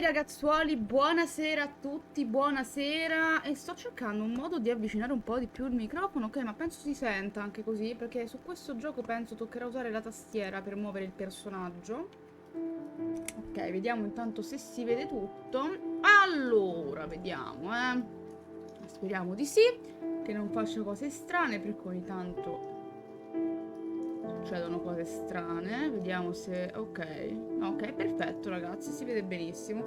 Ragazzuoli, buonasera a tutti, buonasera. E sto cercando un modo di avvicinare un po' di più il microfono, ok, ma penso si senta anche così, perché su questo gioco penso toccherà usare la tastiera per muovere il personaggio. Ok, vediamo intanto se si vede tutto. Allora, vediamo, speriamo di sì, che non faccia cose strane, perché ogni tanto succedono cose strane. Vediamo se... ok. No, ok, perfetto ragazzi, si vede benissimo.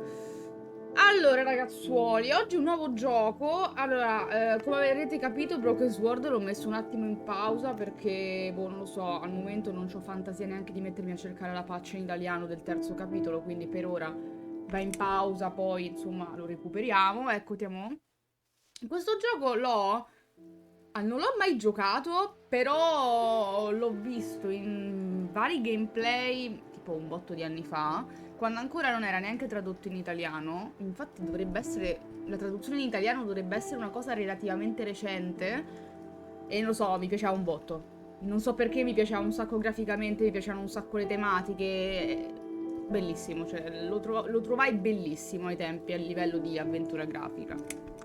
Allora ragazzuoli, oggi un nuovo gioco. Allora, come avrete capito, Broken Sword l'ho messo un attimo in pausa perché, boh, non lo so, al momento non ho fantasia neanche di mettermi a cercare la patch in italiano del terzo capitolo, quindi per ora va in pausa, poi insomma lo recuperiamo. Ecco, questo gioco non l'ho mai giocato, però l'ho visto in vari gameplay, tipo un botto di anni fa, quando ancora non era neanche tradotto in italiano. Infatti dovrebbe essere... la traduzione in italiano dovrebbe essere una cosa relativamente recente. E non lo so, mi piaceva un botto. Non so perché mi piaceva un sacco graficamente, mi piacevano un sacco le tematiche. Bellissimo, cioè lo trovai bellissimo ai tempi a livello di avventura grafica.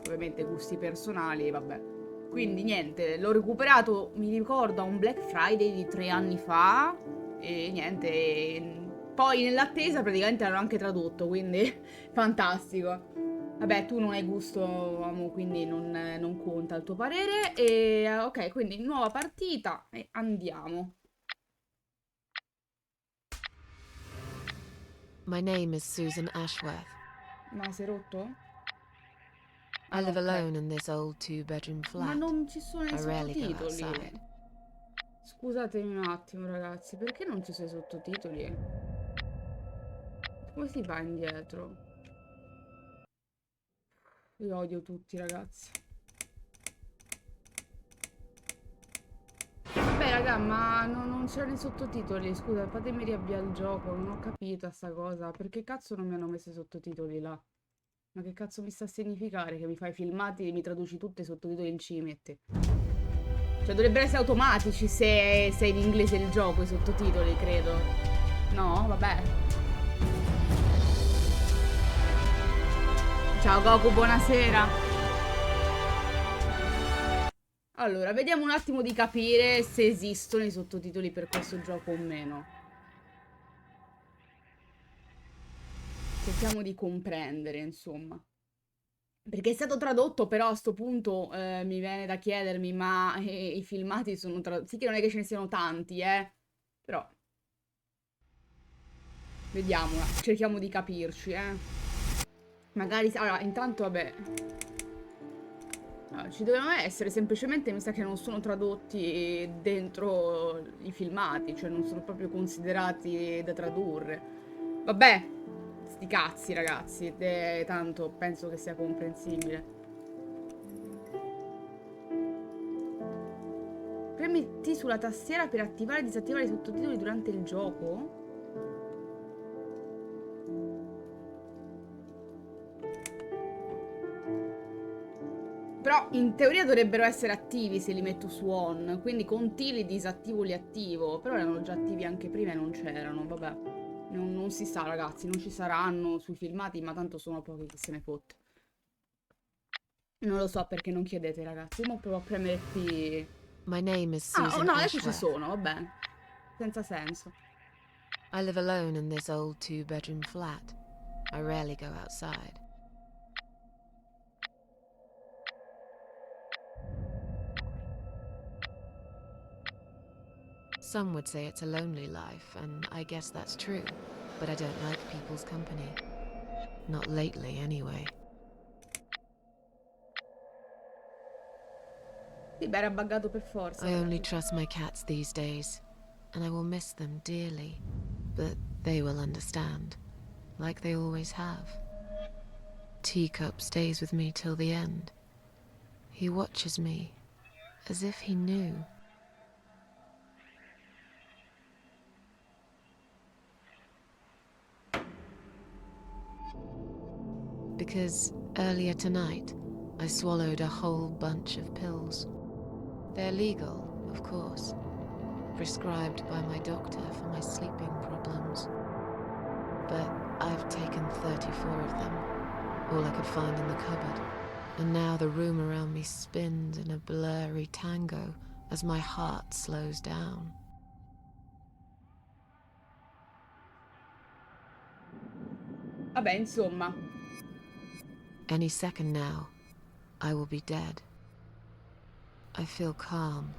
Ovviamente gusti personali, vabbè. Quindi niente, l'ho recuperato, mi ricordo, a un Black Friday di 3 anni fa. E niente, poi nell'attesa praticamente l'hanno anche tradotto, quindi fantastico. Vabbè, tu non hai gusto, amo, quindi non conta il tuo parere. E ok, quindi nuova partita e andiamo. My name is Susan Ashworth. Ma sei rotto? Ah I no, live ok. alone in this old two-bedroom Ma flat. non ci sono i I rarely go sottotitoli. outside. Scusatemi un attimo, ragazzi, perché non ci sono i sottotitoli? Come si va indietro? Io odio tutti, ragazzi. Vabbè, raga, ma non c'erano i sottotitoli. Scusa, fatemi riavviare il gioco. Non ho capito sta cosa. Perché cazzo non mi hanno messo i sottotitoli là? Ma che cazzo mi sta a significare? Che mi fai filmati e mi traduci tutti i sottotitoli in ci metti? Cioè, dovrebbero essere automatici se è in inglese il gioco, i sottotitoli, credo. No? Vabbè. Ciao Goku, buonasera. Allora, vediamo un attimo di capire se esistono i sottotitoli per questo gioco o meno. Cerchiamo di comprendere, insomma. Perché è stato tradotto, però a sto punto mi viene da chiedermi, ma i filmati sono tradotti? Sì che non è che ce ne siano tanti, però vediamo, cerchiamo di capirci. Magari, allora, intanto, vabbè, allora, ci dovevano essere, semplicemente mi sa che non sono tradotti dentro i filmati, cioè non sono proprio considerati da tradurre. Vabbè, sti cazzi, ragazzi, tanto penso che sia comprensibile. Premi T sulla tastiera per attivare e disattivare i sottotitoli durante il gioco? Però in teoria dovrebbero essere attivi se li metto su on, quindi con T li disattivo li attivo, però erano già attivi anche prima e non c'erano, vabbè. Non si sa ragazzi, non ci saranno sui filmati, ma tanto sono pochi che se ne fotte. Non lo so perché non chiedete ragazzi, io mo provo a premere T. My name is Ah, oh Susan no, adesso ci Ashworth. sono, va bene. Senza senso. I live alone in this old two-bedroom flat. I rarely go outside. Some would say it's a lonely life, and I guess that's true. But I don't like people's company. Not lately, anyway. Sì, beh, era buggato per forza, I only magari. trust my cats these days, and I will miss them dearly. But they will understand, like they always have. Teacup stays with me till the end. He watches me, as if he knew. Because earlier tonight, I swallowed a whole bunch of pills. They're legal, of course, prescribed by my doctor for my sleeping problems. But I've taken 34 of them, all I could find in the cupboard. And now the room around me spins in a blurry tango as my heart slows down. Vabbè, insomma. Any second now, I will be dead. I feel calm.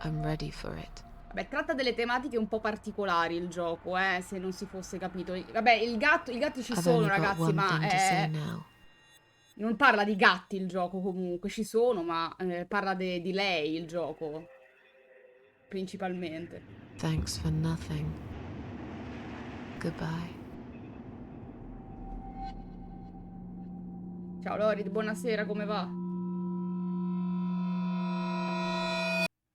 I'm ready for it. Vabbè, tratta delle tematiche un po' particolari il gioco, se non si fosse capito. Vabbè, i gatti ci I've sono, only got ragazzi, one ma thing to say now. non parla di gatti il gioco comunque, ci sono, ma parla di lei il gioco, principalmente. Thanks for nothing. Goodbye. Ciao Lorid, buonasera, come va?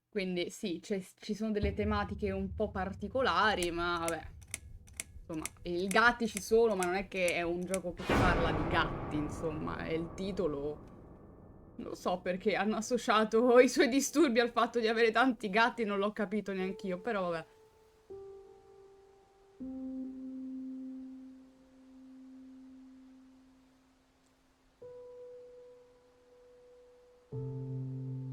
Quindi sì, ci sono delle tematiche un po' particolari, ma vabbè. Insomma, i gatti ci sono, ma non è che è un gioco che parla di gatti, insomma, è il titolo. Non so perché hanno associato i suoi disturbi al fatto di avere tanti gatti, non l'ho capito neanch'io, però vabbè.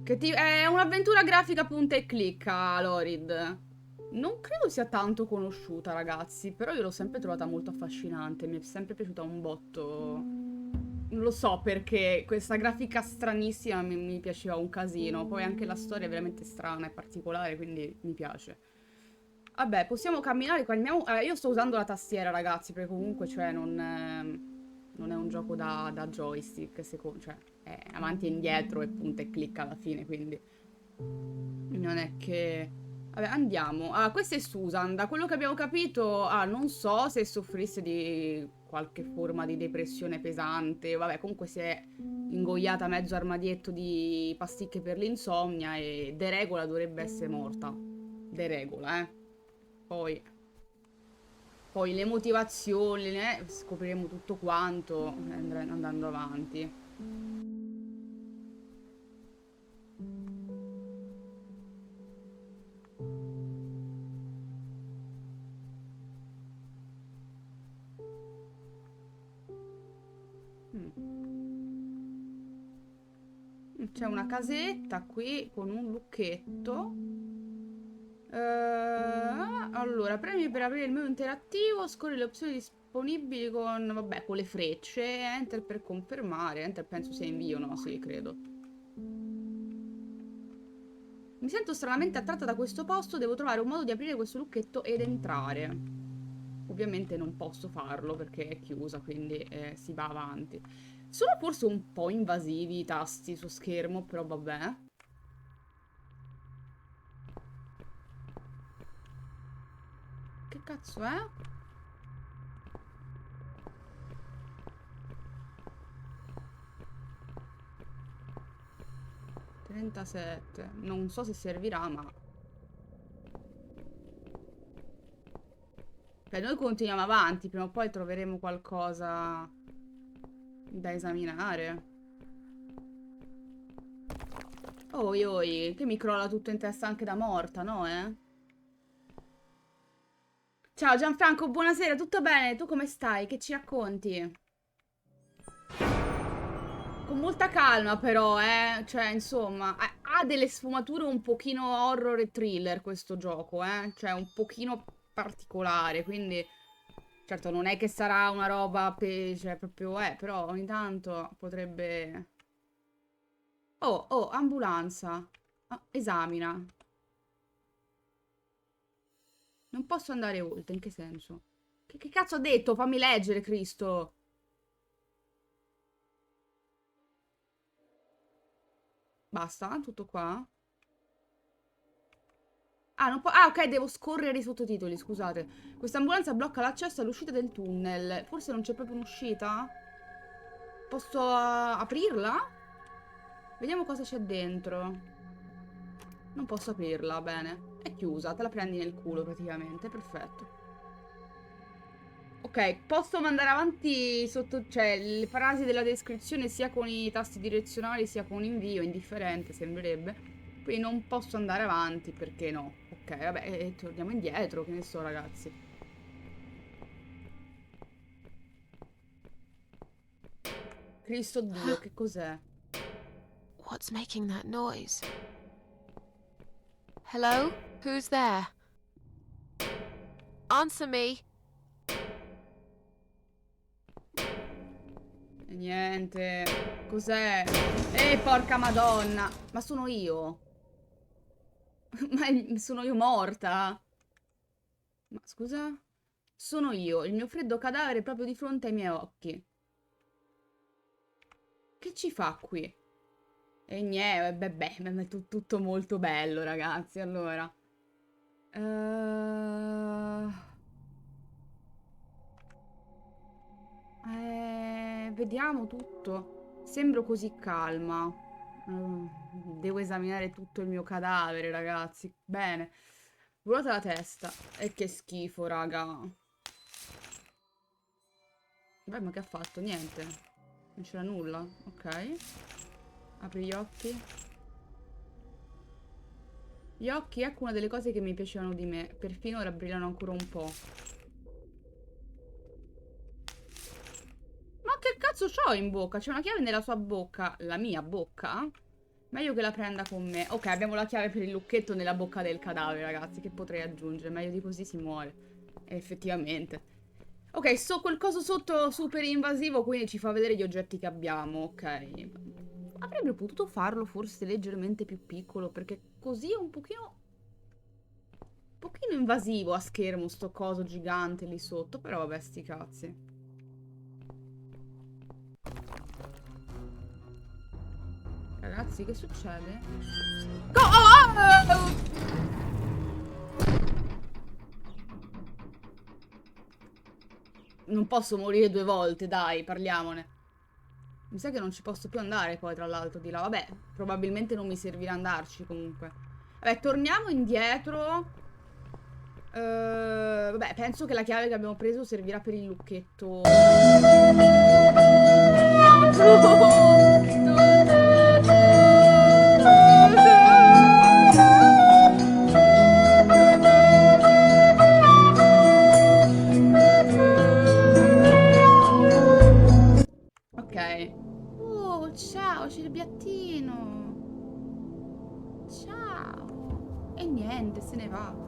È un'avventura grafica punta e clicca, Lorid. Non credo sia tanto conosciuta, ragazzi, però io l'ho sempre trovata molto affascinante, mi è sempre piaciuta un botto. Non lo so perché questa grafica stranissima mi piaceva un casino, poi anche la storia è veramente strana e particolare, quindi mi piace. Vabbè, possiamo camminare, cambiamo. Io sto usando la tastiera, ragazzi, perché comunque, cioè, non è un gioco da joystick, cioè, è avanti e indietro e punta e clicca alla fine, quindi non è che... Vabbè, andiamo. Ah, questa è Susan. Da quello che abbiamo capito, non so se soffrisse di qualche forma di depressione pesante. Vabbè, comunque si è ingoiata mezzo armadietto di pasticche per l'insonnia e de regola dovrebbe essere morta. De regola, eh. Poi le motivazioni, scopriremo tutto quanto andando avanti. C'è una casetta qui con un lucchetto. Allora, premi per aprire il menu interattivo, scorri le opzioni disponibili con, vabbè, con le frecce, enter per confermare, enter penso sia invio, no? Sì, credo. Mi sento stranamente attratta da questo posto, devo trovare un modo di aprire questo lucchetto ed entrare. Ovviamente non posso farlo perché è chiusa, quindi si va avanti. Sono forse un po' invasivi i tasti su schermo, però vabbè. Che cazzo è? 37. Non so se servirà, ma... Beh, noi continuiamo avanti, prima o poi troveremo qualcosa da esaminare. Oi, oi, che mi crolla tutto in testa anche da morta, no, eh? Ciao Gianfranco, buonasera, tutto bene? Tu come stai? Che ci racconti? Con molta calma però, eh? Cioè, insomma, ha delle sfumature un pochino horror e thriller questo gioco, eh? Cioè, un pochino particolare, quindi... Certo, non è che sarà una roba, cioè, proprio, però ogni tanto potrebbe... Oh, oh, ambulanza. Ah, esamina. Non posso andare oltre, in che senso? Che cazzo ha detto? Fammi leggere, Cristo. Basta? Tutto qua? Ah, non ah, ok, devo scorrere i sottotitoli, scusate. Questa ambulanza blocca l'accesso all'uscita del tunnel. Forse non c'è proprio un'uscita? Posso aprirla? Vediamo cosa c'è dentro. Non posso aprirla, bene. È chiusa, te la prendi nel culo praticamente, perfetto. Ok, posso mandare avanti sotto, cioè, le frasi della descrizione sia con i tasti direzionali sia con invio, indifferente sembrerebbe. Quindi non posso andare avanti perché no. Ok, vabbè, torniamo indietro, che ne so ragazzi. Cristo Dio, che cos'è? What's making that noise? Hello? Who's there? Answer me. E niente. Cos'è? Porca madonna! Ma sono io? Ma sono io morta? Ma scusa? Sono io, il mio freddo cadavere proprio di fronte ai miei occhi. Che ci fa qui? E niente, beh, è tutto molto bello, ragazzi. Allora. Vediamo tutto. Sembro così calma. Devo esaminare tutto il mio cadavere, ragazzi. Bene. Vuota la testa. E che schifo, raga. Beh, ma che ha fatto? Niente. Non c'era nulla. Ok. Apri gli occhi. Gli occhi, ecco una delle cose che mi piacevano di me. Perfino ora brillano ancora un po'. Ma che cazzo c'ho in bocca? C'è una chiave nella sua bocca. La mia bocca? Meglio che la prenda con me. Ok, abbiamo la chiave per il lucchetto nella bocca del cadavere, ragazzi. Che potrei aggiungere? Meglio di così si muore. Effettivamente. Ok, quel coso sotto super invasivo, quindi ci fa vedere gli oggetti che abbiamo. Ok. Avrebbe potuto farlo forse leggermente più piccolo, perché così è un pochino... Un pochino invasivo a schermo sto coso gigante lì sotto, però vabbè, sti cazzi. Ragazzi, che succede? Oh! Non posso morire due volte, dai, parliamone. Mi sa che non ci posso più andare poi, tra l'altro, di là. Vabbè, probabilmente non mi servirà andarci comunque. Vabbè, torniamo indietro. Vabbè, penso che la chiave che abbiamo preso servirà per il lucchetto. Ok. Oh, ciao, cerbiattino. Ciao. E niente, se ne va.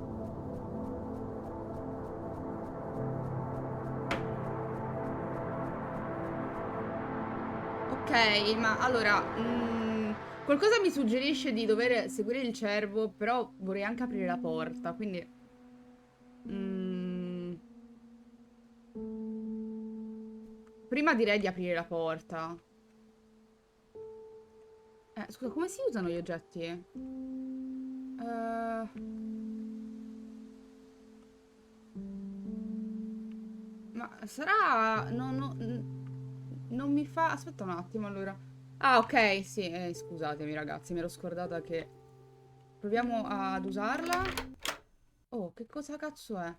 Ok, ma allora, qualcosa mi suggerisce di dover seguire il cervo, però vorrei anche aprire la porta, quindi... mm, prima direi di aprire la porta. Scusa, come si usano gli oggetti? Ma sarà... non mi fa... Aspetta un attimo, allora. Ah, ok, sì, scusatemi ragazzi, mi ero scordata che... Proviamo ad usarla. Oh, che cosa cazzo è?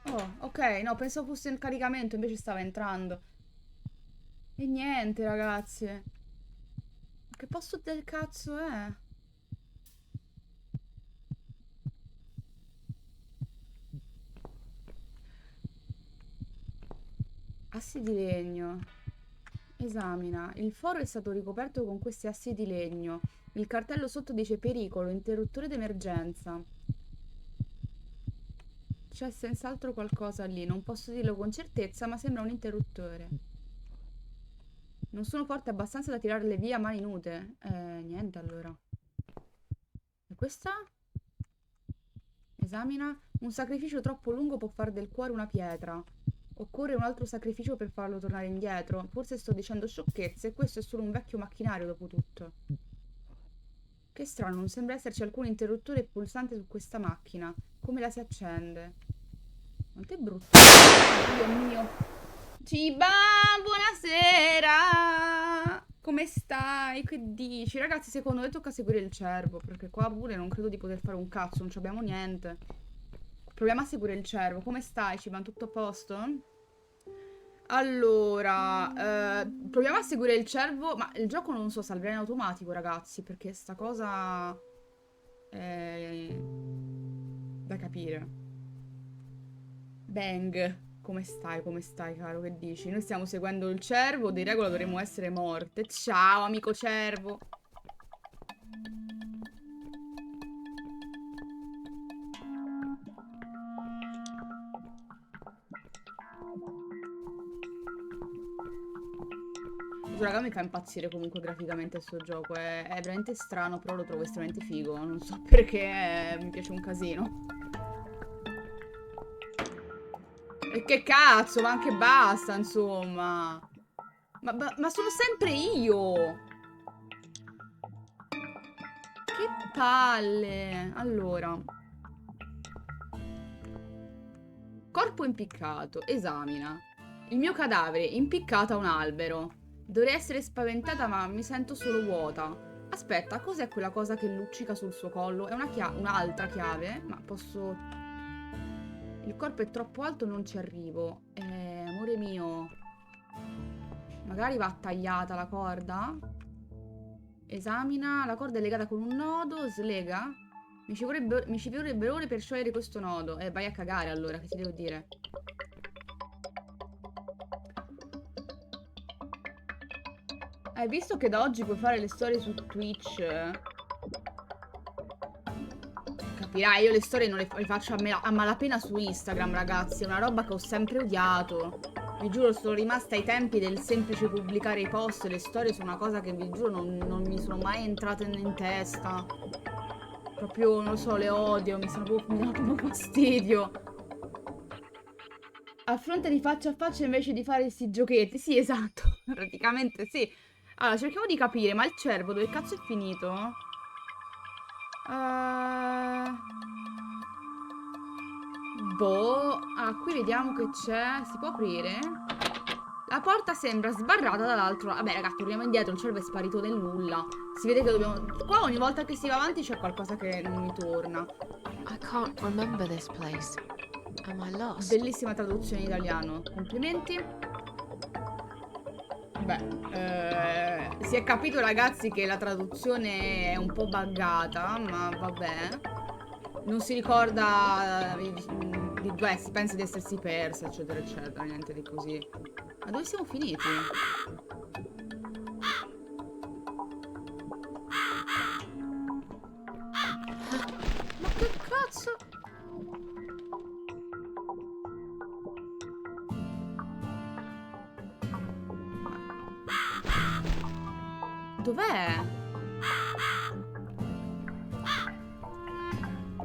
Oh, ok, no, pensavo fosse in caricamento, invece stava entrando. E niente, ragazzi. Che posto del cazzo è? Assi di legno. Esamina. Il foro è stato ricoperto con questi assi di legno. Il cartello sotto dice pericolo, interruttore d'emergenza. C'è senz'altro qualcosa lì, non posso dirlo con certezza, ma sembra un interruttore. Non sono forte abbastanza da tirarle via a mani nude. Niente allora. E questa? Esamina. Un sacrificio troppo lungo può far del cuore una pietra. Occorre un altro sacrificio per farlo tornare indietro. Forse sto dicendo sciocchezze e questo è solo un vecchio macchinario dopo tutto. Che strano, non sembra esserci alcun interruttore pulsante su questa macchina. Come la si accende? Quanto è brutto. Dio mio. Ciba, buonasera. Come stai? Che dici? Ragazzi, secondo me tocca seguire il cervo, perché qua pure non credo di poter fare un cazzo, non ci abbiamo niente. Proviamo a seguire il cervo. Come stai, Ciba? Tutto a posto? Allora, proviamo a seguire il cervo, ma il gioco non so, salverà in automatico, ragazzi, perché sta cosa è da capire. Bang, come stai, caro? Che dici? Noi stiamo seguendo il cervo, di regola dovremmo essere morte. Ciao, amico cervo. Raga, mi fa impazzire comunque graficamente questo gioco. È veramente strano, però lo trovo estremamente figo. Non so perché, mi piace un casino. E che cazzo, ma anche basta, insomma. Ma sono sempre io. Che palle. Allora. Corpo impiccato. Esamina. Il mio cadavere impiccato a un albero. Dovrei essere spaventata, ma mi sento solo vuota. Aspetta, cos'è quella cosa che luccica sul suo collo? È un'altra chiave? Ma posso... Il corpo è troppo alto, non ci arrivo. Amore mio. Magari va tagliata la corda? Esamina. La corda è legata con un nodo. Slega. Mi ci vorrebbero ore per sciogliere questo nodo. Vai a cagare allora, che ti devo dire? Hai visto che da oggi puoi fare le storie su Twitch? Capirai, io le storie non le faccio a malapena su Instagram, ragazzi. È una roba che ho sempre odiato. Vi giuro, sono rimasta ai tempi del semplice pubblicare i post. Le storie sono una cosa che vi giuro non mi sono mai entrate in testa. Proprio, non lo so, le odio. Mi danno proprio fastidio. Affrontali faccia a faccia invece di fare questi giochetti. Sì, esatto. Praticamente sì. Allora, cerchiamo di capire, ma il cervo dove cazzo è finito? Boh. Ah, qui vediamo che c'è. Si può aprire? La porta sembra sbarrata dall'altro lato. Vabbè, ragazzi, torniamo indietro. Il cervo è sparito nel nulla. Si vede che dobbiamo... Qua ogni volta che si va avanti c'è qualcosa che non mi torna. I can't remember this place. Am I lost? Bellissima traduzione in italiano. Complimenti. Beh, si è capito, ragazzi, che la traduzione è un po' buggata, ma vabbè. Non si ricorda beh, si pensa di essersi persa, eccetera, eccetera, niente di così. Ma dove siamo finiti? Ma che cazzo? Dov'è?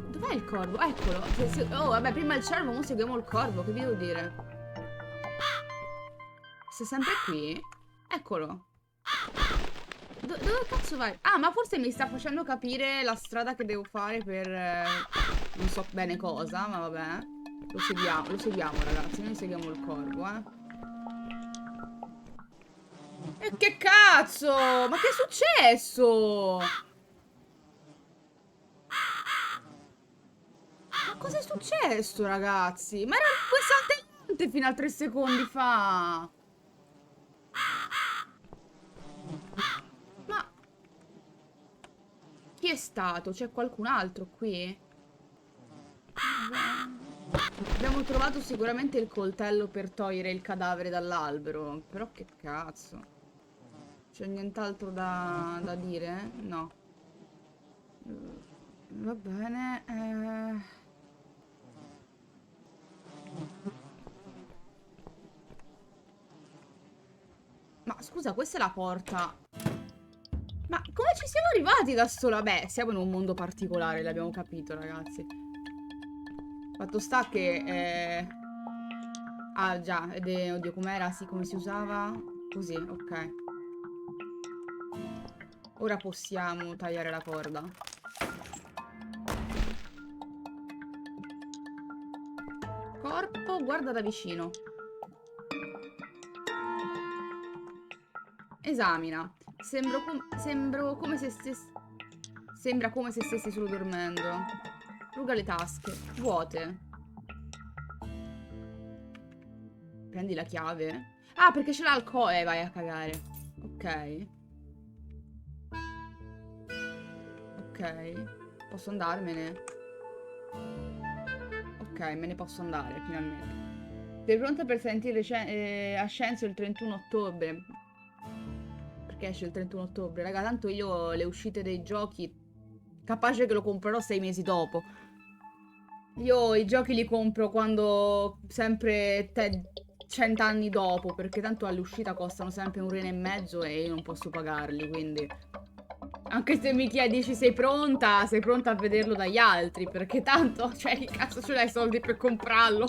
Dov'è il corvo? Eccolo. Oh, vabbè, prima il cervo, ora seguiamo il corvo, che vi devo dire? Sei sempre qui? Eccolo. Dove cazzo vai? Ah, ma forse mi sta facendo capire la strada che devo fare per... non so bene cosa, ma vabbè. Lo seguiamo, ragazzi. Noi seguiamo il corvo, eh. E che cazzo? Ma che è successo? Ma cosa è successo, ragazzi? Ma era quel saltellante fino a 3 secondi fa. Ma... Chi è stato? C'è qualcun altro qui? Abbiamo trovato sicuramente il coltello per togliere il cadavere dall'albero. Però che cazzo? C'è nient'altro da dire? No. Va bene. Ma scusa, questa è la porta. Ma come ci siamo arrivati da sola? Beh, siamo in un mondo particolare, l'abbiamo capito, ragazzi. Fatto sta che... Ah, già, oddio, com'era? Sì, come si usava? Così, ok. Ora possiamo tagliare la corda. Corpo, guarda da vicino. Esamina. Sembro come se stessi... Sembra come se stessi solo dormendo. Ruga le tasche. Vuote. Prendi la chiave. Ah, perché ce l'ha al vai a cagare. Ok. Ok. Posso andarmene? Ok, me ne posso andare, finalmente. Sei pronta per sentire Ascenso il 31 ottobre? Perché esce il 31 ottobre? Raga, tanto io le uscite dei giochi, capace che lo comprerò 6 mesi dopo. Io i giochi li compro quando sempre 100 anni dopo, perché tanto all'uscita costano sempre un rene e mezzo e io non posso pagarli, quindi... Anche se mi chiedi sei pronta a vederlo dagli altri, perché tanto, cioè, che cazzo ce l'hai i soldi per comprarlo?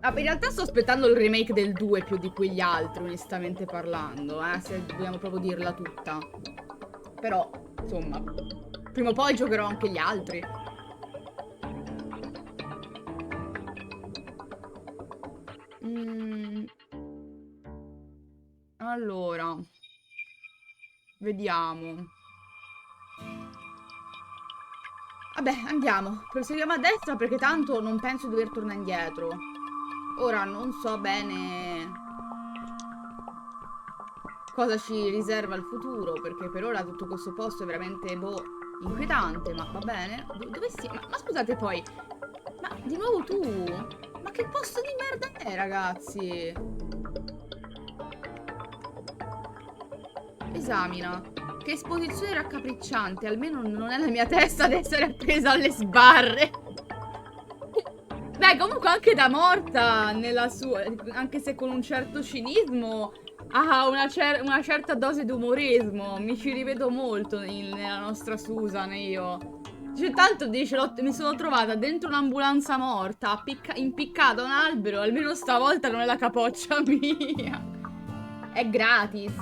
Ma in realtà sto aspettando il remake del 2 più di quegli altri, onestamente parlando, se dobbiamo proprio dirla tutta. Però, insomma, prima o poi giocherò anche gli altri. Allora, vediamo. Vabbè, andiamo. Proseguiamo a destra perché tanto non penso di dover tornare indietro. Ora non so bene cosa ci riserva il futuro, perché per ora tutto questo posto è veramente, boh, inquietante, ma va bene. Dove si... Ma scusate poi, ma di nuovo tu? Ma che posto di merda è, ragazzi? Esamina. Che esposizione raccapricciante, almeno non è la mia testa ad essere appesa alle sbarre. Beh, comunque anche da morta, nella sua, anche se con un certo cinismo, ha una certa dose di umorismo. Mi ci rivedo molto nella nostra Susan io. Cioè, tanto dice, mi sono trovata dentro un'ambulanza morta, impiccata a un albero, almeno stavolta non è la capoccia mia. È gratis?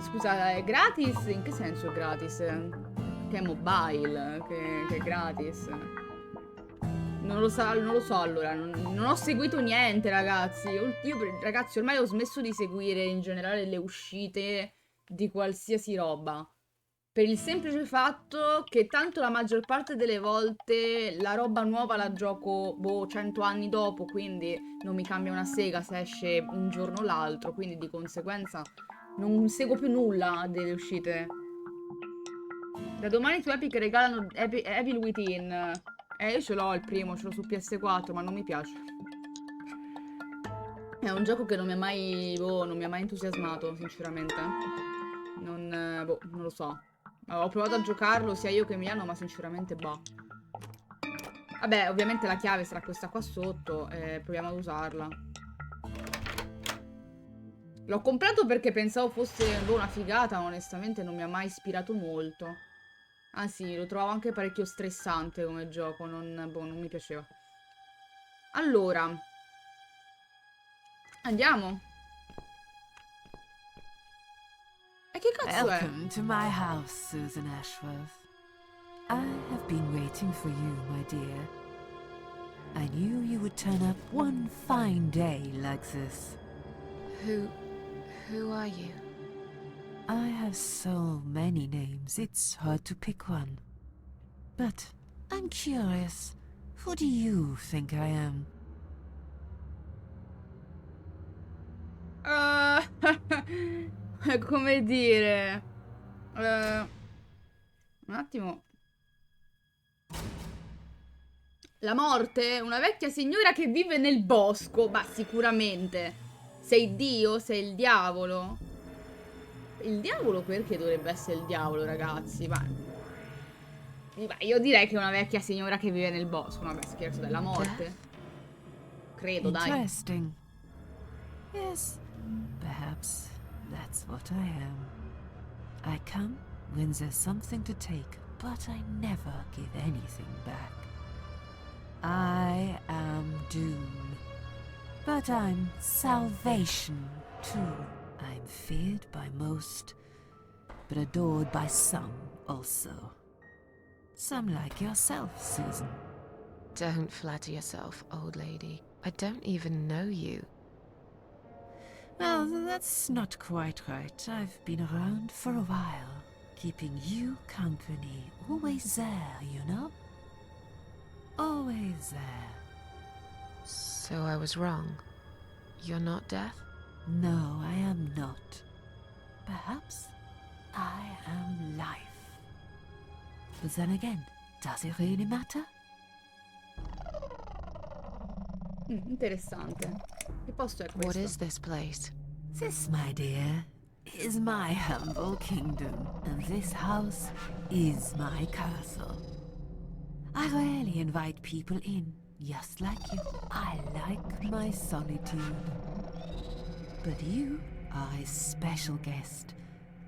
Scusa, è gratis? In che senso è gratis? Che è mobile, che è gratis. Non lo so allora, non ho seguito niente ragazzi. Ragazzi ormai ho smesso di seguire in generale le uscite di qualsiasi roba. Per il semplice fatto che tanto la maggior parte delle volte la roba nuova la gioco, boh, 100 anni dopo, quindi non mi cambia una sega se esce un giorno o l'altro, quindi di conseguenza non seguo più nulla delle uscite. Da domani su Epic regalano Evil Within. Io ce l'ho il primo, ce l'ho su PS4, ma non mi piace. È un gioco che non mi ha mai, boh, non mi ha mai entusiasmato, sinceramente. Boh, non lo so. Ho provato a giocarlo sia io che Emiliano, ma sinceramente, boh. Vabbè, ovviamente la chiave sarà questa qua sotto, proviamo ad usarla. L'ho comprato perché pensavo fosse, boh, una figata, ma onestamente non mi ha mai ispirato molto. Anzi, lo trovavo anche parecchio stressante come gioco, boh, non mi piaceva. Allora, andiamo. E che cazzo è? Welcome to my house, Susan Ashworth. I have been waiting for you, my dear. I knew you would turn up one fine day like this. Who are you? I have so many names, it's hard to pick one. But I'm curious, who do you think I am? Come dire... un attimo. La morte? Una vecchia signora che vive nel bosco. Ma sicuramente. Sei Dio? Sei il diavolo? Il diavolo perché dovrebbe essere il diavolo, ragazzi? Ma io direi che è una vecchia signora che vive nel bosco. Vabbè, scherzo, della morte. Credo, dai. Interesting. Yes, perhaps that's what I am. I come when there's something to take, but I never give anything back. I am doom, but I'm salvation too. I'm feared by most, but adored by some also. Some like yourself, Susan. Don't flatter yourself, old lady. I don't even know you. Well, that's not quite right. I've been around for a while, keeping you company. Always there, you know? Always there. So I was wrong. You're not death? No, I am not. Perhaps I am life. But then again, does it really matter? Interessante. Che posto è What questo? is this place? This, my dear, is my humble kingdom, and this house is my castle. I rarely invite people in, just like you. I like my solitude. But you are a special guest,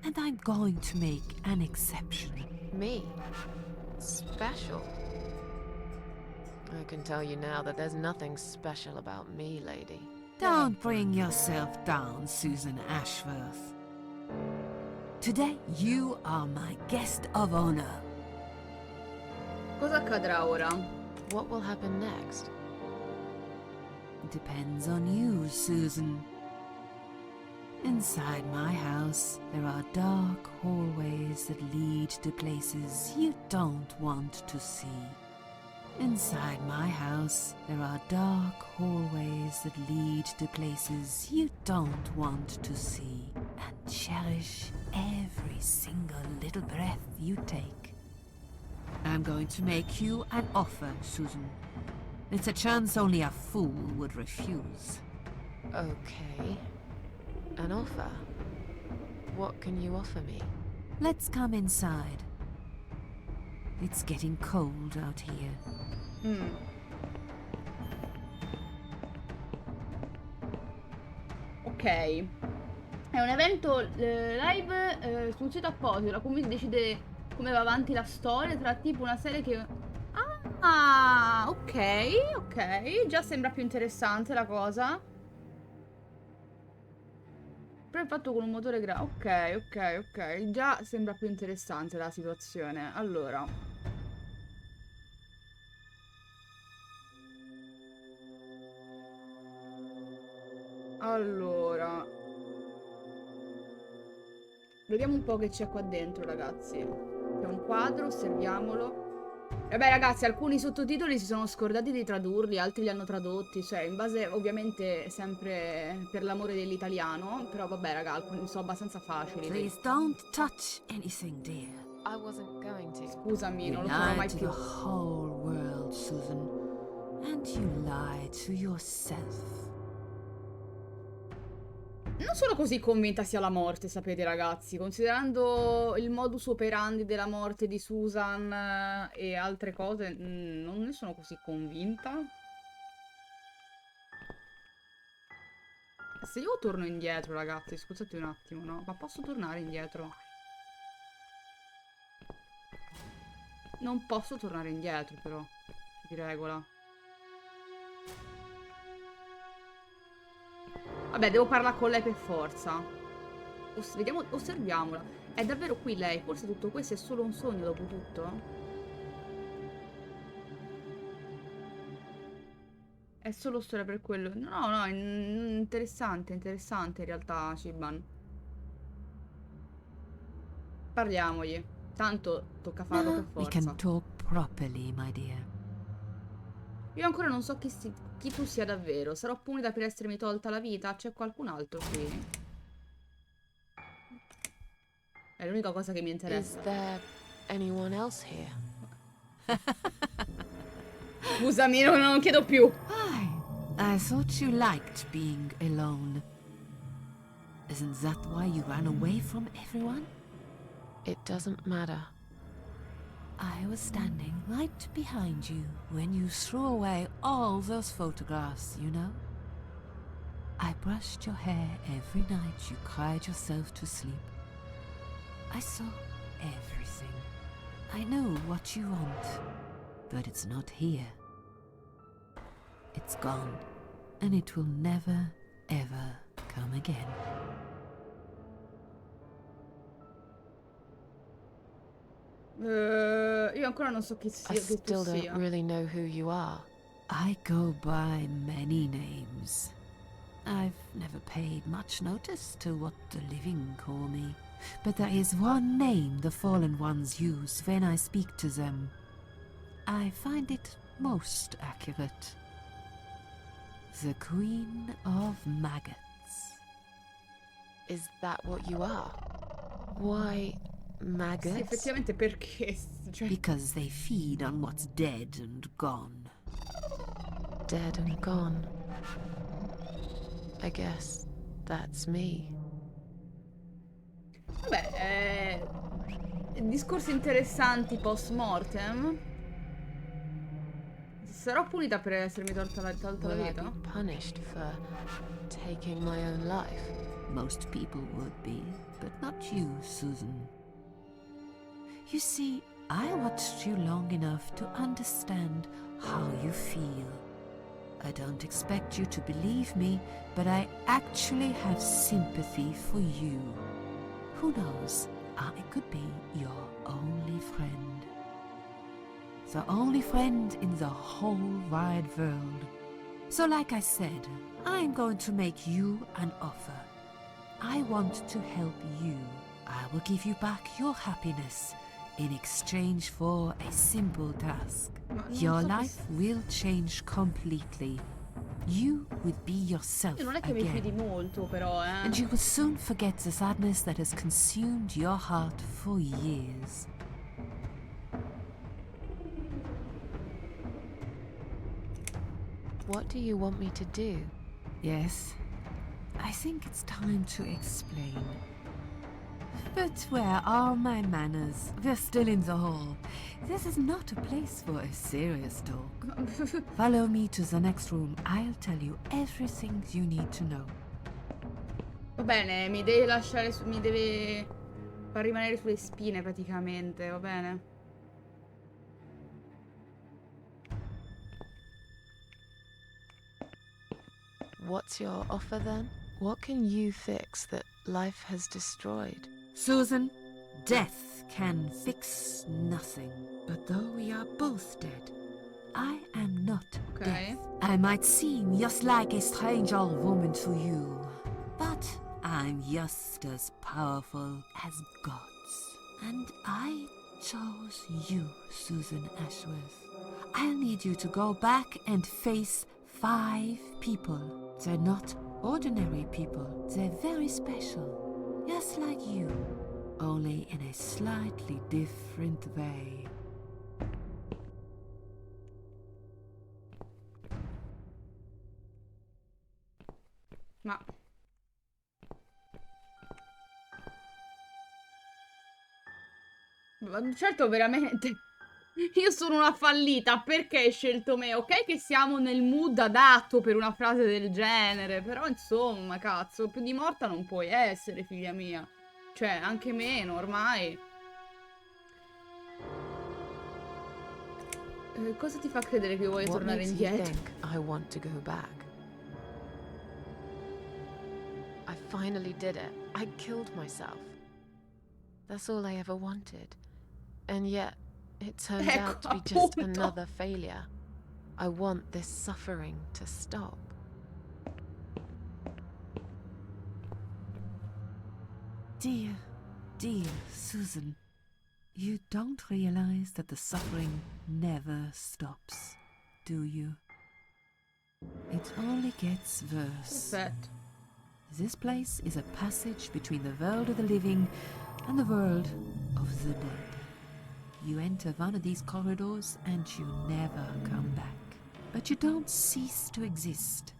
and I'm going to make an exception. Me? Special? I can tell you now that there's nothing special about me, lady. Don't bring yourself down, Susan Ashworth. Today, you are my guest of honor. Cosa accadrà ora? What will happen next? Depends on you, Susan. Inside my house, there are dark hallways that lead to places you don't want to see. Inside my house, there are dark hallways that lead to places you don't want to see. And cherish every single little breath you take. I'm going to make you an offer, Susan. It's a chance only a fool would refuse. Okay. An offer? What can you offer me? Let's come inside. It's getting cold out here. Ok. È un evento live sul sito apposito. La community decide come va avanti la storia. Tra tipo una serie che... Ah, ok, ok. Già sembra più interessante la cosa. Però è fatto con un motore ok, ok, ok. Già sembra più interessante la situazione. Allora. Vediamo un po' che c'è qua dentro, ragazzi. C'è un quadro, osserviamolo. Vabbè, ragazzi, alcuni sottotitoli si sono scordati di tradurli, altri li hanno tradotti, cioè in base ovviamente sempre per l'amore dell'italiano, però vabbè, raga, alcuni sono abbastanza facili. Please don't touch anything, dear. I wasn't going to. Scusami, You non lo farò lie mai to più. the whole world, Susan. And you lie to yourself. Non sono così convinta sia la morte, sapete, ragazzi, considerando il modus operandi della morte di Susan e altre cose, non ne sono così convinta. Se io torno indietro, ragazzi, scusate un attimo, no? Ma posso tornare indietro? Non posso tornare indietro, però. Di regola. Vabbè, devo parlare con lei per forza. Vediamo, osserviamola. È davvero qui lei? Forse tutto questo è solo un sogno, dopo tutto? È solo storia per quello. No, no, interessante, interessante in realtà, Ciban. Parliamogli. Tanto tocca farlo per Now we forza. can talk properly, my dear. Io ancora non so chi tu sia davvero. Sarò punita per essermi tolta la vita? C'è qualcun altro qui? È l'unica cosa che mi Is interessa. there anyone else here? Scusami, non chiedo più. I thought you liked being alone. Isn't that why you ran away from everyone? It doesn't matter. I was standing right behind you when you threw away all those photographs, you know? I brushed your hair every night you cried yourself to sleep. I saw everything. I know what you want, but it's not here. It's gone, and it will never, ever come again. Io ancora non so chi sia. I still don't really know who you are. I go by many names. I've never paid much notice to what the living call me, but there is one name the fallen ones use when I speak to them. I find it most accurate. The Queen of Maggots. Is that what you are? Why, maggots? Sì, effettivamente perché? Cioè, Because they feed on what's dead and gone. dead and gone. I guess that's me. Vabbè, discorsi interessanti post mortem. Sarò punita per essermi tolta la Will I vita? be punished for taking my own life? Most people would be, but not you, Susan. You see, I watched you long enough to understand how you feel. I don't expect you to believe me, but I actually have sympathy for you. Who knows, I could be your only friend. The only friend in the whole wide world. So like I said, I'm going to make you an offer. I want to help you. I will give you back your happiness in exchange for a simple task. Your life will change completely. You will be yourself Non è che mi fidi again. molto, però, And you will soon forget the sadness that has consumed your heart for years. What do you want me to do? Yes, I think it's time to explain. But where are my manners? We're still in the hall. This is not a place for a serious talk. Follow me to the next room. I'll tell you everything you need to know. Va bene, mi deve lasciare mi deve far rimanere sulle spine praticamente, va bene? What's your offer then? What can you fix that life has destroyed? Susan, death can fix nothing. But though we are both dead, I am not Okay. death. I might seem just like a strange old woman to you, but I'm just as powerful as gods. And I chose you, Susan Ashworth. I'll need you to go back and face 5 people. They're not ordinary people. They're very special. Just like you. Only in a slightly different way. Ma certo, veramente. Io sono una fallita, perché hai scelto me? Ok che siamo nel mood adatto per una frase del genere, però insomma, cazzo, più di morta non puoi essere, figlia mia. Cioè, anche meno, ormai. Cosa ti fa credere che vuoi What tornare makes you indietro? think I want to go back? I finally did it. I killed myself. That's all I ever wanted. And yet, it turns out to be just appunto. another failure. I want this suffering to stop. Dear, dear Susan, you don't realize that the suffering never stops, do you? It only gets worse. Perfetto. This place is a passage between the world of the living and the world of the dead. You enter one of these corridors and you never come back. But you don't cease to exist.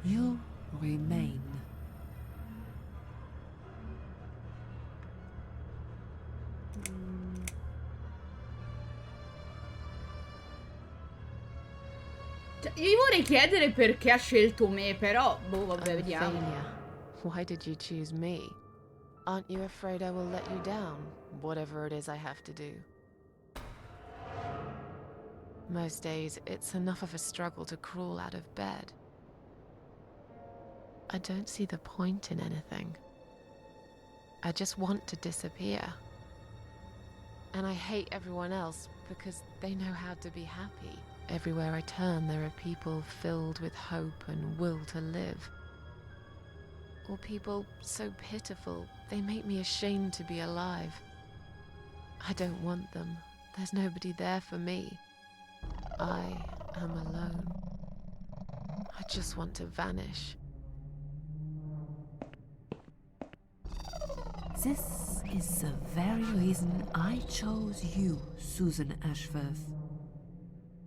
You remain. Cioè, io vorrei chiedere perché ha scelto me, però, boh, vabbè, I'm a vediamo. failure. Why did you choose me? Aren't you afraid I will let you down, whatever it is I have to do? Most days, it's enough of a struggle to crawl out of bed. I don't see the point in anything. I just want to disappear. And I hate everyone else because they know how to be happy. Everywhere I turn, there are people filled with hope and will to live. Or people so pitiful, they make me ashamed to be alive. I don't want them. There's nobody there for me. I am alone. I just want to vanish. This is the very reason I chose you, Susan Ashworth.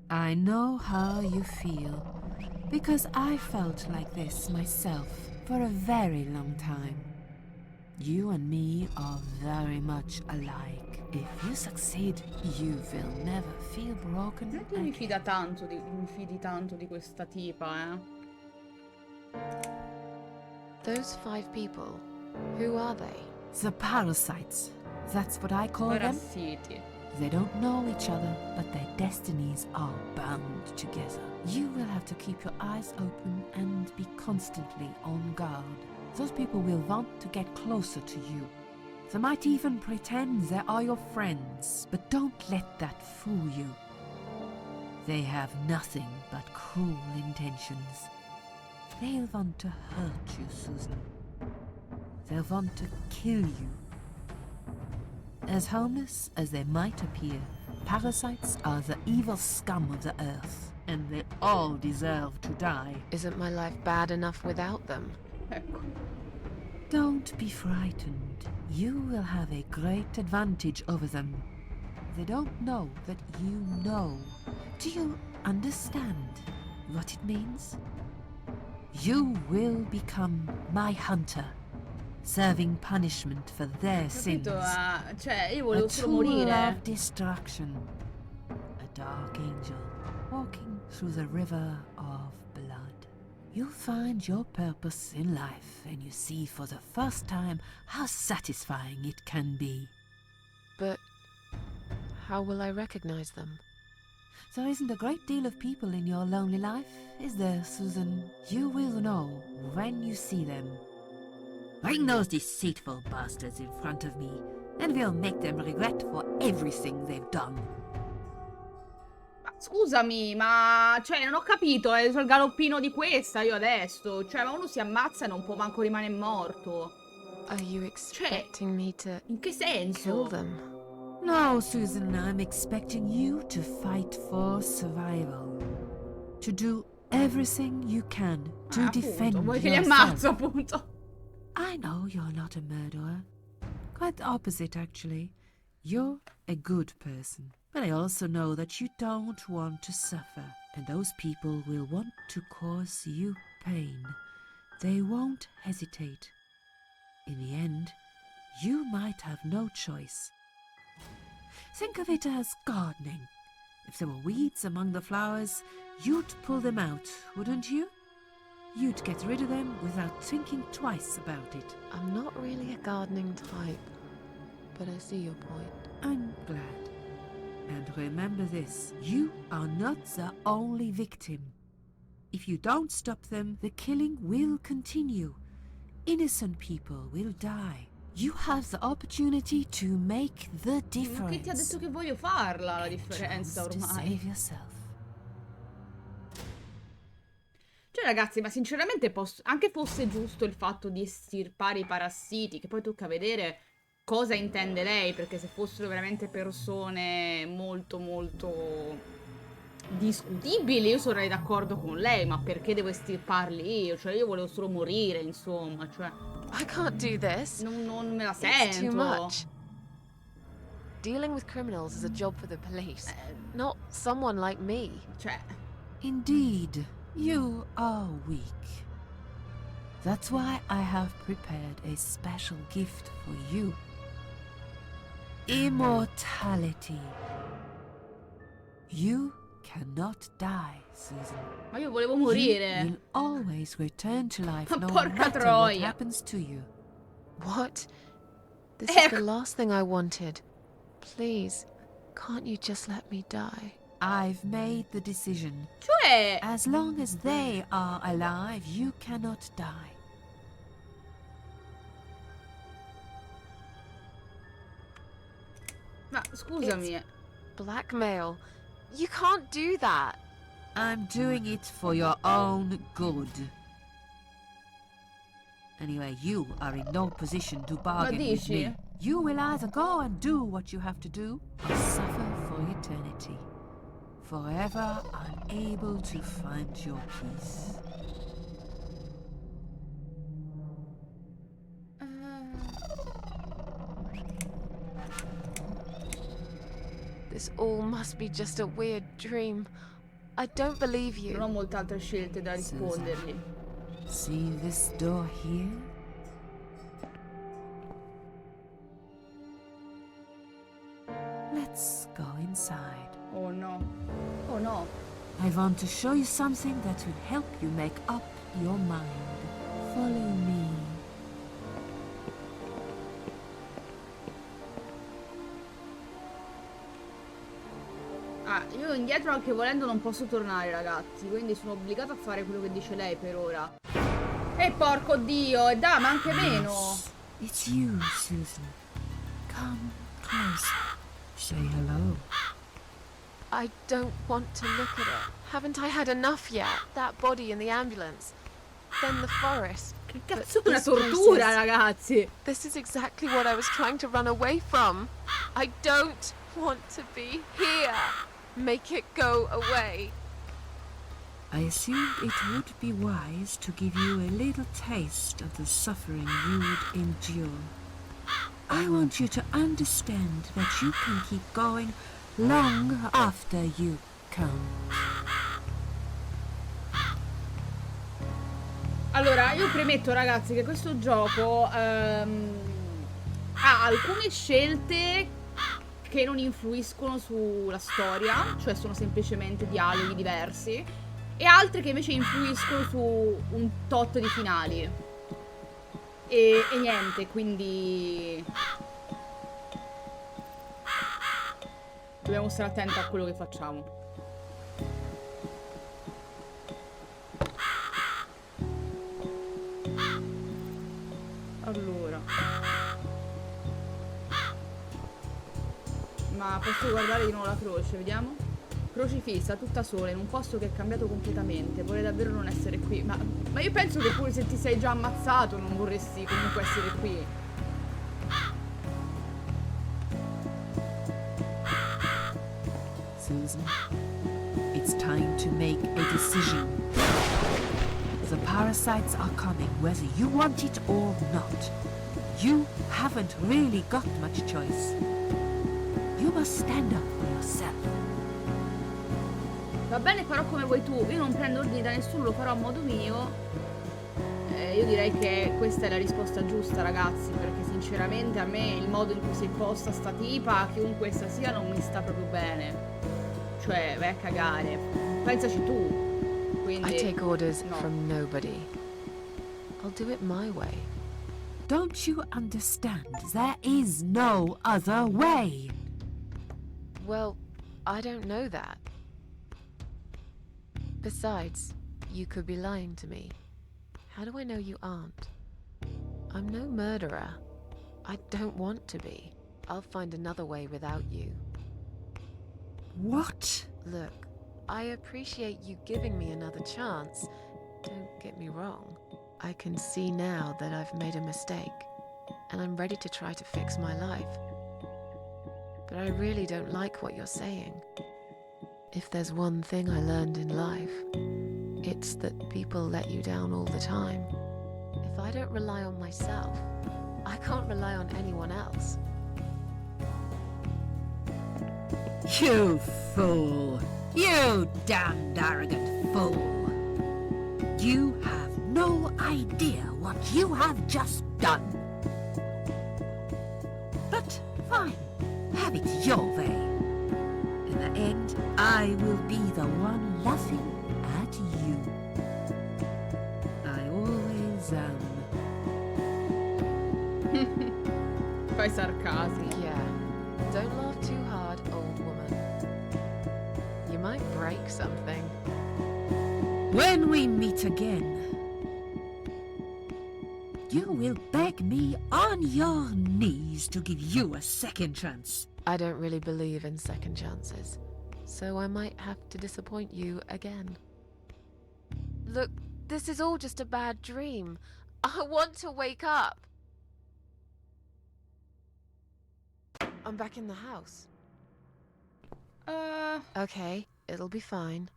I know how you feel, because I felt like this myself for a very long time. You and me are very much alike. If you succeed, you will never feel broken Non è che mi again. mi fidi tanto di questa tipa, Those 5 people, who are they? The parasites, that's what I call them. Parassiti. They don't know each other, but their destinies are bound together. You will have to keep your eyes open and be constantly on guard. Those people will want to get closer to you. They might even pretend they are your friends, but don't let that fool you. They have nothing but cruel intentions. They'll want to hurt you, Susan. They'll want to kill you. As harmless as they might appear, parasites are the evil scum of the earth, and they all deserve to die. Isn't my life bad enough without them? Ecco. Don't be frightened. You will have a great advantage over them. They don't know that you know. Do you understand what it means? You will become my hunter, serving punishment for their sins. Capito? Cioè, io A volevo solo tool morire. of destruction. A dark angel walking through the river of blood. You'll find your purpose in life, and you see for the first time how satisfying it can be. But how will I recognize them? There isn't a great deal of people in your lonely life, is there, Susan? You will know when you see them. Bring those deceitful bastards in front of me, and we'll make them regret for everything they've done. Ma scusami, ma... Cioè, non ho capito, è il galoppino di questa io adesso. Cioè, ma uno si ammazza e non può manco rimanere morto. Are you expecting me to In che kill senso? them? No, Susan, I'm expecting you to fight for survival. To do everything you can to Appunto, defend vuoi che li yourself. ammazzo, appunto. I know you're not a murderer. Quite the opposite, actually. You're a good person. But I also know that you don't want to suffer. And those people will want to cause you pain. They won't hesitate. In the end, you might have no choice. Think of it as gardening. If there were weeds among the flowers, you'd pull them out, wouldn't you? You'd get rid of them without thinking twice about it. I'm not really a gardening type, but I see your point. I'm glad. And remember this, you are not the only victim. If you don't stop them, the killing will continue. Innocent people will die. You have the opportunity to make the Ma chi ti ha difference. detto che voglio farla, la A differenza chance to ormai? save yourself. Cioè, ragazzi, ma sinceramente anche fosse giusto il fatto di estirpare i parassiti, che poi tocca vedere cosa intende lei, perché se fossero veramente persone molto molto discutibili, io sarei d'accordo con lei, ma perché devo estirparli io? Cioè, io volevo solo morire, insomma, cioè, I can't do this. non me la It's too sento. much. Dealing with criminals is a job for the police, not someone like me. Cioè, Indeed, you are weak. That's why I have prepared a special gift for you. Immortality. You cannot die, Susan. ma io volevo You morire. will always return to life Ma no porca matter what troia. happens to you. What? This is Ecco. the last thing I wanted. Please, can't you just let me die? I've made the decision. Cioè, As long as they are alive, you cannot die. ma scusami. Blackmail. You can't do that. I'm doing it for your own good. Anyway, you are in no position to bargain with dici? me. You will either go and do what you have to do, or suffer for eternity. Forever unable to find your peace. This all must be just a weird dream. I don't believe Non you. ho molte altre scelte da rispondergli. See this door here? Let's go inside. Oh no. Oh no. I want to show you something that will help you make up your mind. Follow me. Ah, io indietro anche volendo non posso tornare, ragazzi, quindi sono obbligata a fare quello che dice lei per ora. E porco dio, e dai, ma anche meno. Yes, it's you, Susan. Come close. Say hello. I don't want to look at it. Haven't I had enough yet? That body in the ambulance. Then the forest. Che But cazzo è una this place tortura, is- ragazzi. This is exactly what I was trying to run away from. I don't want to be here. Make it go away. I assumed it would be wise to give you a little taste of the suffering you would endure. I want you to understand that you can keep going long after you come. Allora, io premetto, ragazzi, che questo gioco ha alcune scelte che non influiscono sulla storia, cioè sono semplicemente dialoghi diversi, e altre che invece influiscono su un tot di finali. E niente, quindi dobbiamo stare attenti a quello che facciamo. Allora, ma posso guardare di nuovo la croce, vediamo? Crocifissa, tutta sola, in un posto che è cambiato completamente. Vorrei davvero non essere qui. Ma io penso che pure se ti sei già ammazzato non vorresti comunque essere qui. Susan, it's time to make a decision. The parasites are coming whether you want it or not. You haven't really got much choice. You must stand up for yourself. Va bene, farò come vuoi tu. Io non prendo ordini da nessuno, lo farò a modo mio. Io direi che questa è la risposta giusta, ragazzi, perché sinceramente a me il modo in cui si è posta sta tipa, chiunque essa sia, non mi sta proprio bene. Cioè, vai a cagare. Pensaci tu. Quindi, I take orders no. from nobody. I'll do it my way. Don't you understand? There is no other way. Well, I don't know that. Besides, you could be lying to me. How do I know you aren't? I'm no murderer. I don't want to be. I'll find another way without you. What? Look, I appreciate you giving me another chance. Don't get me wrong. I can see now that I've made a mistake, and I'm ready to try to fix my life. But I really don't like what you're saying. If there's one thing I learned in life, it's that people let you down all the time. If I don't rely on myself, I can't rely on anyone else. You fool! You damned arrogant fool! You have no idea what you have just done. But fine, have it your way. In the end, I will be the one laughing at you. I always am. Fai sarcasmo. Yeah, don't laugh too hard, old woman. You might break something. When we meet again, you will beg me on your knees to give you a second chance. I don't really believe in second chances, so I might have to disappoint you again. Look, this is all just a bad dream. I want to wake up. I'm back in the house. Okay, it'll be fine.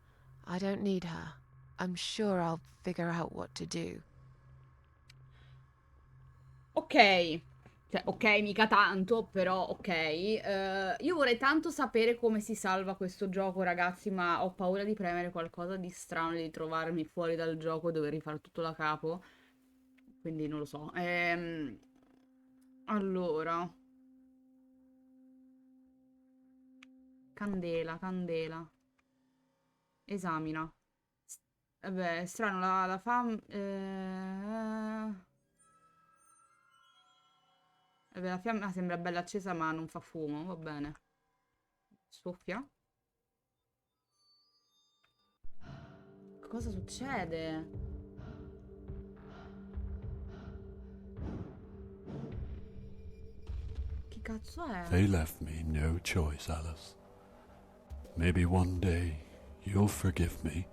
I don't need her. I'm sure I'll figure out what to do. Ok. Cioè, ok, mica tanto, però ok. Io vorrei tanto sapere come si salva questo gioco, ragazzi, ma ho paura di premere qualcosa di strano e di trovarmi fuori dal gioco e dover rifare tutto da capo. Quindi non lo so. Allora, candela, candela. Esamina. Vabbè, è strano, la fa... vabbè, la fiamma sembra bella accesa, ma non fa fumo, va bene. Soffia. Cosa succede? Che cazzo è? They left me no choice, Alice. Maybe one day you'll forgive me.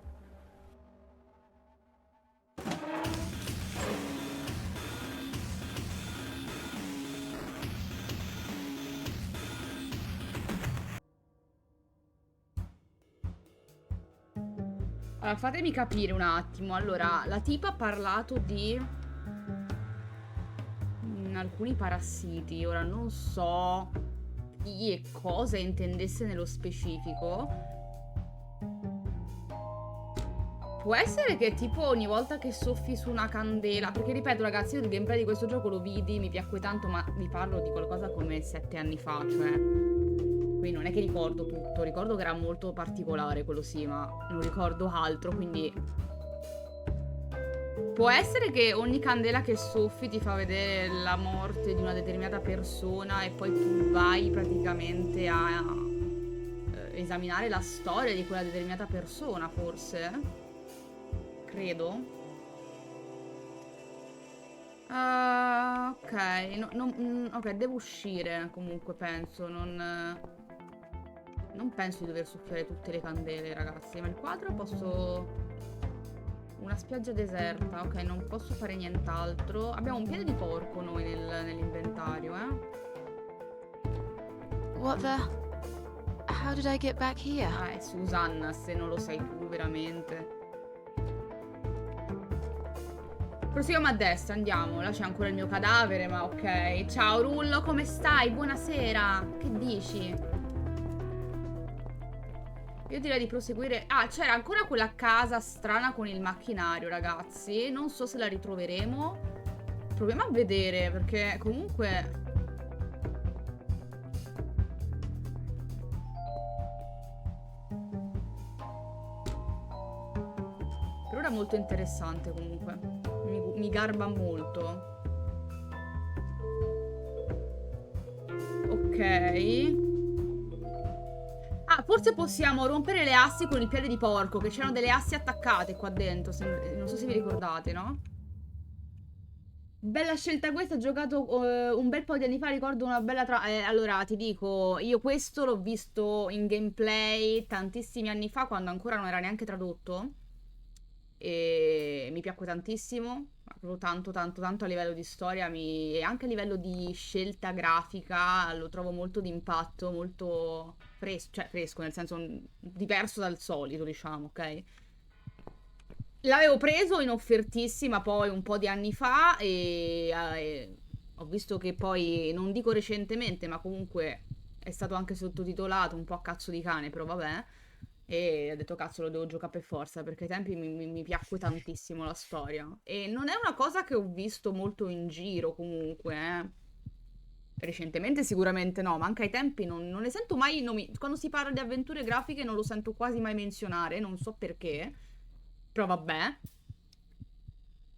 Allora, fatemi capire un attimo. Allora, la tipa ha parlato di alcuni parassiti. Ora non so chi e cosa intendesse nello specifico. Può essere che tipo ogni volta che soffi su una candela. Perché ripeto, ragazzi, io il gameplay di questo gioco lo vidi, mi piacque tanto, ma vi parlo di qualcosa come 7 anni fa, cioè. Quindi non è che ricordo tutto, ricordo che era molto particolare quello sì, ma non ricordo altro, quindi... Può essere che ogni candela che soffi ti fa vedere la morte di una determinata persona e poi tu vai praticamente a esaminare la storia di quella determinata persona, forse? Credo. Ok, ok, devo uscire comunque, penso, non penso di dover soffiare tutte le candele, ragazzi. Ma il quadro posso... Una spiaggia deserta. Ok, non posso fare nient'altro. Abbiamo un piede di porco noi nell'inventario, What the? How did I get back here? Ah, è Susanna, se non lo sai tu, veramente. Proseguiamo a destra, andiamo. Là c'è ancora il mio cadavere, ma ok. Ciao, Rullo, come stai? Buonasera. Che dici? Io direi di proseguire... Ah, c'era ancora quella casa strana con il macchinario, ragazzi. Non so se la ritroveremo. Proviamo a vedere, perché comunque... Per ora è molto interessante, comunque. Mi garba molto. Ok. Ah, forse possiamo rompere le assi con il piede di porco, che c'erano delle assi attaccate qua dentro, non so se vi ricordate, no? Bella scelta questa, ho giocato un bel po' di anni fa, ricordo una bella allora, ti dico, io questo l'ho visto in gameplay tantissimi anni fa, quando ancora non era neanche tradotto. E mi piacque tantissimo, proprio tanto tanto tanto a livello di storia e anche a livello di scelta grafica lo trovo molto d'impatto, molto fresco, cioè fresco nel senso diverso dal solito, diciamo, ok? L'avevo preso in offertissima poi un po' di anni fa e ho visto che poi, non dico recentemente, ma comunque è stato anche sottotitolato un po' a cazzo di cane, però vabbè. E ho detto cazzo lo devo giocare per forza perché ai tempi mi piacque tantissimo la storia. E non è una cosa che ho visto molto in giro comunque, eh. Recentemente sicuramente no, ma anche ai tempi non ne sento mai nomi. Quando si parla di avventure grafiche non lo sento quasi mai menzionare, non so perché. Però vabbè.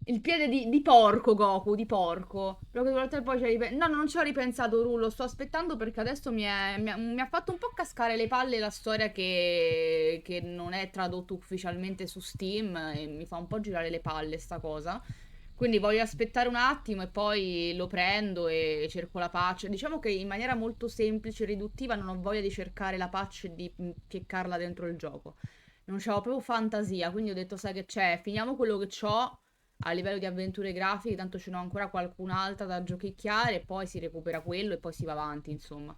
Il piede di porco, Goku, di porco. Proprio due volte poi ci hai ripensato. No, non ci ho ripensato, Rullo. Sto aspettando perché adesso mi ha fatto un po' cascare le palle la storia che non è tradotto ufficialmente su Steam. E mi fa un po' girare le palle sta cosa. Quindi voglio aspettare un attimo e poi lo prendo e cerco la patch. Diciamo che in maniera molto semplice e riduttiva non ho voglia di cercare la patch e di piccarla dentro il gioco. Non c'avevo proprio fantasia, quindi ho detto, sai che c'è, finiamo quello che c'ho a livello di avventure grafiche, tanto ce n'ho ancora qualcun'altra da giochicchiare e poi si recupera quello e poi si va avanti, insomma.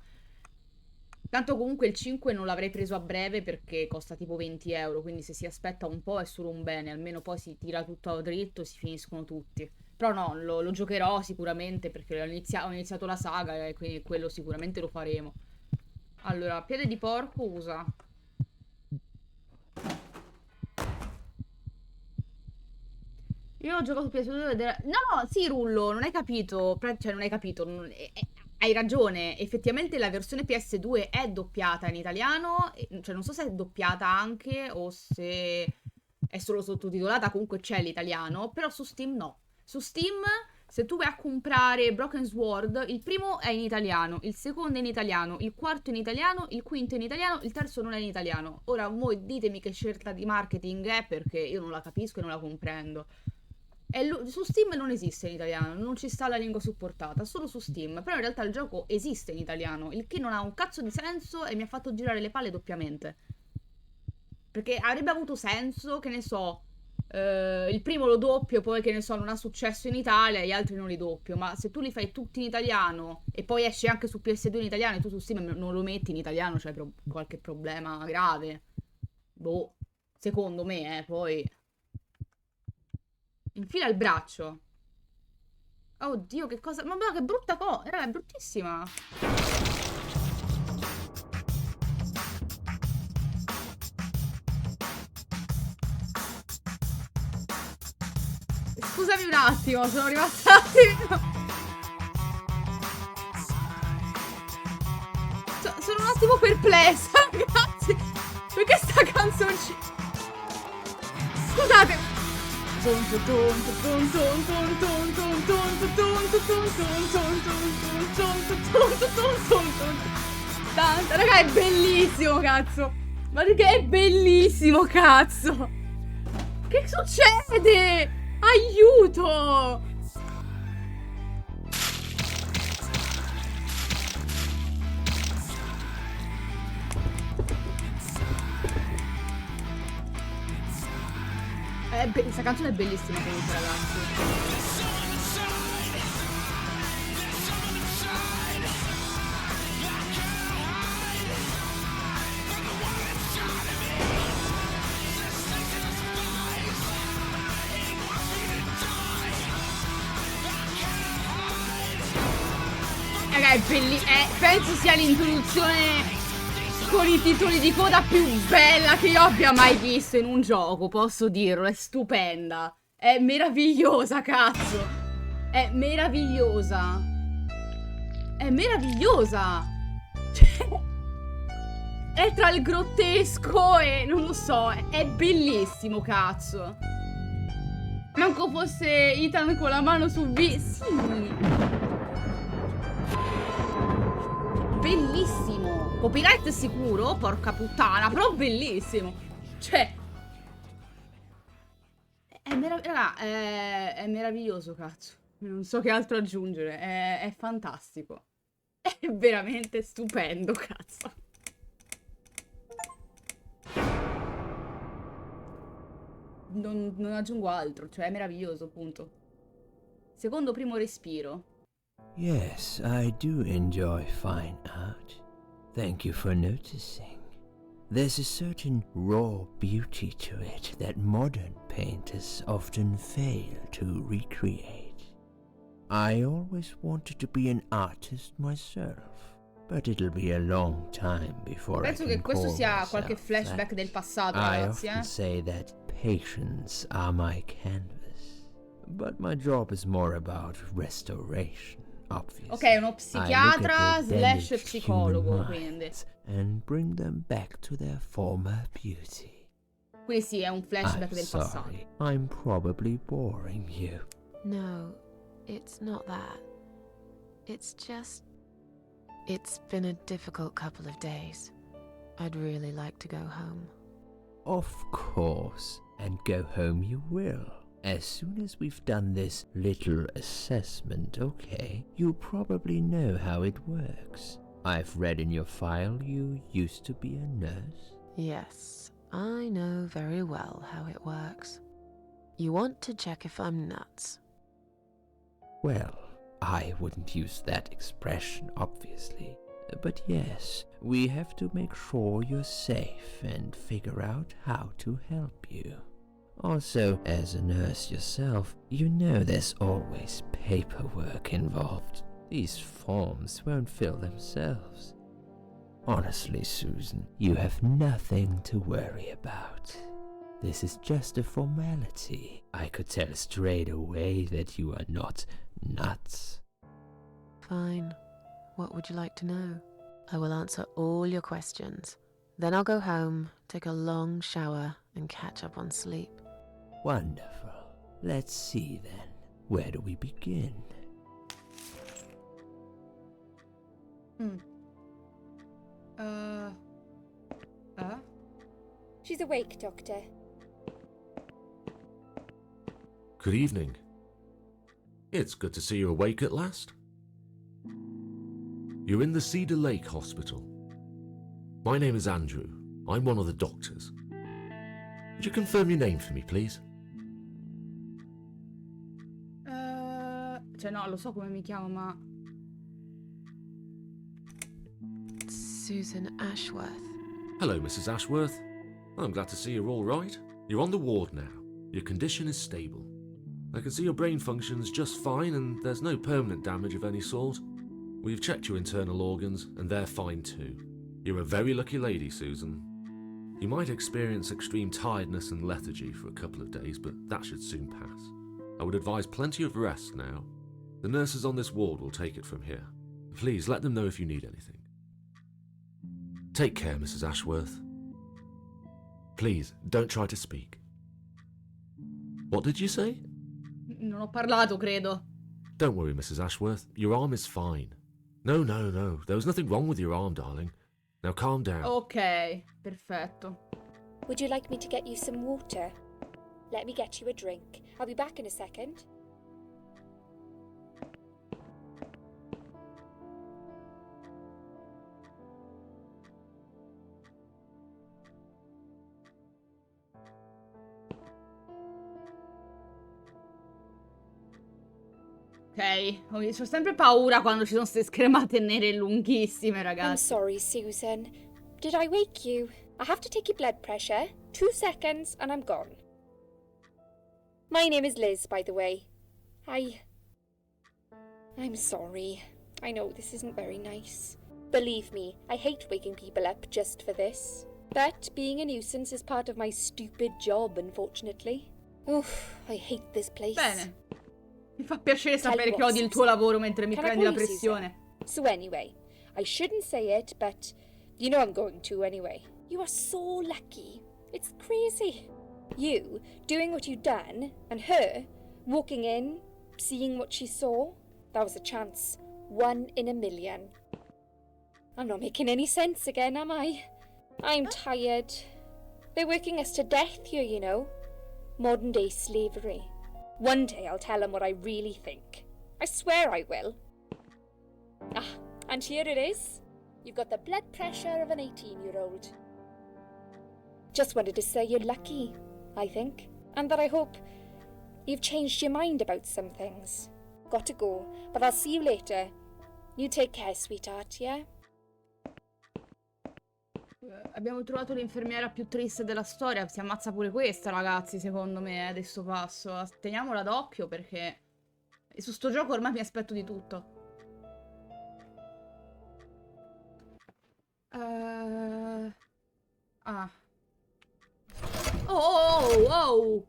Tanto comunque il 5 non l'avrei preso a breve perché costa tipo 20 euro, quindi se si aspetta un po' è solo un bene, almeno poi si tira tutto a dritto e si finiscono tutti. Però no, lo giocherò sicuramente perché ho iniziato la saga e quindi quello sicuramente lo faremo. Allora, piede di porco usa. Io ho giocato su PS2 No, sì, Rullo, non hai capito. Cioè, non hai capito. Hai ragione. Effettivamente la versione PS2 è doppiata in italiano. Cioè, non so se è doppiata anche o se è solo sottotitolata. Comunque c'è l'italiano. Però su Steam no. Su Steam, se tu vai a comprare Broken Sword, il primo è in italiano, il secondo è in italiano, il quarto è in italiano, il quinto è in italiano, il terzo non è in italiano. Ora, voi ditemi che scelta di marketing è perché io non la capisco e non la comprendo. Su Steam non esiste in italiano, non ci sta la lingua supportata, solo su Steam. Però in realtà il gioco esiste in italiano, il che non ha un cazzo di senso e mi ha fatto girare le palle doppiamente. Perché avrebbe avuto senso, che ne so, il primo lo doppio, poi che ne so, non ha successo in Italia, gli altri non li doppio. Ma se tu li fai tutti in italiano e poi esce anche su PS2 in italiano e tu su Steam non lo metti in italiano, c'è qualche problema grave. Boh, secondo me, poi. Infila il braccio. Oddio, che cosa. Ma che brutta cosa. Era bruttissima. Scusami un attimo, sono rimasta un attimo. Sono un attimo perplessa, ragazzi. Perché sta canzoncina? Scusate. Raga, è bellissimo, cazzo. Ma perché è bellissimo, cazzo. Che succede? Aiuto. Questa canzone è bellissima comunque, ragazzi. Raga, è bellissima. Penso sia l'introduzione con i titoli di coda più bella che io abbia mai visto in un gioco, posso dirlo, è stupenda. È meravigliosa, cazzo. È meravigliosa. È meravigliosa. Cioè, è tra il grottesco e non lo so, è bellissimo, cazzo. Manco fosse Ethan con la mano su B. Sì. Bellissimo. Copyright sicuro, porca puttana, però bellissimo. Cioè è meraviglioso, cazzo. Non so che altro aggiungere. È fantastico. È veramente stupendo, cazzo. Non aggiungo altro, cioè è meraviglioso, punto. Secondo primo respiro. Yes, I do enjoy fine art. Thank you for noticing. There's a certain raw beauty to it that modern painters often fail to recreate. I always wanted to be an artist myself, but it'll be a long time before Penso I che can questo call sia qualche myself flashback that. del passato, I ragazzi, often say that patience are my canvas, but my job is more about restoration. Obviously. Ok, uno psichiatra slash psicologo, quindi. And bring them back to their former beauty. Quindi sì, è un flashback I'm del passato. sorry, I'm probably boring you. No, it's not that. It's just... It's been a difficult couple of days. I'd really like to go home. Of course, and go home you will. As soon as we've done this little assessment, okay? You probably know how it works. I've read in your file you used to be a nurse. Yes, I know very well how it works. You want to check if I'm nuts. Well, I wouldn't use that expression, obviously. But yes, we have to make sure you're safe and figure out how to help you. Also, as a nurse yourself, you know there's always paperwork involved. These forms won't fill themselves. Honestly, Susan, you have nothing to worry about. This is just a formality. I could tell straight away that you are not nuts. Fine. What would you like to know? I will answer all your questions. Then I'll go home, take a long shower, and catch up on sleep. Wonderful. Let's see then. Where do we begin? She's awake, Doctor. Good evening. It's good to see you awake at last. You're in the Cedar Lake Hospital. My name is Andrew. I'm one of the doctors. Would you confirm your name for me, please? Cioè no, lo so come mi chiamo, ma... Susan Ashworth. Hello, Mrs. Ashworth. I'm glad to see you're all right. You're on the ward now. Your condition is stable. I can see your brain functions just fine and there's no permanent damage of any sort. We've checked your internal organs and they're fine too. You're a very lucky lady, Susan. You might experience extreme tiredness and lethargy for a couple of days, but that should soon pass. I would advise plenty of rest now. The nurses on this ward will take it from here. Please let them know if you need anything. Take care, Mrs. Ashworth. Please, don't try to speak. What did you say? Non ho parlato, credo. Don't worry, Mrs. Ashworth. Your arm is fine. No. There was nothing wrong with your arm, darling. Now calm down. Ok, perfetto. Would you like me to get you some water? Let me get you a drink. I'll be back in a second. Ok, ho sempre paura quando ci sono queste schermate nere lunghissime, I'm ragazzi. sorry, Susan. Did I wake you? I have to take your blood pressure. 2 seconds and I'm gone. My name is Liz, by the way. I'm sorry. I know this isn't very nice. Believe me, I hate waking people up just for this. But being a nuisance is part of my stupid job, unfortunately. Oof, I hate this place. Bene. Mi fa piacere Tell sapere you che what, odi il tuo lavoro mentre mi Can I prendi la call you pressione. Susan? So anyway, I shouldn't say it, but you know I'm going to anyway. You are so lucky. It's crazy. You doing what you've done, and her walking in, seeing what she saw. That was a chance. 1 in a million. I'm not making any sense again, am I? I'm tired. They're working us to death here, you know. Modern day slavery. One day I'll tell them what I really think. I swear I will. Ah, and here it is. You've got the blood pressure of an 18-year-old. Just wanted to say you're lucky, I think. And that I hope you've changed your mind about some things. Got to go, but I'll see you later. You take care, sweetheart, yeah? Abbiamo trovato l'infermiera più triste della storia. Si ammazza pure questa, ragazzi, secondo me, adesso passo. Teniamola d'occhio perché su sto gioco ormai mi aspetto di tutto. Ah. Oh!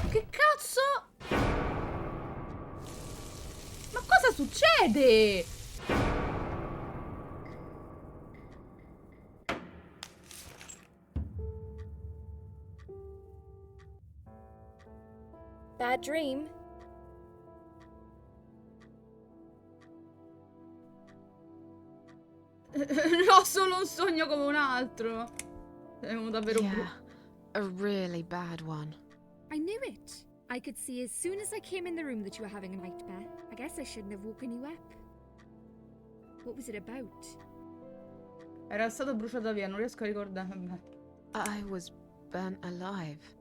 Che cazzo? Ma cosa succede? Bad dream? No, solo un sogno come un altro. È davvero Yeah, a really bad one. I knew it. I could see as soon as I came in the room that you were having a nightmare. I guess I shouldn't have woken you up. What was it about? Era stato bruciato via, non riesco a ricordarmi. I was burnt alive.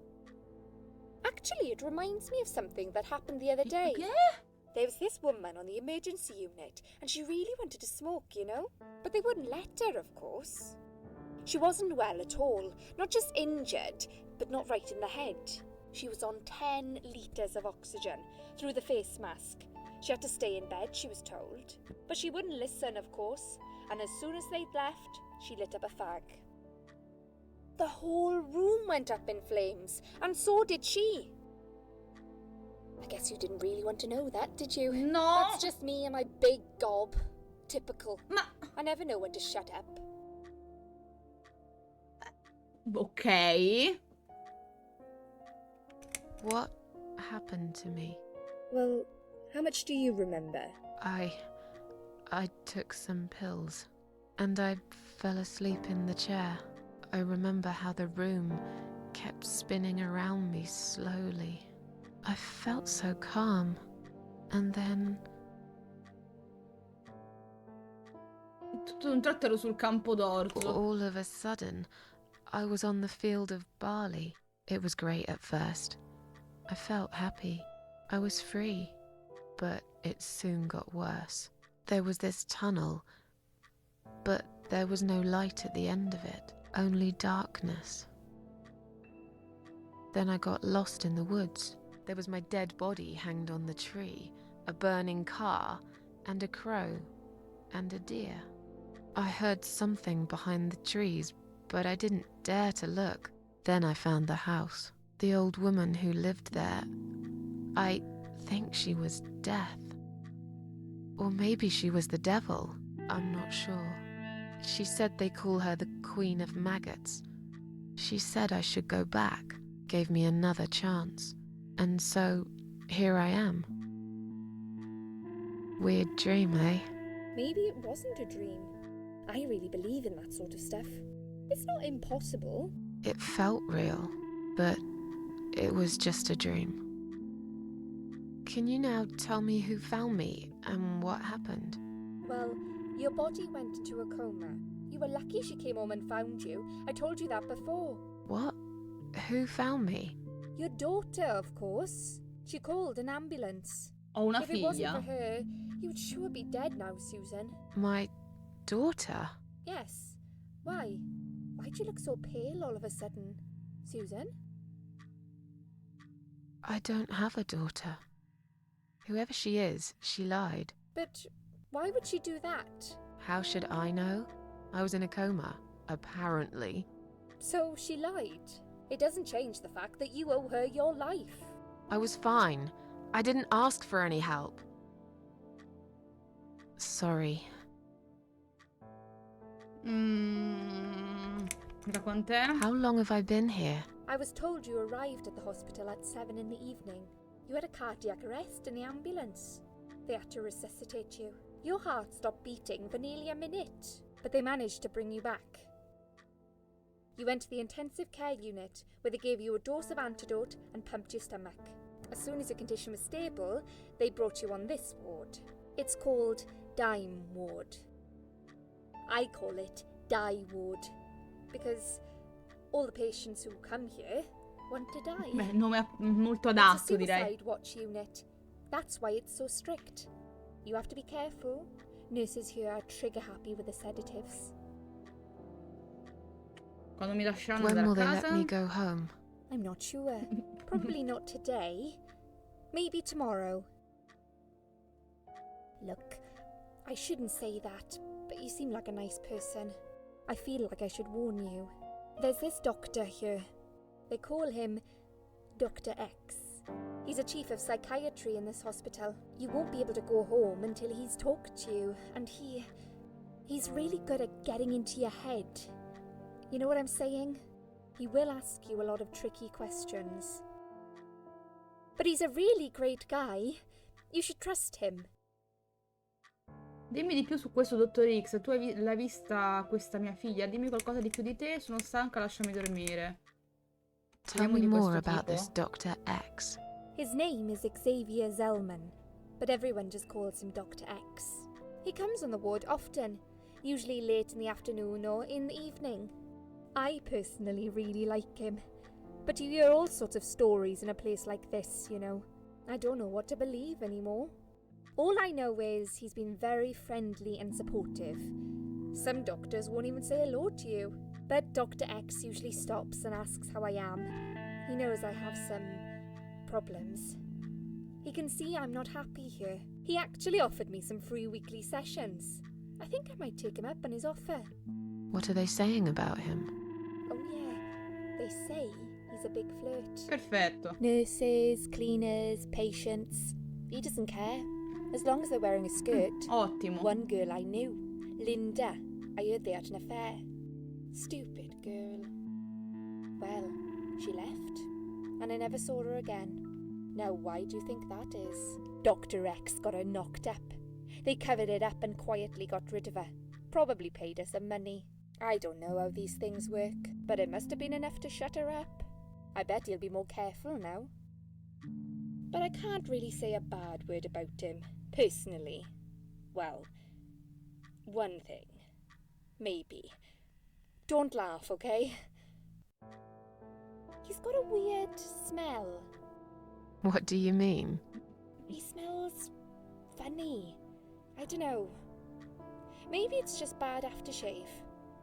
Actually, it reminds me of something that happened the other day. Yeah? There was this woman on the emergency unit, and she really wanted to smoke, you know? But they wouldn't let her, of course. She wasn't well at all, not just injured, but not right in the head. She was on 10 litres of oxygen through the face mask. She had to stay in bed, she was told. But she wouldn't listen, of course, and as soon as they'd left, she lit up a fag. The whole room went up in flames, and so did she. I guess you didn't really want to know that, did you? No. That's just me and my big gob. Typical. Ma... I never know when to shut up. Ok. What happened to me? Well, how much do you remember? I took some pills, and I fell asleep in the chair. I remember how the room kept spinning around me slowly. I felt so calm, and then... Tutto un tratto ero sul campo d'orzo. all of a sudden, I was on the field of barley. It was great at first. I felt happy. I was free. But it soon got worse. There was this tunnel, but there was no light at the end of it, only darkness. Then I got lost in the woods. There was my dead body hanged on the tree, a burning car, and a crow, and a deer. I heard something behind the trees, but I didn't dare to look. Then I found the house. The old woman who lived there, I think she was Death. Or maybe she was the devil. I'm not sure. She said they call her the Queen of Maggots. She said I should go back, gave me another chance. And so, here I am. Weird dream, eh? Maybe it wasn't a dream. I really believe in that sort of stuff. It's not impossible. It felt real, but it was just a dream. Can you now tell me who found me and what happened? Well, your body went into a coma. You were lucky she came home and found you. I told you that before. What? Who found me? Your daughter, of course. She called an ambulance. Ho una If it wasn't for figlia. her, you would sure be dead now, Susan. My daughter? Yes. Why? Why'd you look so pale all of a sudden, Susan? I don't have a daughter. Whoever she is, she lied. But why would she do that? How should I know? I was in a coma, apparently. So she lied. It doesn't change the fact that you owe her your life. I was fine. I didn't ask for any help. Sorry. Da quant'era? How long have I been here? I was told you arrived at the hospital at 7 in the evening. You had a cardiac arrest in the ambulance. They had to resuscitate you. Your heart stopped beating for nearly a minute, but they managed to bring you back. You went to the intensive care unit, where they gave you a dose of antidote and pumped your stomach. As soon as your condition was stable, they brought you on this ward. It's called Dime Ward. I call it Die Ward, because all the patients who come here want to die. Beh, nome molto It's a adatto, direi. suicide watch unit. That's why it's so strict. You have to be careful. Nurses here are trigger happy with the sedatives. Quando mi lasceranno When andare will a they casa? let me go home? I'm not sure. Probably not today. Maybe tomorrow. Look, I shouldn't say that, but you seem like a nice person. I feel like I should warn you. There's this doctor here. They call him Dr. X. He's a chief of psychiatry in this hospital. You won't be able to go home until he's talked to you, and he's really good at getting into your head. You know what I'm saying? He will ask you a lot of tricky questions. But he's a really great guy. You should trust him. Dimmi di più su questo dottor X. Tu l'hai vista questa mia figlia? Dimmi qualcosa di più di te. Sono stanca, lasciami dormire. Tell Parliamo me di more questo about tipo. this Dr. X. His name is Xavier Zellman, but everyone just calls him Dr. X. He comes on the ward often, usually late in the afternoon or in the evening. I personally really like him, but you hear all sorts of stories in a place like this, you know. I don't know what to believe anymore. All I know is he's been very friendly and supportive. Some doctors won't even say hello to you, but Dr. X usually stops and asks how I am. He knows I have some problems. He can see I'm not happy here. He actually offered me some free weekly sessions. I think I might take him up on his offer. What are they saying about him? Oh yeah, they say he's a big flirt. Perfetto. Nurses, cleaners, patients. He doesn't care, as long as they're wearing a skirt. Ottimo. One girl I knew, Linda, I heard they had an affair. Stupid girl. Well, she left, and I never saw her again. Now why do you think that is? Dr. X got her knocked up. They covered it up and quietly got rid of her. Probably paid her some money. I don't know how these things work, but it must have been enough to shut her up. I bet he'll be more careful now. But I can't really say a bad word about him, personally. Well, one thing. Maybe. Don't laugh, okay? He's got a weird smell. What do you mean? He smells funny. I don't know. Maybe it's just bad aftershave.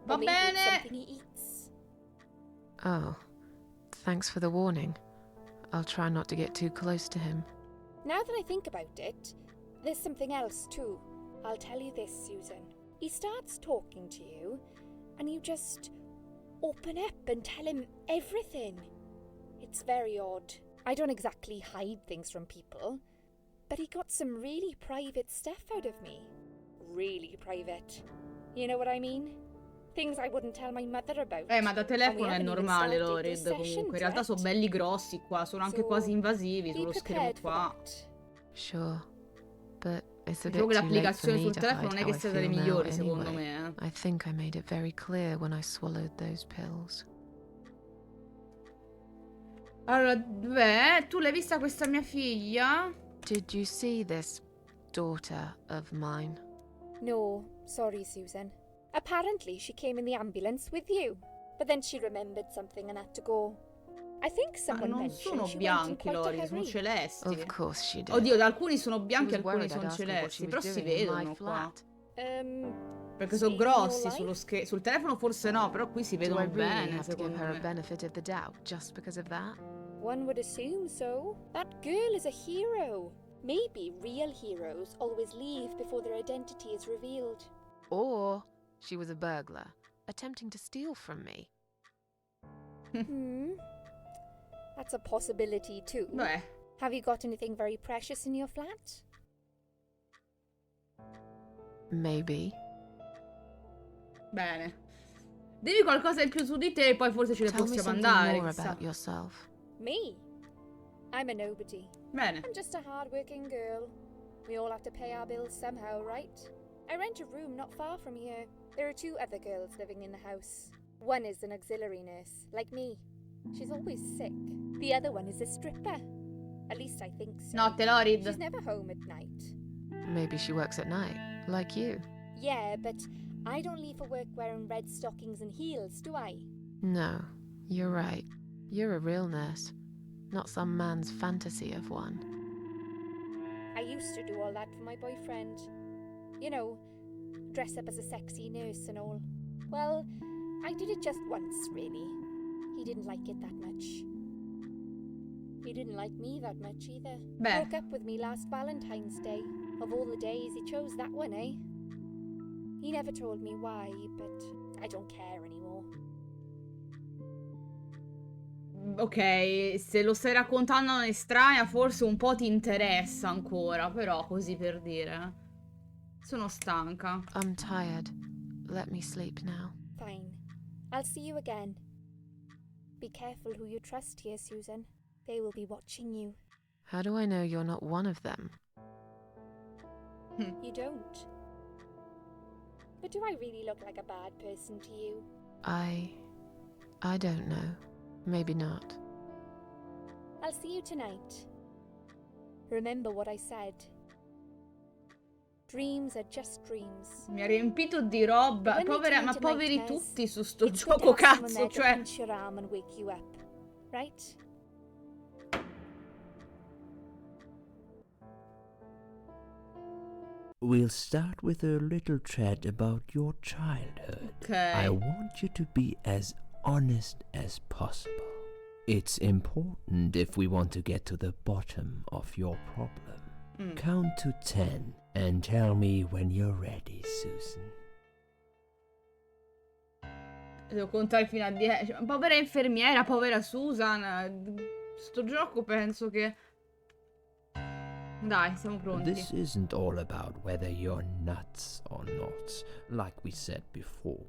Va Or maybe it's bene. something he eats. Oh, thanks for the warning. I'll try not to get too close to him. Now that I think about it, there's something else too. I'll tell you this, Susan. He starts talking to you, and you just open up and tell him everything. It's very odd. I don't exactly hide things from people, but he got some really private stuff out of me. Really private. You know what I mean? Things I wouldn't tell my mother about. Ma da telefono è And we haven't even normale, started Lorid, this session comunque. In realtà yet. sono belli grossi qua, sono anche So, quasi invasivi Be sullo schermo prepared for qua. that. Sure, but it's a Diciamo bit che too late for l'applicazione me sul to telefono hide non è how che I sia delle feel now migliori, secondo anyway. me. I think I made it very clear when I swallowed those pills. Allora, beh, tu l'hai vista questa mia figlia? Did you see this daughter of mine? No, sorry, Susan. Apparently she came in the ambulance with you, but then she remembered something and had to go. I think Ma someone non mentioned sono she went in bianchi, quite a Lori, sono hurry. celesti. Of course she did. Oddio, alcuni sono She bianchi, was alcuni worried I'd sono ask her what celesti, she was però si doing in my vedono qua. flat. Perché sono Saving your grossi life? sul telefono forse no, però qui si Do I vedono really bene, have to give secondo her a me. benefit of the doubt just because of that? One would assume so. That girl is a hero. Maybe real heroes always leave before their identity is revealed. Or she was a burglar, attempting to steal from me. That's a possibility too. Beh, Have you got anything very precious in your flat? Maybe. bene. Devi qualcosa in più su di te e poi forse ce le Tell me possiamo something andare, more chissà. about yourself. Me? I'm a nobody. Bene. I'm just a hard-working girl. We all have to pay our bills somehow, right? I rent a room not far from here. There are 2 other girls living in the house. One is an auxiliary nurse, like me. She's always sick. The other one is a stripper. At least I think so. Notte, Lorid. She's never home at night. Maybe she works at night, like you. Yeah, but I don't leave for work wearing red stockings and heels, do I? No, you're right. You're a real nurse, not some man's fantasy of one. I used to do all that for my boyfriend. You know, dress up as a sexy nurse and all. Well, I did it just once, really. He didn't like it that much. He didn't like me that much either. Beh. Broke up with me last Valentine's Day. Of all the days, he chose that one, eh? He never told me why, but I don't care anymore. Ok, se lo stai raccontando a un'estranea forse un po' ti interessa ancora, però così per dire. Sono stanca. I'm tired. Let me sleep now. Fine. I'll see you again. Be careful who you trust here, Susan. They will be watching you. How do I know you're not one of them? You don't. But do I really look like a bad person to you? I don't know. Maybe not. I'll see you tonight. Remember what I said. Dreams are just dreams. Mi ha riempito di roba. When they Ma turn into poveri nightmares, tutti su sto It's good to gioco, have someone cazzo, there to cioè. pinch your arm and wake you up, right? We'll start with a little chat about your childhood. Ok. I want you to be as honest as possible. It's important if we want to get to the bottom of your problem. Count to 10 and tell me when you're ready, Susan. Devo contare fino a 10. Povera infermiera, povera Susan. Sto gioco penso che... Dai, siamo pronti. This isn't all about whether you're nuts or not, like we said before.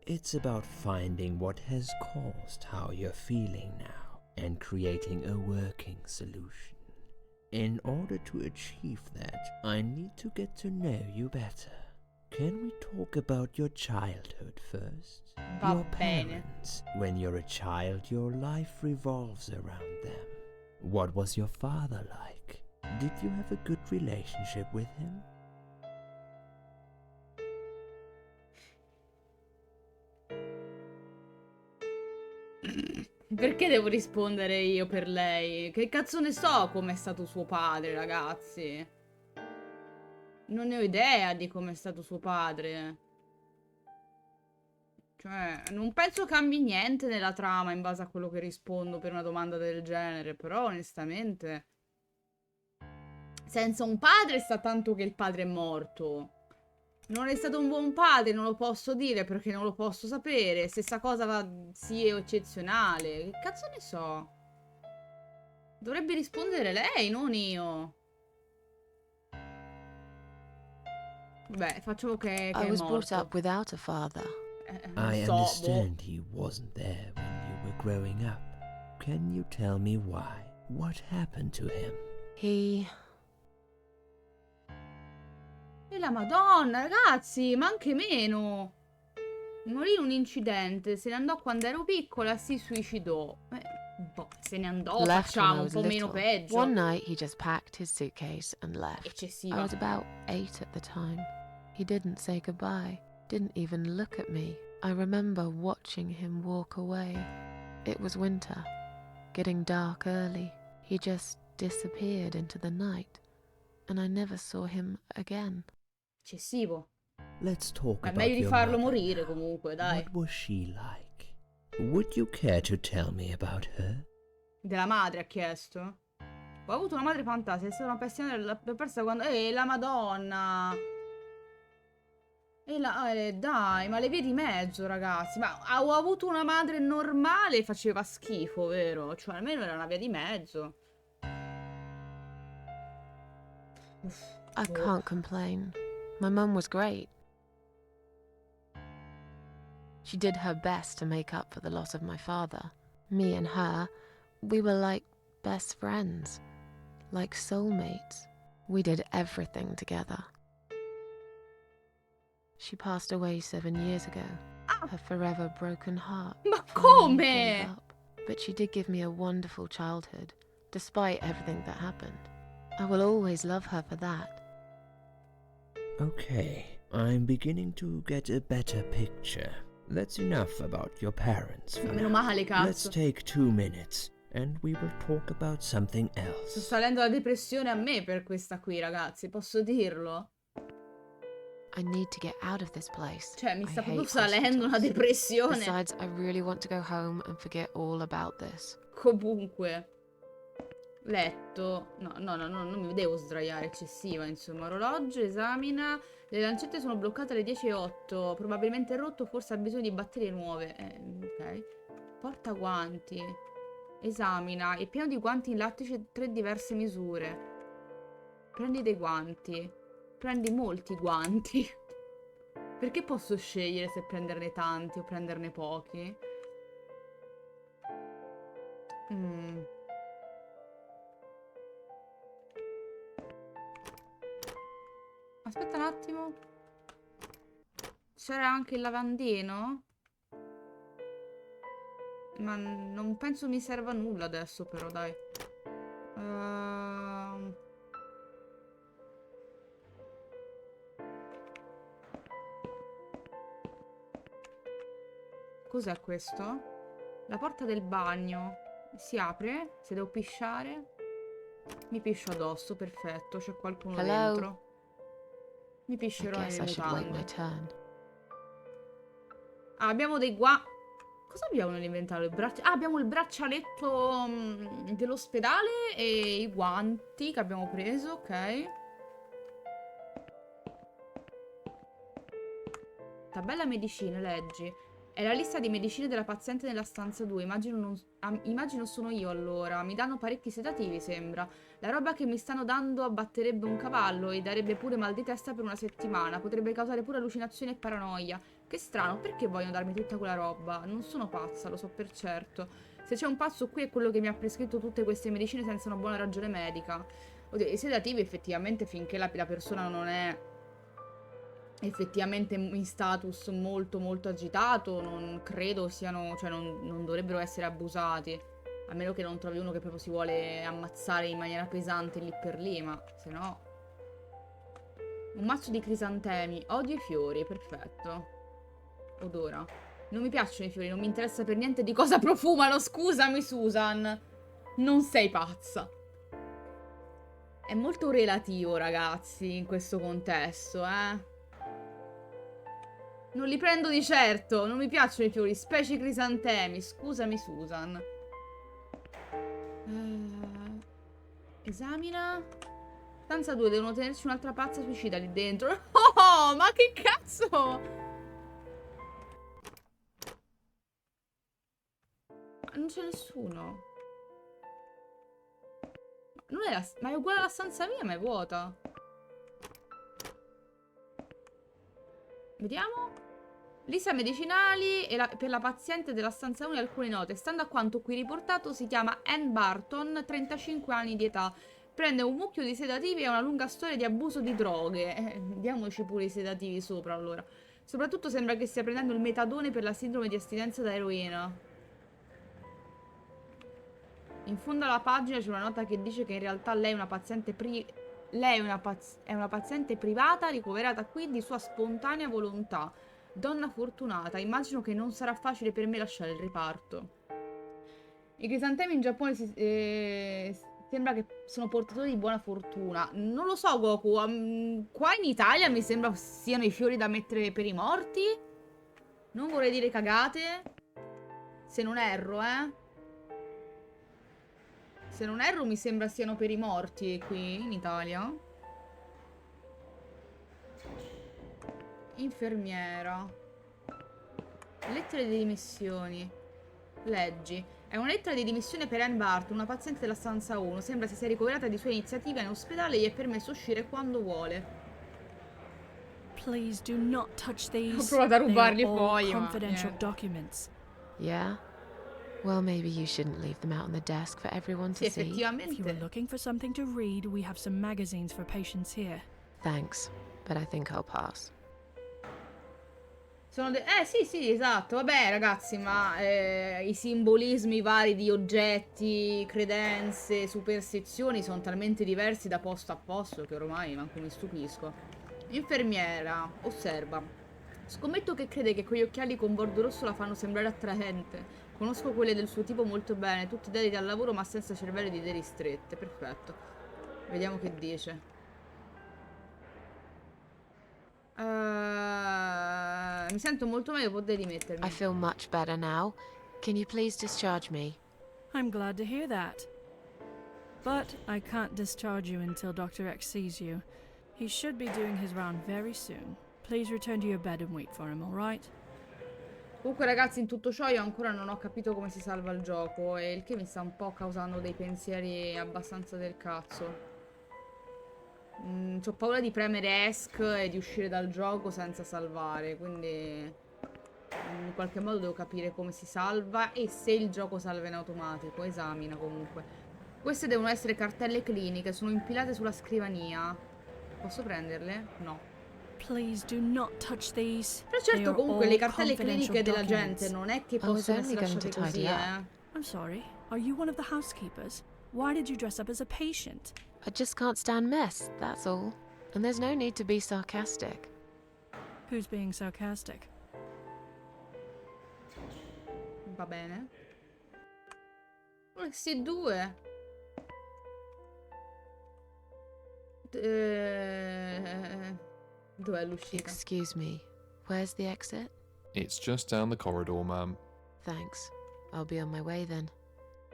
It's about finding what has caused how you're feeling now and creating a working solution. In order to achieve that, I need to get to know you better. Can we talk about your childhood first? Va Your bene. parents. When you're a child, your life revolves around them. What was your father like? Did you have a good relationship with him? Perché devo rispondere io per lei? Che cazzo ne so com'è stato suo padre, ragazzi? Non ne ho idea di com'è stato suo padre. Cioè, non penso cambi niente nella trama in base a quello che rispondo per una domanda del genere, però onestamente... Senza un padre sta tanto che il padre è morto. Non è stato un buon padre, non lo posso dire perché non lo posso sapere. Se sta cosa va sì è eccezionale. Che cazzo ne so? Dovrebbe rispondere lei, non io. Beh, facciamo che I è was brought morto. up without a father. Non I so, boh. understand he wasn't there when you were growing up. Can you tell me why? What happened to him? He... E la Madonna, ragazzi, ma anche meno. Morì in un incidente, se ne andò quando ero piccola, si suicidò. Boh, se ne andò, left when I facciamo un was po' meno little. peggio. One night he just packed his suitcase and left. I Eccessiva. was about 8 at the time. He didn't say goodbye, didn't even look at me. I remember watching him walk away. It was winter, getting dark early. He just disappeared into the night, and I never saw him again. Eccessivo. Let's talk Ma è about meglio di your farlo mother morire now. comunque, dai. What was she like? Would you care to tell me about her? Della madre ha chiesto. Ho avuto una madre fantastica, è stata una passione l'ho persa quando... la Madonna! Dai, ma le vie di mezzo, ragazzi. Ma ho avuto una madre normale e faceva schifo, vero? Cioè, almeno era una via di mezzo. I can't complain. My mum was great. She did her best to make up for the loss of my father. Me and her, we were like best friends, like soulmates. We did everything together. She passed away 7 years ago. Her forever broken heart Ma finally come? gave up. But she did give me a wonderful childhood, despite everything that happened. I will always love her for that. Okay, I'm beginning to get a better picture. That's enough about your parents for Meno now. male, Let's cazzo. take 2 minutes and we will talk about something Sto else. salendo la depressione a me per questa qui, ragazzi. Posso dirlo? I need to get out of this place. Cioè, mi I sta proprio hate salendo una hospitals. depressione. Besides, I really want to go home and forget all about this. Comunque. Letto. No, non mi devo sdraiare, eccessiva, insomma. Orologio, esamina. Le lancette sono bloccate alle 10:08. Probabilmente rotto, forse ha bisogno di batterie nuove. Ok. Porta guanti. Esamina. È pieno di guanti in lattice, 3 diverse misure. Prendi dei guanti. Prendi molti guanti. Perché posso scegliere se prenderne tanti o prenderne pochi? Aspetta un attimo. C'era anche il lavandino? Ma non penso mi serva nulla adesso però, dai. Cos'è questo? La porta del bagno. Si apre? Se devo pisciare? Mi piscio addosso, perfetto. C'è qualcuno Hello? dentro. Mi I piscerò guess nelle I should wait my mutande. turn. Ah, abbiamo dei Cosa abbiamo nell'inventario? Ah, abbiamo il braccialetto dell'ospedale e i guanti che abbiamo preso, ok. Tabella medicine, leggi. È la lista di medicine della paziente nella stanza 2. Immagino sono io allora. Mi danno parecchi sedativi, sembra. La roba che mi stanno dando abbatterebbe un cavallo e darebbe pure mal di testa per una settimana. Potrebbe causare pure allucinazioni e paranoia. Che strano, perché vogliono darmi tutta quella roba? Non sono pazza, lo so per certo. Se c'è un pazzo qui è quello che mi ha prescritto tutte queste medicine senza una buona ragione medica. Oddio, i sedativi effettivamente finché la persona non è effettivamente in status molto molto agitato, non credo siano, cioè non dovrebbero essere abusati, a meno che non trovi uno che proprio si vuole ammazzare in maniera pesante lì per lì, ma se no. Un mazzo di crisantemi, odio i fiori, perfetto. Odora. Non mi piacciono i fiori, non mi interessa per niente di cosa profumano, scusami Susan. Non sei pazza. È molto relativo, ragazzi, in questo contesto, eh. Non li prendo di certo, non mi piacciono i fiori, specie i crisantemi, scusami Susan. Esamina. Stanza 2, devono tenerci un'altra pazza suicida lì dentro. Oh, ma che cazzo? Non c'è nessuno. Non è ma è uguale alla stanza mia, ma è vuota. Vediamo. Lista medicinali e per la paziente della stanza 1 e alcune note. Stando a quanto qui riportato, si chiama Ann Barton, 35 anni di età. Prende un mucchio di sedativi e ha una lunga storia di abuso di droghe. Diamoci pure i sedativi sopra, allora. Soprattutto sembra che stia prendendo il metadone per la sindrome di astinenza da eroina. In fondo alla pagina c'è una nota che dice che in realtà lei è una paziente è una paziente privata ricoverata qui di sua spontanea volontà. Donna fortunata, immagino che non sarà facile per me lasciare il reparto. I crisantemi in Giappone sembra che sono portatori di buona fortuna. Non lo so, Goku. Qua in Italia mi sembra siano i fiori da mettere per i morti. Non vorrei dire cagate. Se non erro, Se non erro mi sembra siano per i morti qui in Italia. Infermiera. Lettere di dimissioni. Leggi. È una lettera di dimissione per Ann Bart, una paziente della stanza 1. Sembra si sia ricoverata di sua iniziativa in ospedale e gli è permesso uscire quando vuole. Please do not touch these. Ho provato a They are rubarli all poi, ma confidential niente. documents. Yeah? Well, maybe you shouldn't leave them out on the desk for everyone Sì, to see. If you are effettivamente. looking for something to read, we have some magazines for patients here. Thanks, but I think I'll pass. Sono sì, esatto. Vabbè, ragazzi, ma i simbolismi vari di oggetti, credenze, superstizioni sono talmente diversi da posto a posto che ormai manco mi stupisco. Infermiera, osserva. Scommetto che crede che quegli occhiali con bordo rosso la fanno sembrare attraente. Conosco quelle del suo tipo molto bene, tutti dediti al lavoro ma senza cervello di idee ristrette. Perfetto. Vediamo che dice. Mi sento molto meglio, potrei rimettermi. I feel much better now. Can you please discharge me? I'm glad to hear that. But I can't discharge you until Dr. X sees you. He should be doing his round very soon. Please return to your bed and wait for him, alright? Comunque ragazzi, in tutto ciò io ancora non ho capito come si salva il gioco, e il che mi sta un po' causando dei pensieri abbastanza del cazzo. C'ho paura di premere ESC e di uscire dal gioco senza salvare, quindi in qualche modo devo capire come si salva e se il gioco salva in automatico. Esamina comunque. Queste devono essere cartelle cliniche, sono impilate sulla scrivania. Posso prenderle? No. Please do not touch these. Però They certo are comunque all le cartelle confidential cliniche della documents. gente non è che I was possono only essere going to lasciate tidy così, up. I'm sorry, are you one of the housekeepers? Why did you dress up as a patient? I just can't stand mess, that's all. And there's no need to be sarcastic. Who's being sarcastic? Va bene. Questi due. Dov'è l'uscita? Excuse me, where's the exit? It's just down the corridor, ma'am. Thanks. I'll be on my way then.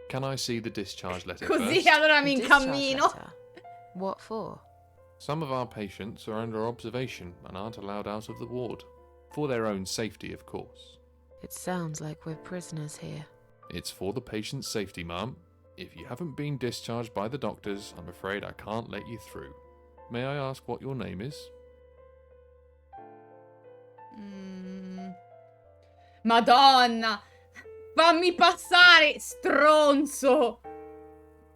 Can I see the discharge letter Così first? allora mi Discharge incammino. letter? What for? Some of our patients are under observation and aren't allowed out of the ward. For their own safety, of course. It sounds like we're prisoners here. It's for the patient's safety, ma'am. If you haven't been discharged by the doctors, I'm afraid I can't let you through. May I ask what your name is? Madonna! Fammi passare, stronzo!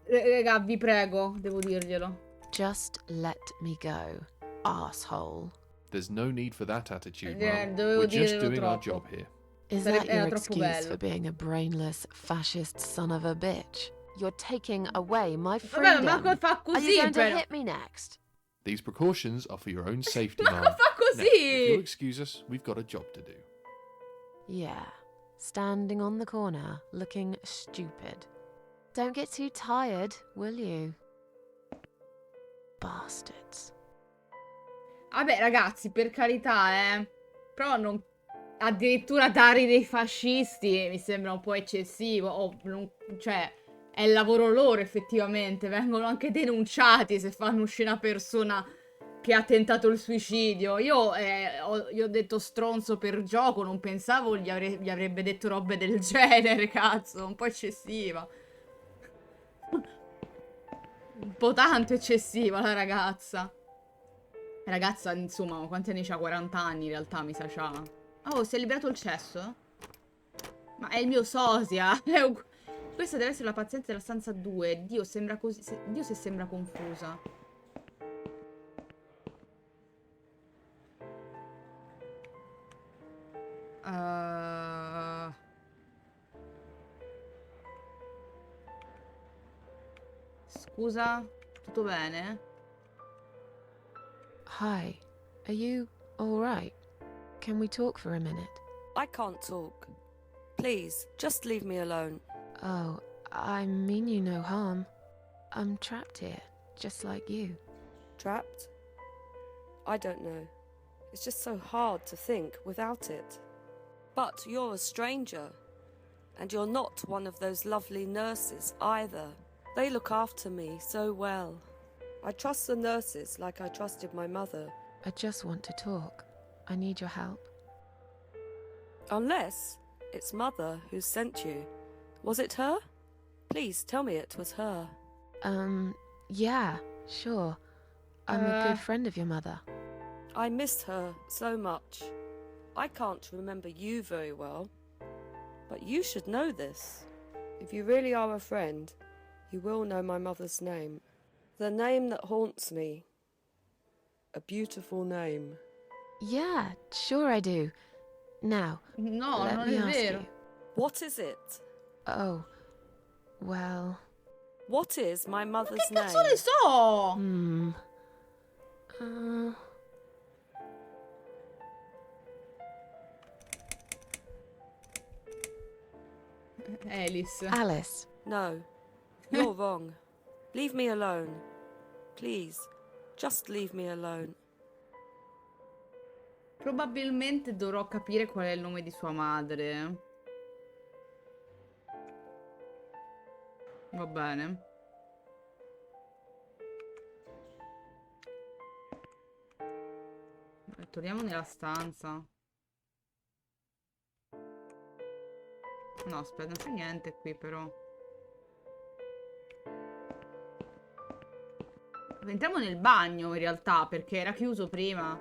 Raga, vi prego, devo dirglielo. Just let me go, asshole. There's no need for that attitude, Yeah, ma'am. dovevo We're just dirlo doing our troppo. job here. Is Sarebbe- that your era troppo excuse bello. for being a brainless, fascist son of a bitch? You're taking away my Vabbè, freedom. ma fa Are you così, going to però. hit me next? These precautions are for your own safety, Ma ma'am. fa Now, if you'll così! excuse us, we've got a job to do. Yeah, standing on the corner, looking stupid. Don't get too tired, will you? Bastards. Vabbè, ragazzi, per carità, però non... addirittura dare dei fascisti mi sembra un po' eccessivo. Cioè, è il lavoro loro, effettivamente. Vengono anche denunciati se fanno uscire una persona che ha tentato il suicidio. Io ho detto stronzo per gioco, non pensavo gli avrebbe detto robe del genere, cazzo. Un po' eccessiva. Un po' tanto eccessiva la ragazza. Ragazza, insomma, quanti anni c'ha? 40 anni in realtà, mi sa c'ha. Oh, si è liberato il cesso? Ma è il mio sosia. Questa deve essere la paziente della stanza 2. Dio, sembra così... Dio se sembra confusa. Scusa? Tutto bene? Hi, are you alright? Can we talk for a minute? I can't talk. Please, just leave me alone. Oh, I mean you no harm. I'm trapped here, just like you. Trapped? I don't know. It's just so hard to think without it. But you're a stranger. And you're not one of those lovely nurses either. They look after me so well. I trust the nurses like I trusted my mother. I just want to talk. I need your help. Unless it's Mother who sent you. Was it her? Please tell me it was her. Yeah, sure. I'm a good friend of your mother. I miss her so much. I can't remember you very well. But you should know this. If you really are a friend, you will know my mother's name. The name that haunts me. A beautiful name. Yeah, sure I do. Now, No, let non me è ask vero. you. What is it? Oh, well... What is my mother's Che name? cazzo ne so? Alice. Alice. No, you're wrong. Leave me alone. Please, just leave me alone. Probabilmente dovrò capire qual è il nome di sua madre. Va bene. Torniamo nella stanza. No, aspetta, non c'è niente qui però. Entriamo nel bagno in realtà, perché era chiuso prima.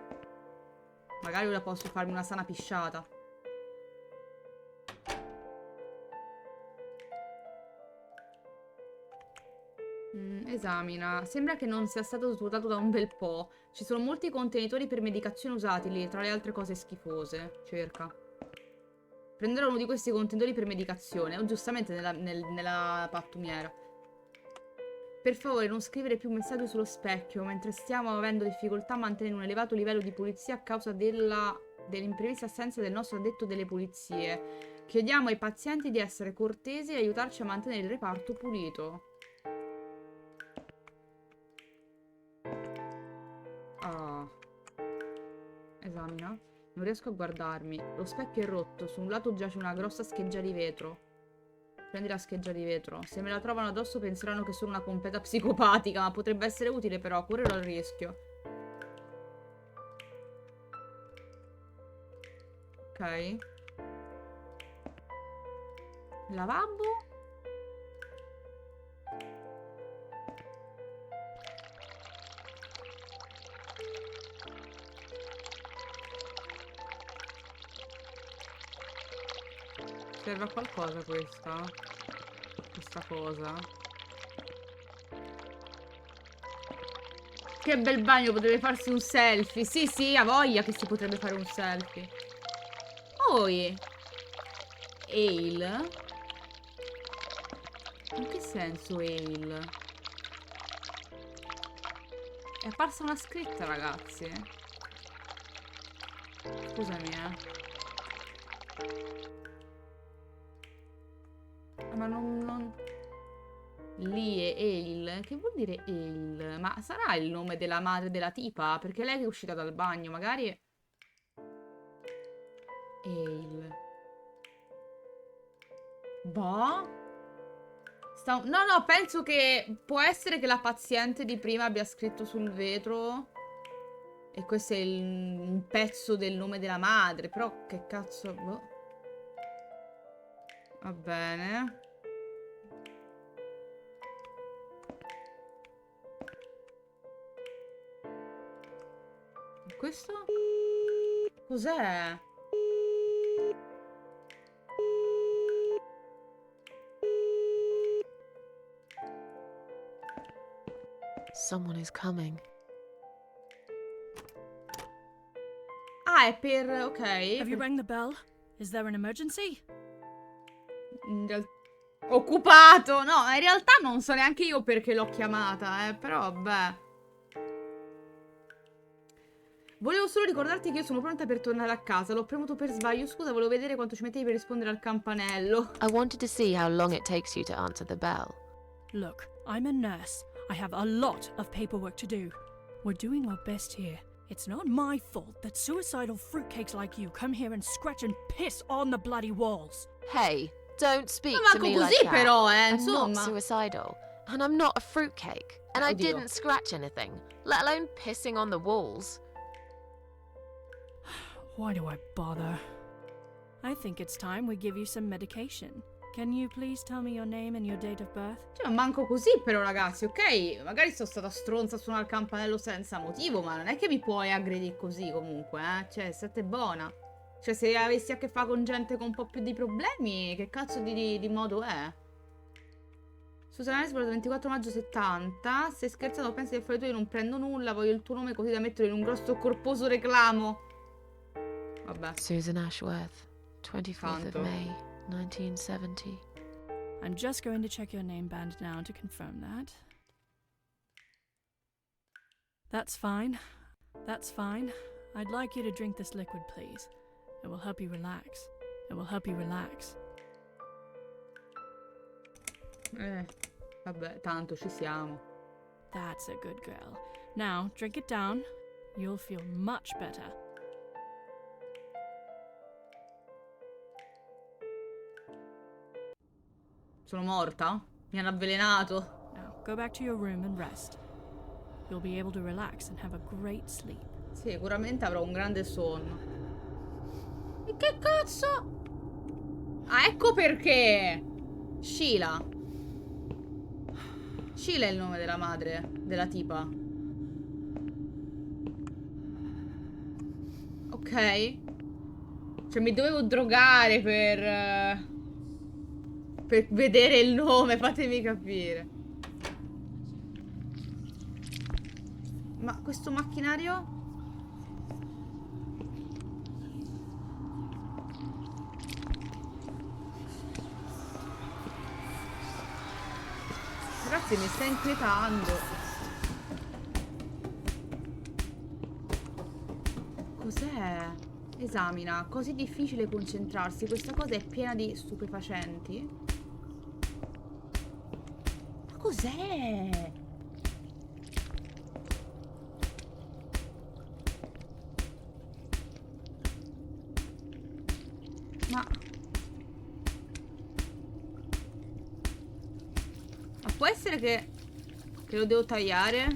Magari ora posso farmi una sana pisciata. Esamina. Sembra che non sia stato svuotato da un bel po'. Ci sono molti contenitori per medicazione usati lì, tra le altre cose schifose. Cerca. Prenderò uno di questi contenitori per medicazione. O giustamente nella pattumiera. Per favore non scrivere più messaggi sullo specchio, mentre stiamo avendo difficoltà a mantenere un elevato livello di pulizia a causa dell'imprevista assenza del nostro addetto delle pulizie. Chiediamo ai pazienti di essere cortesi e aiutarci a mantenere il reparto pulito. Esamina. Non riesco a guardarmi. Lo specchio è rotto. Su un lato giace una grossa scheggia di vetro. Prendi la scheggia di vetro. Se me la trovano addosso penseranno che sono una completa psicopatica, ma potrebbe essere utile però, correrò il rischio. Ok. Lavabo. Serve a qualcosa questa? Questa cosa? Che bel bagno, potrebbe farsi un selfie. Sì, sì, ha voglia che si potrebbe fare un selfie. Oi. Ale? In che senso ale? È apparsa una scritta, ragazzi. Scusami, ma non... Lì è ale? Che vuol dire ale? Ma sarà il nome della madre della tipa? Perché lei è uscita dal bagno, magari... Ale. Boh? No, no, penso che può essere che la paziente di prima abbia scritto sul vetro e questo è un pezzo del nome della madre, però che cazzo... Boh. Va bene. Questo? Cos'è? Someone is coming. Ah, è per... ok. Have you rang the bell? Is there an emergency? Occupato! No, in realtà non so neanche io perché l'ho chiamata, però vabbè. Volevo solo ricordarti che io sono pronta per tornare a casa. L'ho premuto per sbaglio. Scusa, volevo vedere quanto ci mettevi per rispondere al campanello. I wanted to see how long it takes you to answer the bell. Look, I'm a nurse. I have a lot of paperwork to do. We're doing our best here. It's not my fault that suicidal fruitcakes like you come here and scratch and piss on the bloody walls. Hey, don't speak Ma to manco me like così that. però, I'm insomma. not suicidal, and I'm not a fruitcake, and I Oddio. didn't scratch anything, let alone pissing on the walls. Why do I bother? I think it's time we give you some medication. Can you please tell me your name and your date of birth? Cioè, manco così però, ragazzi, ok? Magari sono stata stronza a suonare il campanello senza motivo, ma non è che mi puoi aggredire così comunque, eh? Cioè, siete buona. Cioè, se avessi a che fare con gente con un po' più di problemi, che cazzo di modo è? Susan Iceberg, 24 maggio 70. Stai scherzando? Pensi che fuori tu io non prendo nulla, voglio il tuo nome così da mettere in un grosso corposo reclamo. Vabbè. Susan Ashworth, 24th Tanto. of May, 1970. I'm just going to check your name band now to confirm that. That's fine. That's fine. I'd like you to drink this liquid, please. It will help you relax. It will help you relax. Vabbè, tanto ci siamo. That's a good girl. Now, drink it down. You'll feel much better. Sono morta? Mi hanno avvelenato? Now, go back to your room and rest. You'll be able to relax and have a great sleep. Sicuramente avrò un grande sonno. E che cazzo? Ah, ecco perché! Sheila. Sheila è il nome della madre, della tipa. Ok. Cioè mi dovevo drogare per vedere il nome, fatemi capire. Ma questo macchinario? Ragazzi, mi sta inquietando. Cos'è? Esamina. Così difficile concentrarsi. Questa cosa è piena di stupefacenti. Ma cos'è? può essere che lo devo tagliare?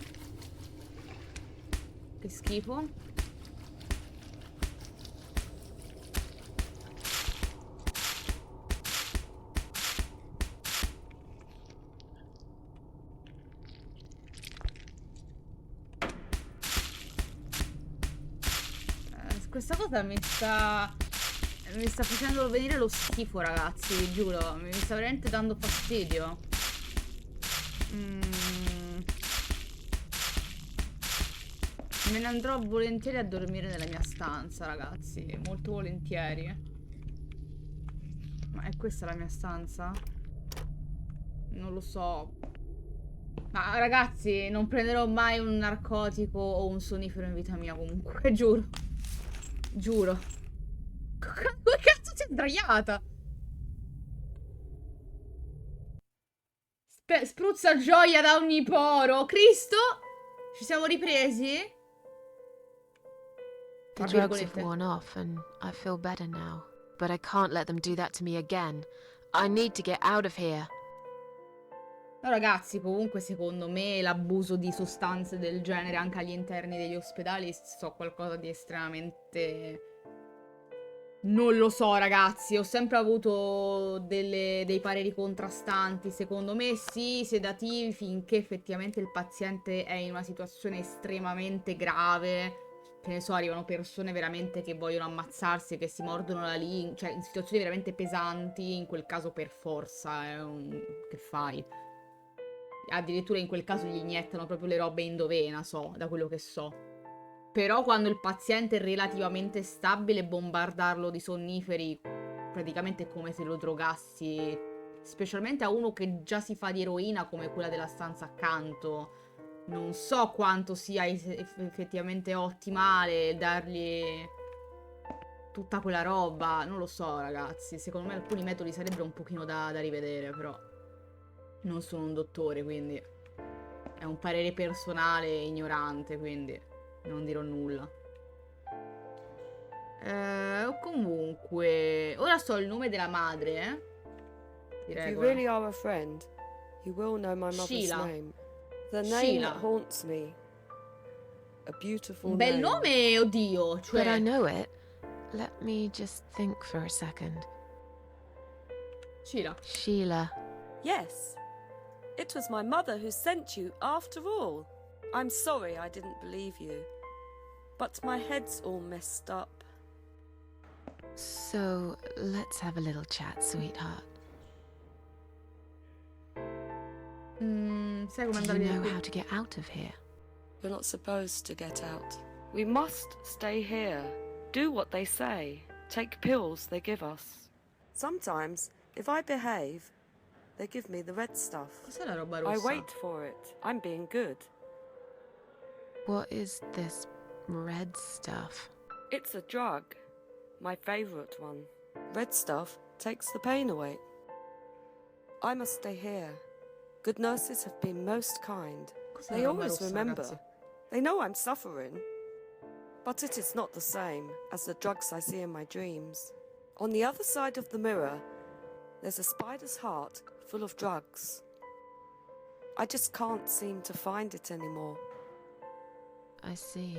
Che schifo. Questa cosa mi sta facendo venire lo schifo, ragazzi, vi giuro. Mi sta veramente dando fastidio. Me ne andrò volentieri a dormire nella mia stanza, ragazzi. Molto volentieri. Ma è questa la mia stanza? Non lo so. Ma ragazzi, non prenderò mai un narcotico o un sonnifero in vita mia, comunque, giuro. Giuro. Come cazzo si è sdraiata? Spruzza gioia da ogni poro. Cristo? Ci siamo ripresi? The drugs have worn off and I feel better now. But I can't let them do that to me again. I need to get out of here. No, ragazzi, comunque secondo me l'abuso di sostanze del genere anche agli interni degli ospedali so qualcosa di estremamente... Non lo so, ragazzi, ho sempre avuto dei pareri contrastanti. Secondo me sì, sedativi finché effettivamente il paziente è in una situazione estremamente grave. Che ne so, arrivano persone veramente che vogliono ammazzarsi, che si mordono la lingua, cioè in situazioni veramente pesanti, in quel caso per forza, che fai? Addirittura in quel caso gli iniettano proprio le robe endovena, so, da quello che so. Però quando il paziente è relativamente stabile, bombardarlo di sonniferi praticamente è come se lo drogassi, specialmente a uno che già si fa di eroina come quella della stanza accanto. Non so quanto sia effettivamente ottimale dargli tutta quella roba. Non lo so, ragazzi. Secondo me alcuni metodi sarebbero un pochino da rivedere, però non sono un dottore, quindi è un parere personale e ignorante, quindi non dirò nulla. Comunque, ora so il nome della madre, di If you regola. really are a friend, you will know my mother's Sheila. name. The name Sheila. that haunts me. A beautiful Un bel name. nome, oddio, But I cioè... know it. Let me just think for a second. Sheila. Sheila. Yes. It was my mother who sent you after all. I'm sorry I didn't believe you. But my head's all messed up. So, let's have a little chat, sweetheart. Sai come Do andare you know via how qui? to get out of here? We're not supposed to get out. We must stay here. Do what they say. Take pills they give us. Sometimes, if I behave, they give me the red stuff. Cos'è la roba I rossa? wait for it. I'm being good. What is this red stuff? It's a drug. My favourite one. Red stuff takes the pain away. I must stay here. Good nurses have been most kind. Cos'è They la roba always rossa, remember. ragazzi? They know I'm suffering. But it is not the same as the drugs I see in my dreams. On the other side of the mirror, there's a spider's heart full of drugs. I just can't seem to find it anymore. I see.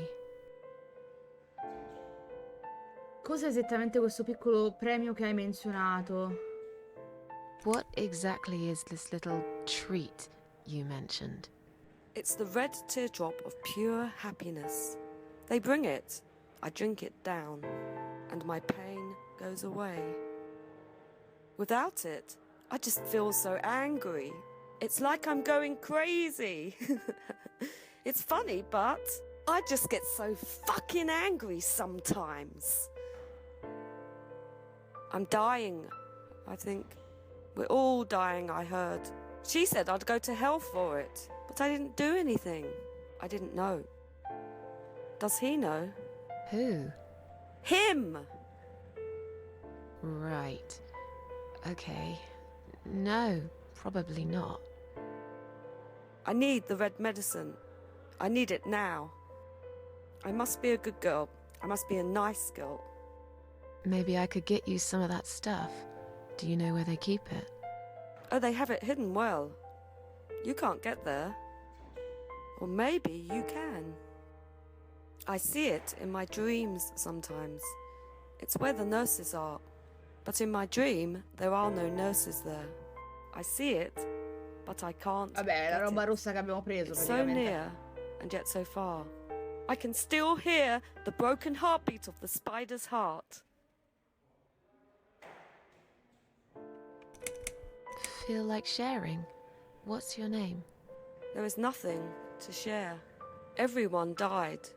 Cos'è esattamente questo piccolo premio che hai menzionato? What exactly is this little treat you mentioned? It's the red teardrop of pure happiness. They bring it, I drink it down, and my pain goes away. Without it, I just feel so angry. It's like I'm going crazy. It's funny, but I just get so fucking angry sometimes. I'm dying, I think. We're all dying, I heard. She said I'd go to hell for it, but I didn't do anything. I didn't know. Does he know? Who? Him! Right. Okay. No, probably not. I need the red medicine. I need it now. I must be a good girl. I must be a nice girl. Maybe I could get you some of that stuff. Do you know where they keep it? Oh, they have it hidden well. You can't get there. Or maybe you can. I see it in my dreams sometimes. It's where the nurses are. But in my dream, there are no nurses there. I see it, but I can't Vabbè, la get roba it. rossa che abbiamo preso It's so praticamente. near, and yet so far. I can still hear the broken heartbeat of the spider's heart. Feel like sharing? What's your name? There is nothing to share. Everyone died.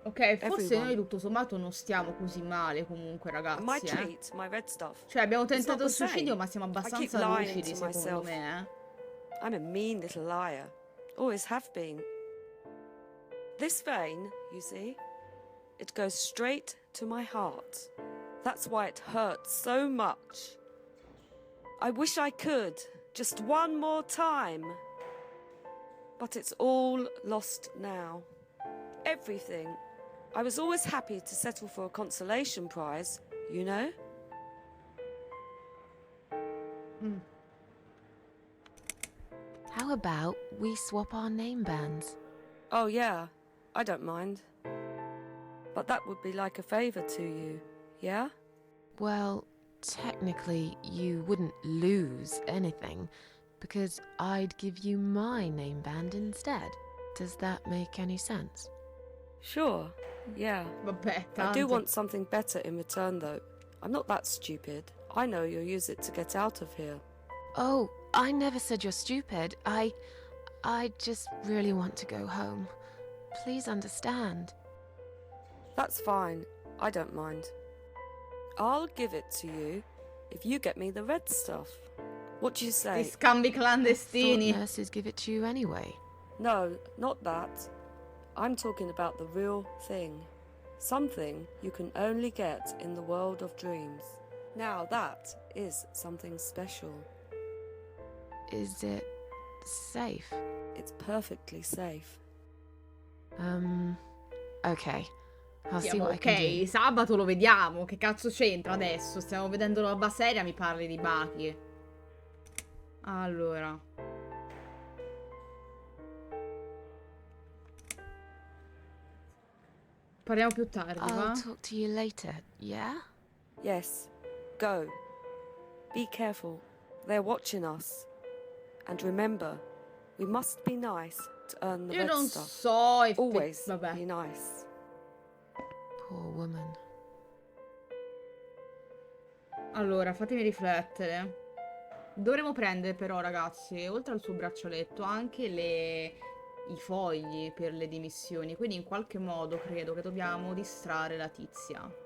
Ok, forse Everyone. noi tutto sommato non stiamo così male comunque, And my ragazzi, treat, my red stuff. Cioè, abbiamo It's not tentato the il suicidio, same. ma siamo I keep abbastanza lying lucidi, to secondo myself. me, I'm a mean little liar. Always have been. This vein, you see, it goes straight to my heart. That's why it hurts so much. I wish I could, just one more time. But it's all lost now. Everything. I was always happy to settle for a consolation prize, you know? How about we swap our name bands? Oh, yeah, I don't mind. But that would be like a favour to you, yeah? Well, technically, you wouldn't lose anything, because I'd give you my name band instead. Does that make any sense? Sure, yeah. Vabbè, I tanto. do want something better in return, though. I'm not that stupid. I know you'll use it to get out of here. Oh, I never said you're stupid. I just really want to go home. Please understand. That's fine. I don't mind. I'll give it to you if you get me the red stuff. What do you Gli say? scambi Thought clandestini. nurses give it to you anyway. No, not that. I'm talking about the real thing. Something you can only get in the world of dreams. Now that is something special. Is it safe? It's perfectly safe. Okay. I'll see Siamo what I can ok, do. sabato lo vediamo. Che cazzo c'entra adesso? Stiamo vedendo la roba seria, mi parli di bachi. Allora. Parliamo più tardi, I'll va? talk to you later, yeah? Yes, go. Be careful. They're watching us. And remember, we must be nice to earn the Io red non stuff. so Always vabbè. be nice. Poor woman. Allora, fatemi riflettere. Dovremmo prendere però, ragazzi, oltre al suo braccialetto, anche i fogli per le dimissioni. Quindi in qualche modo credo che dobbiamo distrarre la tizia.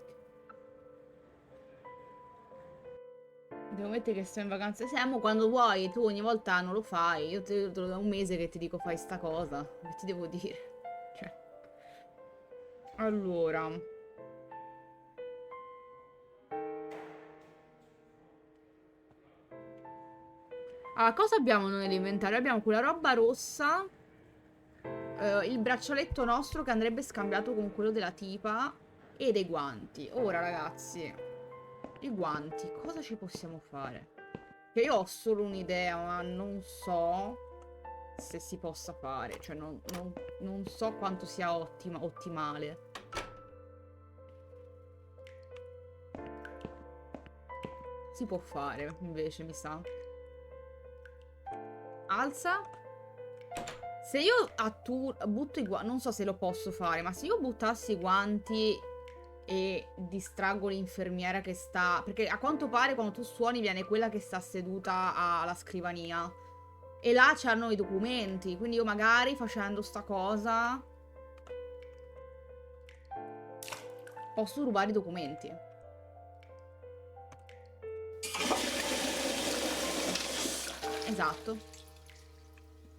Devo mettere che sto in vacanza. Siamo quando vuoi, tu ogni volta non lo fai. Io te lo da un mese che ti dico fai sta cosa. Che ti devo dire? Cioè. Allora. Ah, cosa abbiamo noi nell'inventario? Abbiamo quella roba rossa. Il braccialetto nostro che andrebbe scambiato con quello della tipa. E dei guanti. Ora, ragazzi, i guanti, cosa ci possiamo fare? Che io ho solo un'idea, ma non so se si possa fare. Cioè, non so quanto sia ottimale. Si può fare, invece, mi sa. Alza. Se io butto i guanti, non so se lo posso fare, ma se io buttassi i guanti e distraggo l'infermiera che sta... Perché a quanto pare quando tu suoni viene quella che sta seduta alla scrivania. E là c'hanno i documenti, quindi io magari facendo sta cosa posso rubare i documenti. Esatto.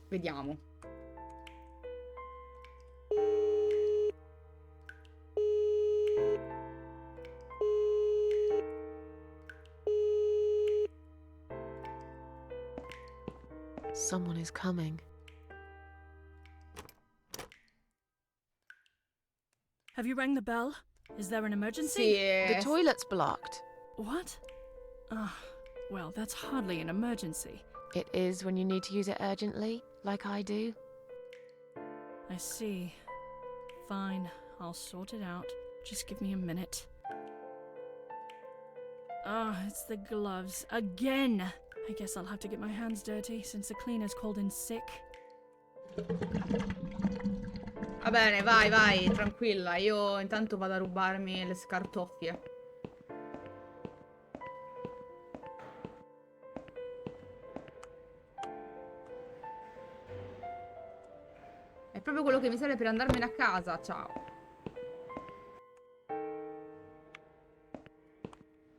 Vediamo. Someone is coming. Have you rang the bell? Is there an emergency? Sì, The toilet's blocked. What? Well, that's hardly an emergency. It is when you need to use it urgently. like I do? I see. Fine, I'll sort it out. Just give me a minute. Ah, it's the gloves. Again! I guess I'll have to get my hands dirty since the cleaner's called in sick. Va bene, vai, vai, tranquilla. Io intanto vado a rubarmi le scartoffie. È proprio quello che mi serve per andarmene a casa. Ciao.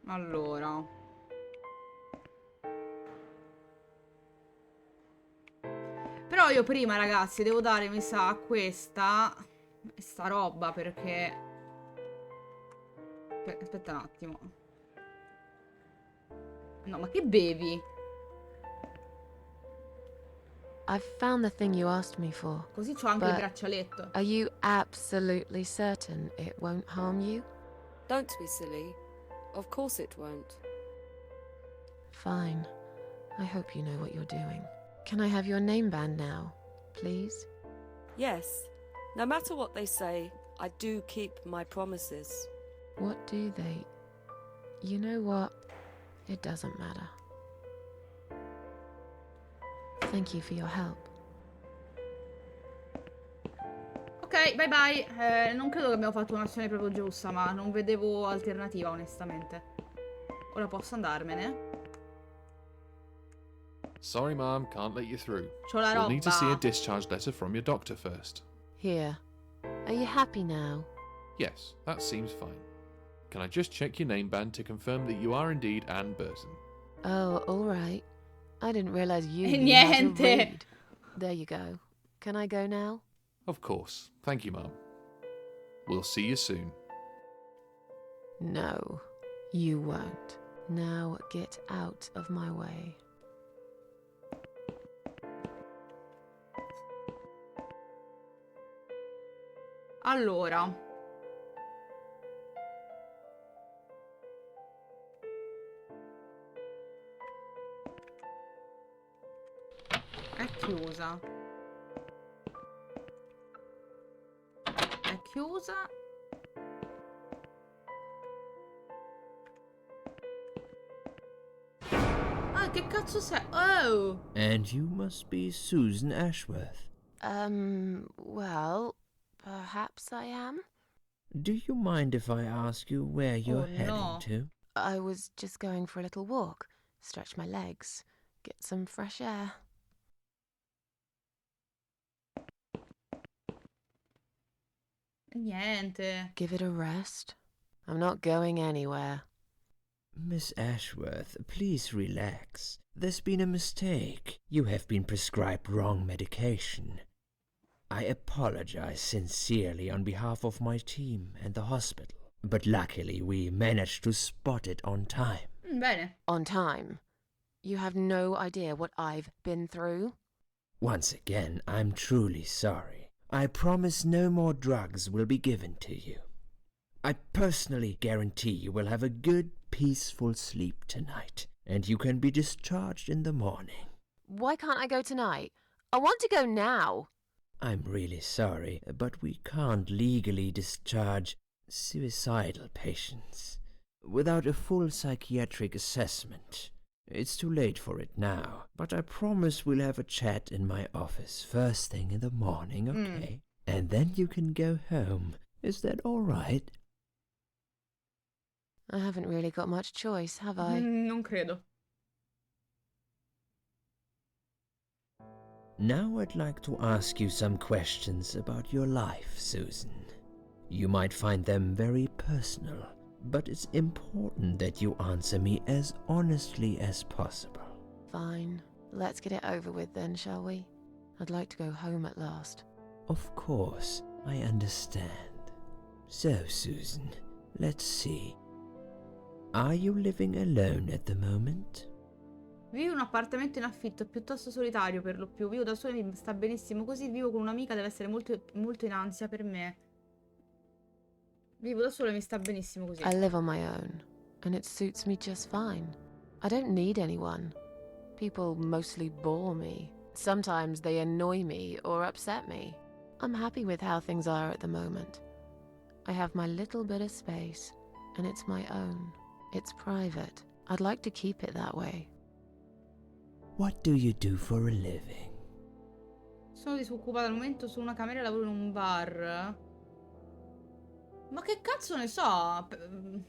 Allora. Però io prima, ragazzi, devo dare, mi sa, questa roba perché... Aspetta un attimo. No, ma che bevi? I've found the thing you asked me for. Così c'ho anche il But braccialetto. are you absolutely certain it won't harm you? Don't be silly. Of course it won't. Fine. I hope you know what you're doing. Can I have your name band now, please? Yes. No matter what they say, I do keep my promises. What do they... You know what? It doesn't matter. Thank you for your help. Ok, bye bye. Non credo che abbiamo fatto un'azione proprio giusta, ma non vedevo alternativa, onestamente. Ora posso andarmene? Sorry, Mom, can't let you through. C'ho la We'll need to see a roba. discharge letter from your doctor first. Here. Are you happy now? Yes, that seems fine. Can I just check your name band to confirm that you are indeed Anne Burton? Oh, all right. I didn't realize you E knew how to niente. read. There you go. Can I go now? Of course. Thank you, Mom. We'll see you soon. No, you won't. Now get out of my way. Allora. È chiusa. È chiusa. Ah, che cazzo sei? Oh! And you must be Susan Ashworth. Well, perhaps I am. Do you mind if I ask you where you're Oh, heading no. to? I was just going for a little walk, stretch my legs, get some fresh air. Niente. Give it a rest. I'm not going anywhere. Miss Ashworth, please relax. There's been a mistake. You have been prescribed wrong medication. I apologize sincerely on behalf of my team and the hospital, but luckily we managed to spot it on time. Bene. On time. You have no idea what I've been through. Once again, I'm truly sorry. I promise no more drugs will be given to you. I personally guarantee you will have a good, peaceful sleep tonight, and you can be discharged in the morning. Why can't I go tonight? I want to go now. I'm really sorry, but we can't legally discharge suicidal patients without a full psychiatric assessment. It's too late for it now, but I promise we'll have a chat in my office first thing in the morning, okay? And then you can go home. Is that all right? I haven't really got much choice, have I? Non credo. Now I'd like to ask you some questions about your life, Susan. You might find them very personal, but it's important that you answer me as honestly as possible. Fine. Let's get it over with then, shall we? I'd like to go home at last. Of course, I understand. So, Susan, let's see. Are you living alone at the moment? Vivo in un appartamento in affitto, piuttosto solitario per lo più. Vivo da sola e mi sta benissimo così. Vivo con un'amica, deve essere molto, molto in ansia per me. Vivo da sola e mi sta benissimo così. I live on my own, and it suits me just fine. I don't need anyone. People mostly bore me. sometimes they annoy me or upset me. I'm happy with how things are at the moment. I have my little bit of space, and it's my own. It's private. I'd like to keep it that way. What do you do for a living? Sono disoccupata al momento su una camera e lavoro in un bar. Ma che cazzo ne so?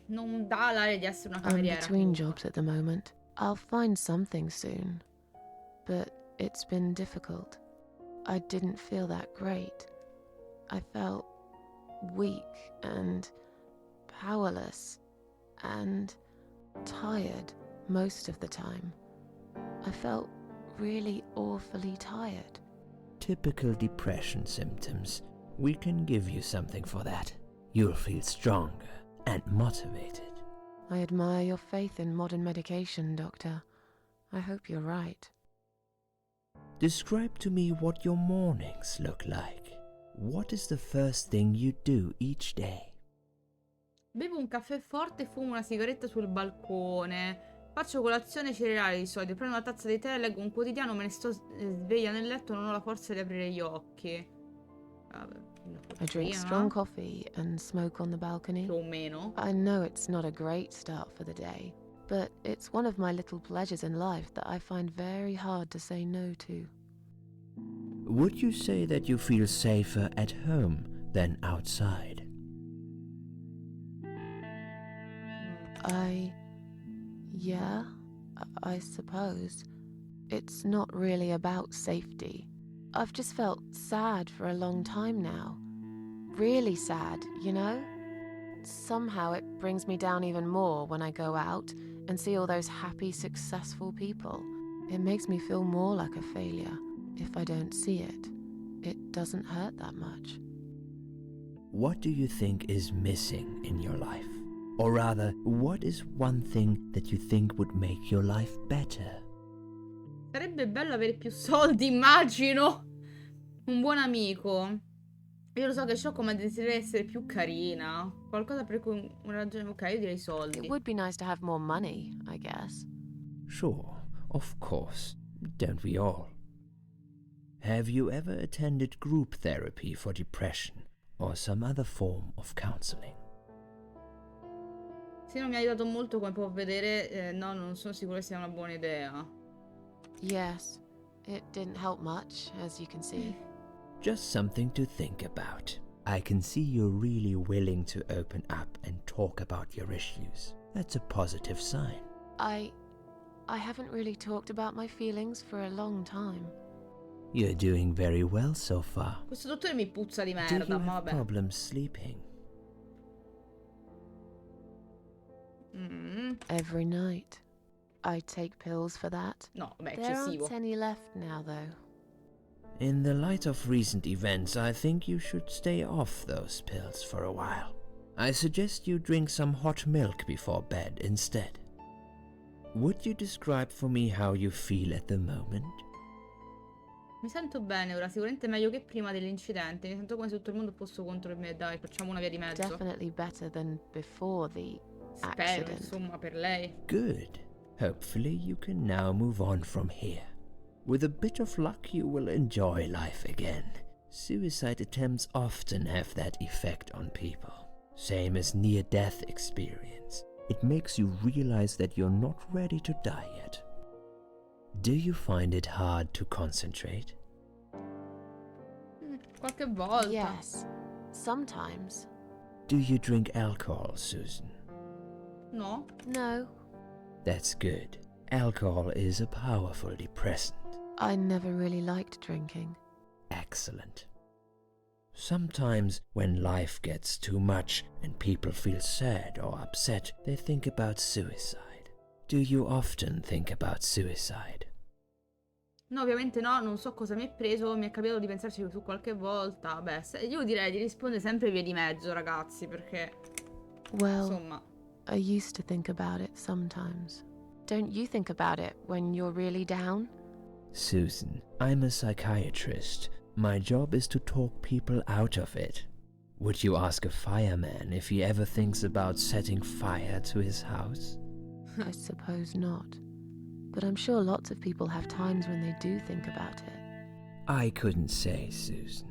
Non dà l'aria di essere una I'm cameriera. between jobs at the moment. I'll find something soon. But it's been difficult. I didn't feel that great. I felt weak and powerless and tired most of the time. I felt really awfully tired. Typical depression symptoms. We can give you something for that. You'll feel stronger and motivated. I admire your faith in modern medication, Doctor. I hope you're right. Describe to me what your mornings look like. What is the first thing you do each day? Bevo un caffè forte e fumo una sigaretta sul balcone. Faccio colazione cereali di solito. Prendo una tazza di tè, leggo un quotidiano, me ne sto sveglia nel letto, non ho la forza di aprire gli occhi. Vabbè, I drink strong coffee and smoke on the balcony. Più o meno. I know it's not a great start for the day, but it's one of my little pleasures in life that I find very hard to say no to. Would you say that you feel safer at home than outside? Yeah, I suppose. It's not really about safety. I've just felt sad for a long time now. Really sad, you know? Somehow it brings me down even more when I go out and see all those happy, successful people. It makes me feel more like a failure. If I don't see it, it doesn't hurt that much. What do you think is missing in your life? Or rather, what is one thing that you think would make your life better? Sarebbe bello avere più soldi, immagino. Un buon amico. Io lo so che ho come desiderio essere più carina. Qualcosa per cui una ragione. Ok, io direi soldi. It would be nice to have more money, I guess. Sure, of course. Don't we all? Have you ever attended group therapy for depression or some other form of counseling? Se non mi ha aiutato molto, come può vedere, no, non sono sicura sia una buona idea. Yes, it didn't help much, as you can see. Just something to think about. I can see you're really willing to open up and talk about your issues. That's a positive sign. I haven't really talked about my feelings for a long time. You're doing very well so far. Questo dottore mi puzza di Do merda, you ma have vabbè. problems sleeping? Every night. I take pills for that. No, vabbè, There eccessivo. aren't any left now, though. In the light of recent events, I think you should stay off those pills for a while. I suggest you drink some hot milk before bed instead. Would you describe for me how you feel at the moment? Mi sento bene ora, sicuramente meglio che prima dell'incidente. Mi sento come se tutto il mondo fosse contro di me. Dai, facciamo una via di mezzo. Definitely better than before the Spero, accident. insomma, per lei. Good. Hopefully you can now move on from here. With a bit of luck you will enjoy life again. Suicide attempts often have that effect on people. Same as near-death experience. It makes you realize that you're not ready to die yet. Do you find it hard to concentrate? Qualche volta. Yes, sometimes. Do you drink alcohol, Susan? No? No, That's good. Alcohol is a powerful depressant. I never really liked drinking. Excellent. Sometimes when life gets too much and people feel sad or upset, they think about suicide. Do you often think about suicide? No, ovviamente no, non so cosa mi è preso, mi è capitato di pensarci su qualche volta. Beh, io direi di rispondere sempre via di mezzo, ragazzi, perché Well, insomma, I used to think about it sometimes. Don't you think about it when you're really down? Susan, I'm a psychiatrist. My job is to talk people out of it. Would you ask a fireman if he ever thinks about setting fire to his house? I suppose not. But I'm sure lots of people have times when they do think about it. I couldn't say, Susan.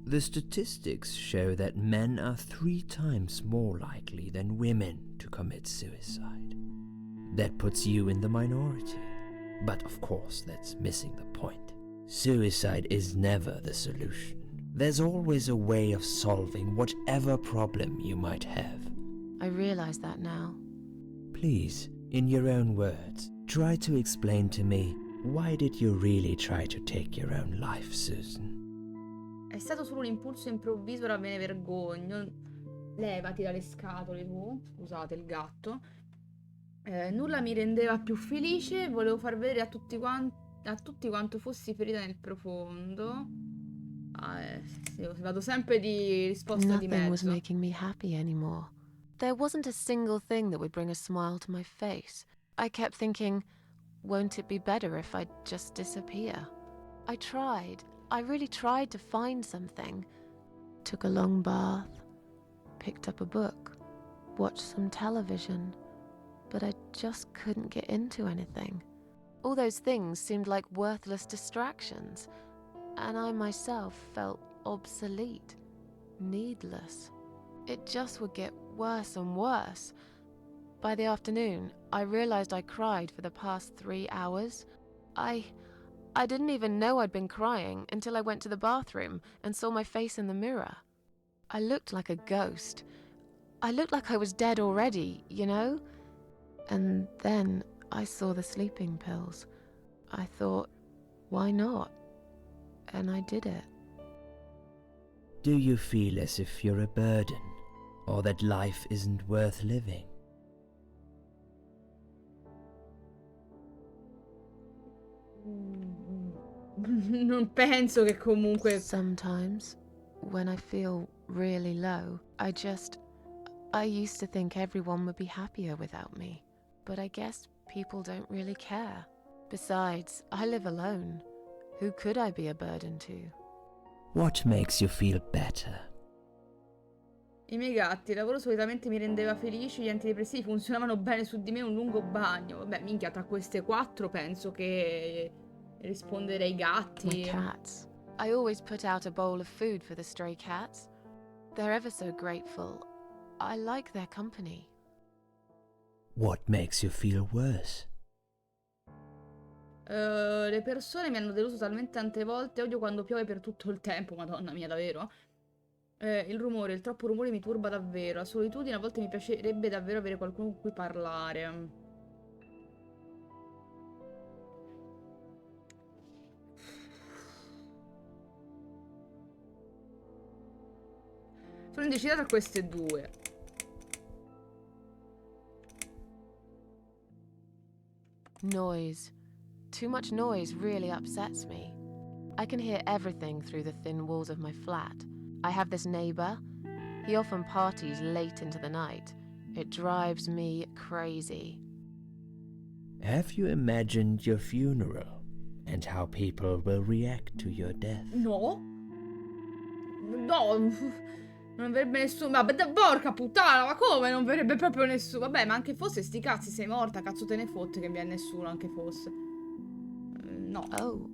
The statistics show that men are 3 times more likely than women to commit suicide. That puts you in the minority. But of course, that's missing the point. Suicide is never the solution. There's always a way of solving whatever problem you might have. I realize that now. Please, in your own words, try to explain to me, why did you really try to take your own life, Susan? È stato solo un impulso improvviso, ora me ne vergogno. Levati dalle scatole tu. Scusate il gatto. Nulla mi rendeva più felice. Volevo far vedere a tutti quanto fossi ferita nel profondo. Sì, vado sempre di risposta di Nothing was mezzo. making me happy anymore. There wasn't a single thing that would bring a smile to my face. I kept thinking, won't it be better if I just disappear? I tried. I really tried to find something. Took a long bath, picked up a book, watched some television, but I just couldn't get into anything. All those things seemed like worthless distractions, and I myself felt obsolete, needless. It just would get worse and worse. By the afternoon, I realized I cried for the past 3 hours. I didn't even know I'd been crying until I went to the bathroom and saw my face in the mirror. I looked like a ghost. I looked like I was dead already, you know? And then I saw the sleeping pills. I thought, why not? And I did it. Do you feel as if you're a burden, or that life isn't worth living? Non penso che comunque... Sometimes, when I feel really low, I used to think everyone would be happier without me. But I guess people don't really care. Besides, I live alone. Who could I be a burden to? What makes you feel better? I miei gatti, il lavoro solitamente mi rendeva felice, gli antidepressivi funzionavano bene su di me, un lungo bagno. Vabbè, minchia, tra queste 4 penso che risponderei gatti. My cats. I always put out a bowl of food for the stray cats. They're ever so grateful. I like their company. What makes you feel worse? Le persone mi hanno deluso talmente tante volte, odio quando piove per tutto il tempo, madonna mia, davvero. Il rumore, il troppo rumore mi turba davvero. La solitudine, a volte mi piacerebbe davvero avere qualcuno con cui parlare. Sono indecisa tra queste 2. Noise. Too much noise really upsets me. I can hear everything through the thin walls of my flat. I have this neighbor. He often parties late into the night. It drives me crazy. Have you imagined your funeral and how people will react to your death? No. No. Non verrebbe nessuno. Ma porca puttana, ma come non verrebbe proprio nessuno? Vabbè, ma anche fosse sti cazzi, sei morta, cazzo te ne fotte che viene nessuno, anche fosse. No. Oh,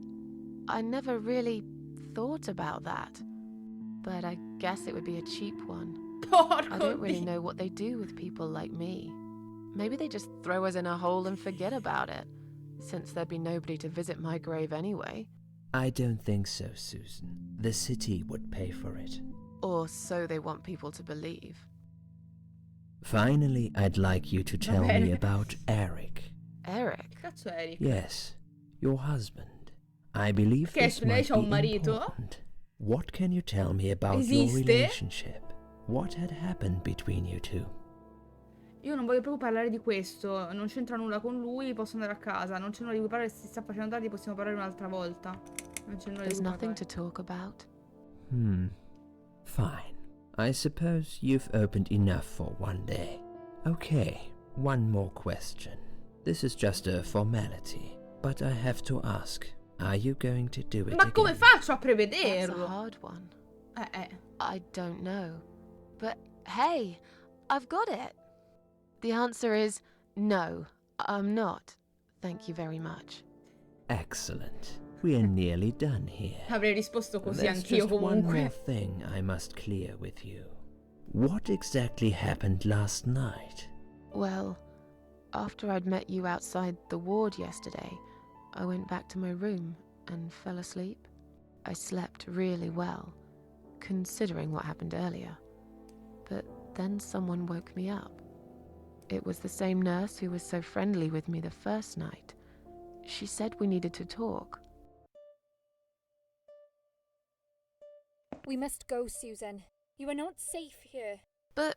I never really thought about that. But I guess it would be a cheap one. Porco I don't really Dio. know what they do with people like me. Maybe they just throw us in a hole and forget about it, since there'd be nobody to visit my grave anyway. I don't think so, Susan. The city would pay for it. Or so they want people to believe. Finally, I'd like you to tell me about Eric. Eric? Cazzo Eric? Yes, your husband. I believe Che this lei might c'ha un be marito? important. What can you tell me about your Esiste? relationship? What had happened between you two? Io non voglio proprio parlare di questo. Non c'entra nulla con lui, posso andare a casa. Non c'è nulla di cui parlare, si sta facendo tardi, possiamo parlare un'altra volta. Non c'è nulla di There's cui nothing parlare. to talk about. Fine. I suppose you've opened enough for one day. Okay, one more question. This is just a formality, but I have to ask. Are you going to do it Ma come again? faccio a That's a prevederlo? hard one. Eh. I don't know. But hey, I've got it. The answer is no, I'm not. Thank you very much. Excellent. we're nearly done here. Avrei risposto così There's anch'io just one more comunque. thing I must clear with you. What exactly happened last night? Well, after I'd met you outside the ward yesterday, I went back to my room and fell asleep. I slept really well, considering what happened earlier. But then someone woke me up. It was the same nurse who was so friendly with me the first night. She said we needed to talk. We must go, Susan. You are not safe here. But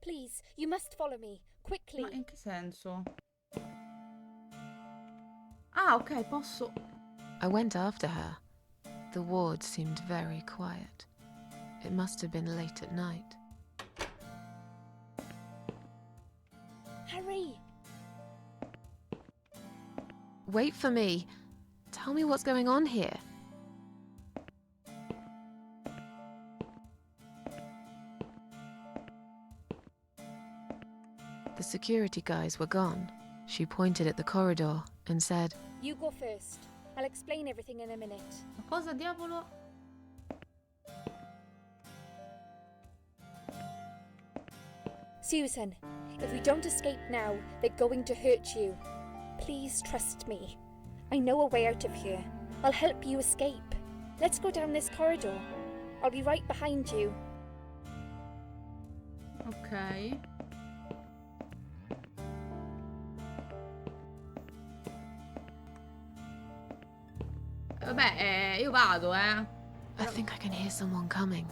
Please, you must follow me. Quickly. Ma in che senso? Ah, ok, posso... I went after her. The ward seemed very quiet. It must have been late at night. Hurry! Wait for me. Tell me what's going on here. The security guys were gone. She pointed at the corridor and said, You go first. I'll explain everything in a minute. Ma cosa diavolo? Susan, if we don't escape now, they're going to hurt you. Please trust me. I know a way out of here. I'll help you escape. Let's go down this corridor. I'll be right behind you. Ok. Vabbè, io vado, eh. I think I can hear someone coming.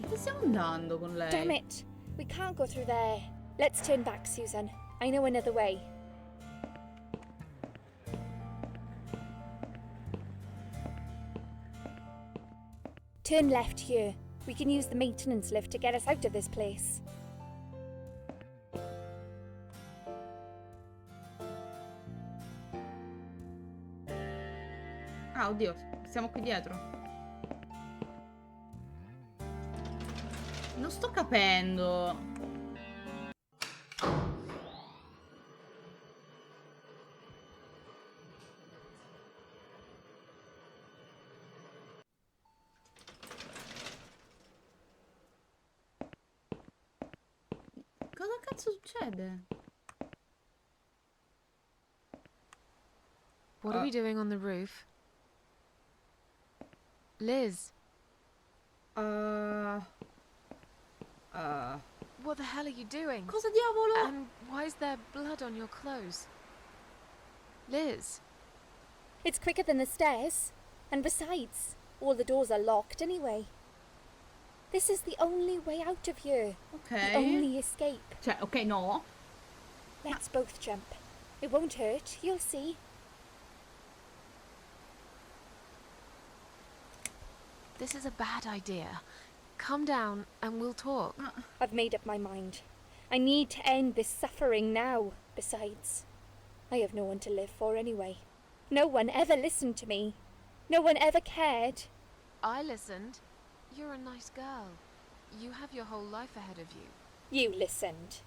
Dove stiamo andando con lei? Damn it! We can't go through there. Let's turn back, Susan. I know another way. Turn left here. We can use the maintenance lift to get us out of this place. Ah, oddio, siamo qui dietro. Non sto capendo. Cosa cazzo succede? What are we doing on the roof? Liz, what the hell are you doing? Cosa diavolo? And why is there blood on your clothes? Liz, It's quicker than the stairs. And besides, all the doors are locked anyway. This is the only way out of here. Ok. The only escape. Cioè, ok, no. Let's both jump. It won't hurt, you'll see. this is a bad idea. Calm down and we'll talk. I've made up my mind. I need to end this suffering now. Besides, I have no one to live for anyway. No one ever listened to me. No one ever cared. I listened. You're a nice girl. You have your whole life ahead of you. You listened.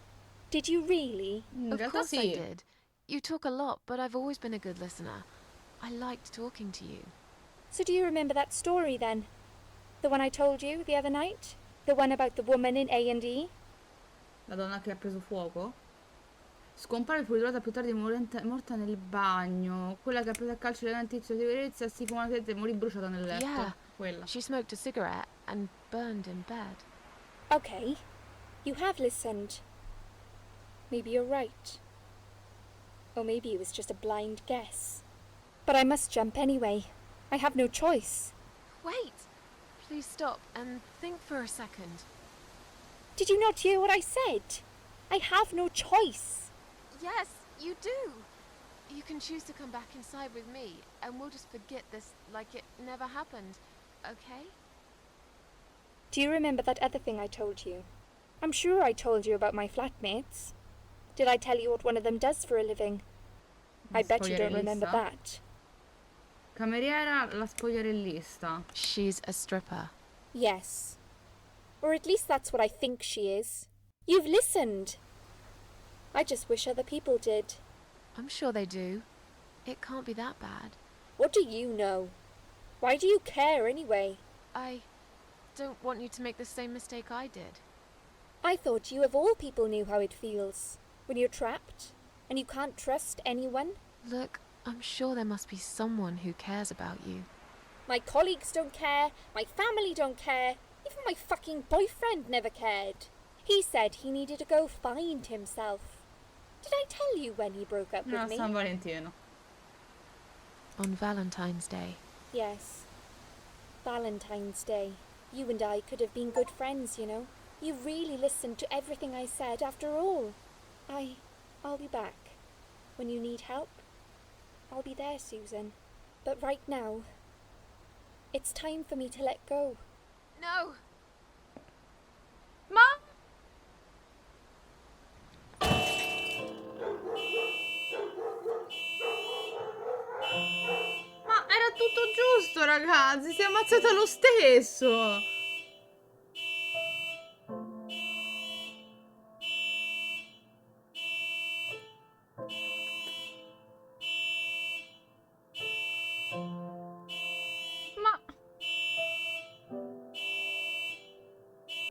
Did you really? In Of realtà course I sì. did. You talk a lot, but I've always been a good listener. I liked talking to you. So do you remember that story then? The one I told you the other night? The one about the woman in A&E? La donna che ha preso fuoco? Scompare fu ritrovata più tardi morta nel bagno. Quella che ha preso a calcio il tizio di sicurezza si fumò una sigaretta e morì bruciata nel letto. Yeah. Quella. She smoked a cigarette and burned in bed. Okay, you have listened. Maybe you're right. Or maybe it was just a blind guess. But I must jump anyway. I have no choice. Wait! Please stop and think for a second. Did you not hear what I said? I have no choice. Yes, you do! You can choose to come back inside with me, and we'll just forget this like it never happened, okay? Do you remember that other thing I told you? I'm sure I told you about my flatmates. Did I tell you what one of them does for a living? I bet you don't remember Spogliarellista. that. Cameriera, la spogliarellista. She's a stripper. Yes. Or at least that's what I think she is. You've listened. I just wish other people did. I'm sure they do. It can't be that bad. What do you know? Why do you care anyway? I don't want you to make the same mistake I did. I thought you of all people knew how it feels when you're trapped and you can't trust anyone. Look, I'm sure there must be someone who cares about you. My colleagues don't care, my family don't care, even my fucking boyfriend never cared. He said he needed to go find himself. Did I tell you when he broke up No, with me? San Valentino. On Valentine's Day. Yes. Valentine's Day. You and I could have been good friends, you know. You really listened to everything I said after all. I'll be back. When you need help, I'll be there, Susan. But right now, it's time for me to let go. No! Ma? Ma era tutto giusto, ragazzi, si è ammazzata lo stesso. Ma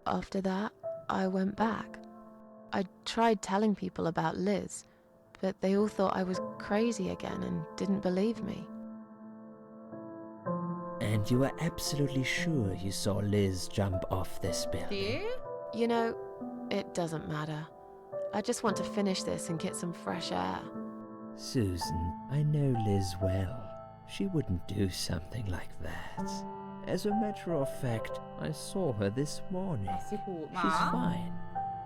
After that, I went back. I tried telling people about Liz, but they all thought I was crazy again and didn't believe me. And you are absolutely sure you saw Liz jump off this building? sì? You know, it doesn't matter. I just want to finish this and get some fresh air. Susan, I know Liz well. She wouldn't do something like that. As a matter of fact, I saw her this morning. Sicuro. She's Ma? fine.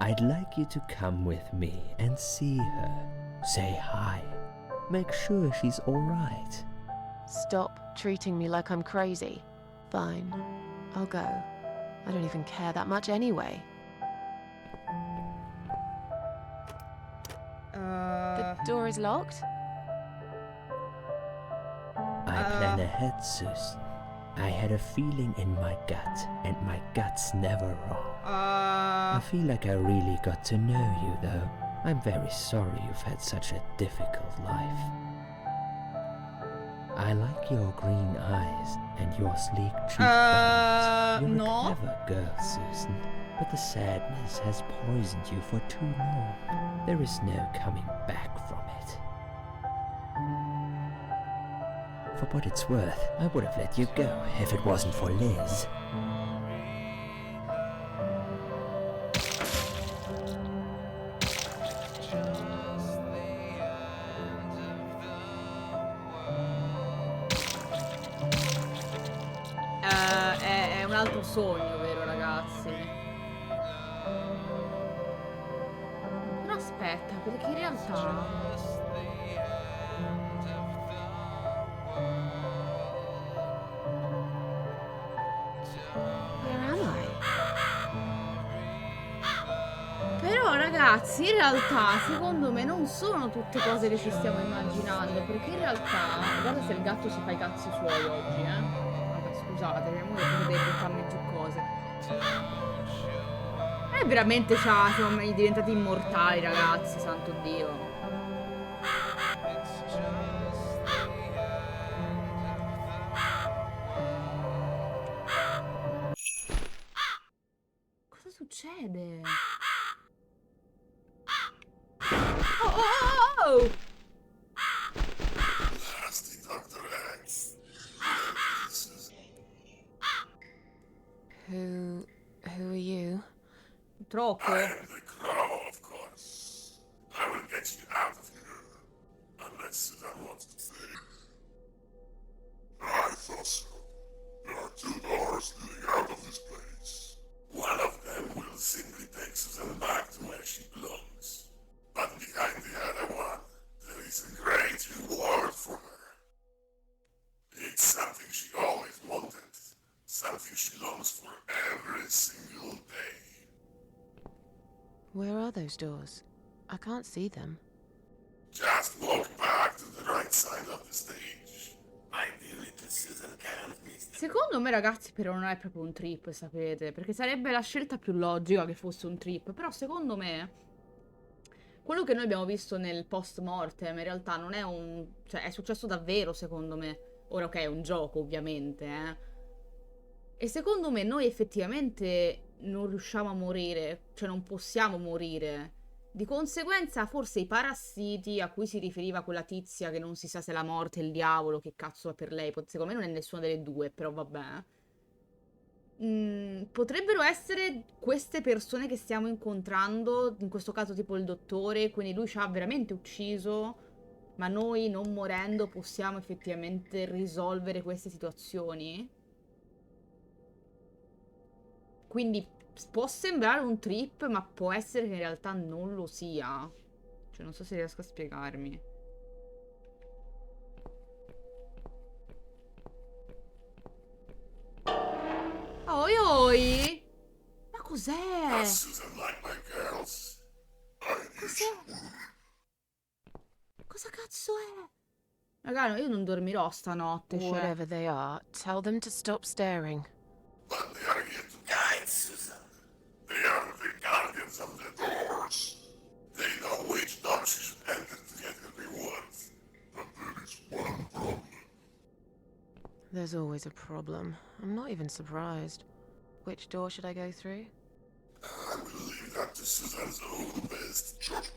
I'd like you to come with me and see her. Say hi. Make sure she's alright. Stop treating me like I'm crazy. Fine, I'll go. I don't even care that much anyway. The door is locked? I plan ahead, Susan. I had a feeling in my gut, and my gut's never wrong. I feel like I really got to know you, though. I'm very sorry you've had such a difficult life. I like your green eyes and your sleek cheekbones. You're no. a clever girl, Susan, but the sadness has poisoned you for too long. There is no coming back from it. For what it's worth, I would have let you go if it wasn't for Liz. È un altro sogno, vero, ragazzi? Però aspetta, perché in realtà... Where am I? Però ragazzi, in realtà secondo me non sono tutte cose che ci stiamo immaginando, perché in realtà, guarda se il gatto si fa i cazzi suoi oggi, Vabbè, scusate, mo potete buttarmi giù cose. Veramente siamo diventati immortali, ragazzi, santo Dio. Cosa succede? Oh! Who are you? Troppo. I am the Crow, of course. I will get you out of here. Unless Susan wants to stay. I thought so. There are two doors leading out of this place. One of them will simply take Susan back to where she belongs. But behind the other one, there is a great reward for her. It's something she always wanted. Something she longs for every single day. Where are those doors? I can't see them. Just walk back to the right side of the stage. Ideally to Susan can't miss them. Secondo me, ragazzi, però non è proprio un trip, sapete? Perché sarebbe la scelta più logica che fosse un trip. Però secondo me quello che noi abbiamo visto nel post mortem in realtà non è un... cioè è successo davvero secondo me. Ora ok, è un gioco ovviamente, E secondo me noi effettivamente non riusciamo a morire, cioè non possiamo morire. Di conseguenza forse i parassiti a cui si riferiva quella tizia che non si sa se è la morte, il diavolo, che cazzo è per lei, secondo me non è nessuna delle due, però vabbè. Potrebbero essere queste persone che stiamo incontrando, in questo caso tipo il dottore, quindi lui ci ha veramente ucciso, ma noi non morendo possiamo effettivamente risolvere queste situazioni? Quindi può sembrare un trip, ma può essere che in realtà non lo sia. Cioè, non so se riesco a spiegarmi. Oi oi! Ma cos'è? Does Susan like my girls? Cos'è? Cosa cazzo è? Raga, no, io non dormirò stanotte, cioè. Whatever they are, tell them to stop staring. But they are here to guide Susan. They are the guardians of the doors. They know which door she should enter to get her rewards. But there is one problem. There's always a problem. I'm not even surprised. Which door should I go through? I will leave that to Susan's own best judgment.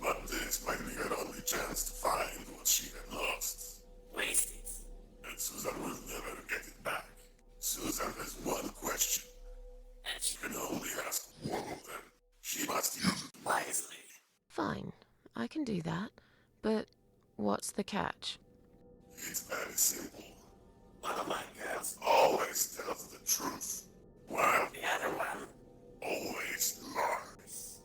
But this might be her only chance to find what she had lost. Waste it. And Susan will never get it back. Susan has one question. And she can only ask one of them. She must use it wisely. Fine, I can do that. But what's the catch? It's very simple. One of my girls always tells the truth, while the other one always lies.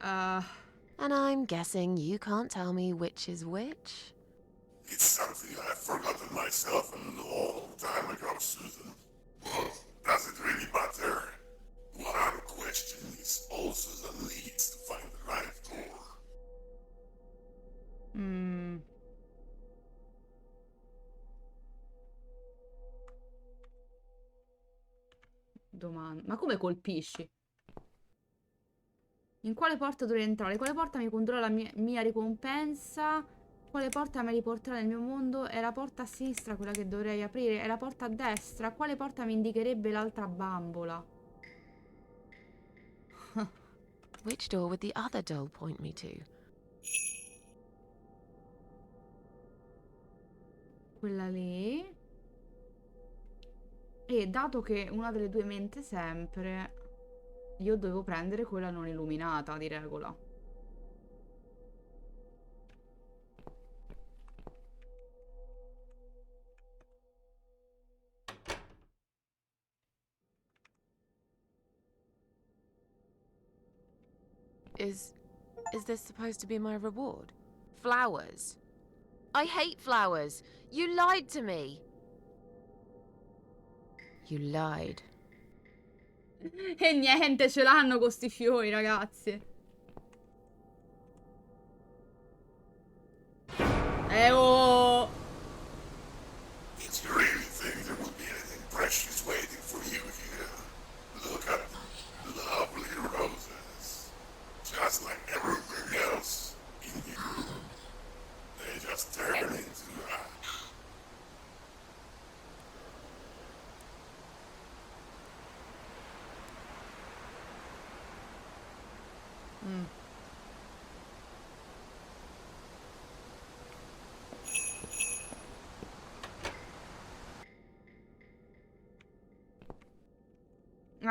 And I'm guessing you can't tell me which is which? It's something I've forgotten myself a long time ago, Susan. But does it really matter? One question is all Susan needs to find the right door. Domanda. Ma come colpisci? In quale porta dovrei entrare? Quale porta mi condurrà la mia ricompensa? Quale porta mi riporterà nel mio mondo? È la porta a sinistra quella che dovrei aprire? È la porta a destra? Quale porta mi indicherebbe l'altra bambola? Which door would the other doll point me to? Quella lì. E dato che una delle due mente sempre, io dovevo prendere quella non illuminata di regola. Is this supposed to be my reward? Flowers. I hate flowers. You lied to me. You lied. E niente, ce l'hanno con sti fiori, ragazzi. Oh! Did you really think there would be anything precious waiting for you here? Look at the lovely roses. Just like everything else in you. They just turn into ash.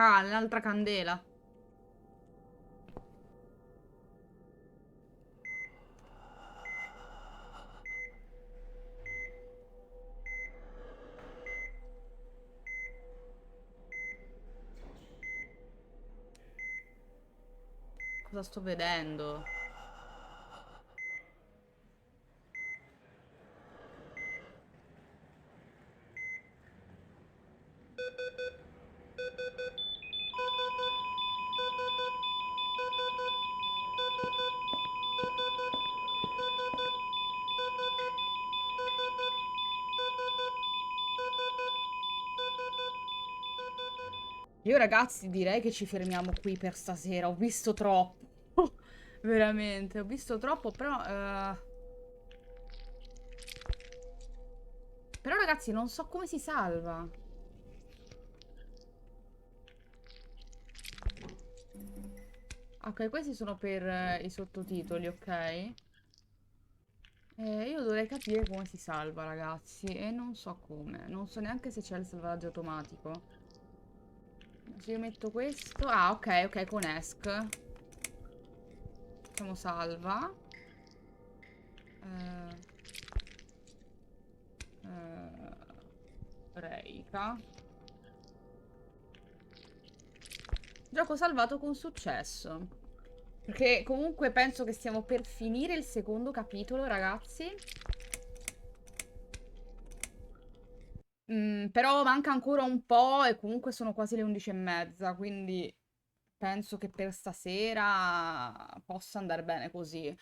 Ah, l'altra candela. Cosa sto vedendo? Io ragazzi direi che ci fermiamo qui per stasera, ho visto troppo. Veramente, ho visto troppo, però... Però ragazzi, non so come si salva. Ok, questi sono per i sottotitoli, ok? Io dovrei capire come si salva, ragazzi, e non so come. Non so neanche se c'è il salvataggio automatico. Se io metto questo... Ah, ok, ok, con ESC. Facciamo salva. Eh, Reika. Gioco salvato con successo. Perché comunque penso che stiamo per finire il secondo capitolo, ragazzi. Però manca ancora un po' e comunque sono quasi le 11:30, quindi penso che per stasera possa andare bene così.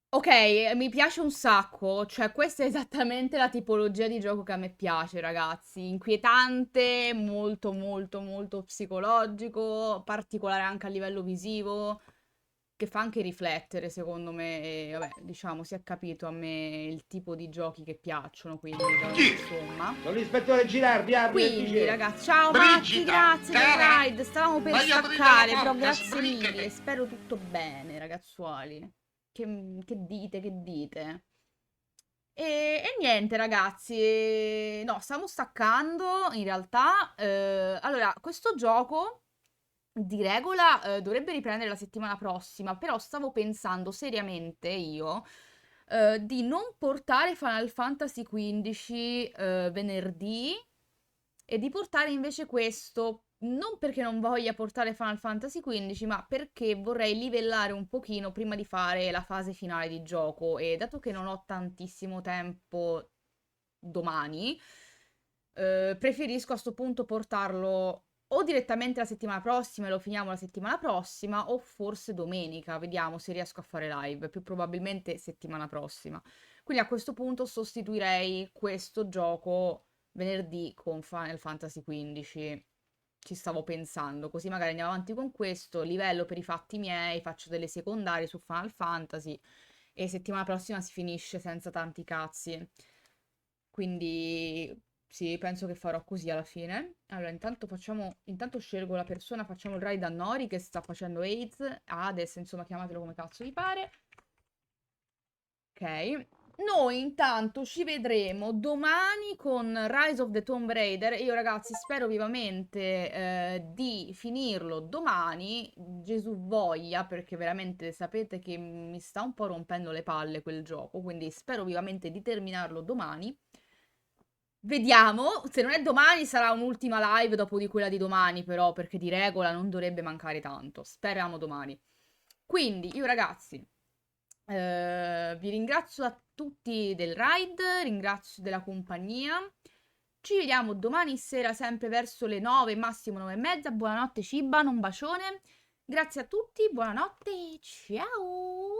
Ok, mi piace un sacco, cioè questa è esattamente la tipologia di gioco che a me piace, ragazzi. Inquietante, molto molto molto psicologico, particolare anche a livello visivo, che fa anche riflettere, secondo me. E, vabbè, diciamo, si è capito a me il tipo di giochi che piacciono, quindi insomma. Sono l'ispettore Girardi, apri il Quindi, TG. ragazzi, ciao Matti, grazie del ride. Stavamo per staccare, però grazie mille. Spero tutto bene, ragazzuoli. Che dite, che dite? E niente, ragazzi. No, stiamo staccando, in realtà. Allora, questo gioco di regola dovrebbe riprendere la settimana prossima, però stavo pensando seriamente io di non portare Final Fantasy XV venerdì e di portare invece questo, non perché non voglia portare Final Fantasy XV, ma perché vorrei livellare un pochino prima di fare la fase finale di gioco e dato che non ho tantissimo tempo domani, preferisco a sto punto portarlo o direttamente la settimana prossima e lo finiamo la settimana prossima, o forse domenica, vediamo se riesco a fare live, più probabilmente settimana prossima. Quindi a questo punto sostituirei questo gioco venerdì con Final Fantasy XV. Ci stavo pensando, così magari andiamo avanti con questo, livello per i fatti miei, faccio delle secondarie su Final Fantasy e settimana prossima si finisce senza tanti cazzi. Quindi sì, penso che farò così alla fine. Allora, intanto scelgo la persona, facciamo il raid a Nori che sta facendo AIDS, Hades, insomma, chiamatelo come cazzo vi pare. Ok. Noi intanto ci vedremo domani con Rise of the Tomb Raider. Io ragazzi spero vivamente di finirlo domani, Gesù voglia, perché veramente sapete che mi sta un po' rompendo le palle quel gioco, quindi spero vivamente di terminarlo domani. Vediamo, se non è domani sarà un'ultima live dopo di quella di domani però, perché di regola non dovrebbe mancare tanto. Speriamo domani. Quindi io ragazzi vi ringrazio a tutti del ride, ringrazio della compagnia. Ci vediamo domani sera sempre verso le 9, massimo 9:30. Buonanotte Ciba, un bacione. Grazie a tutti, buonanotte, ciao!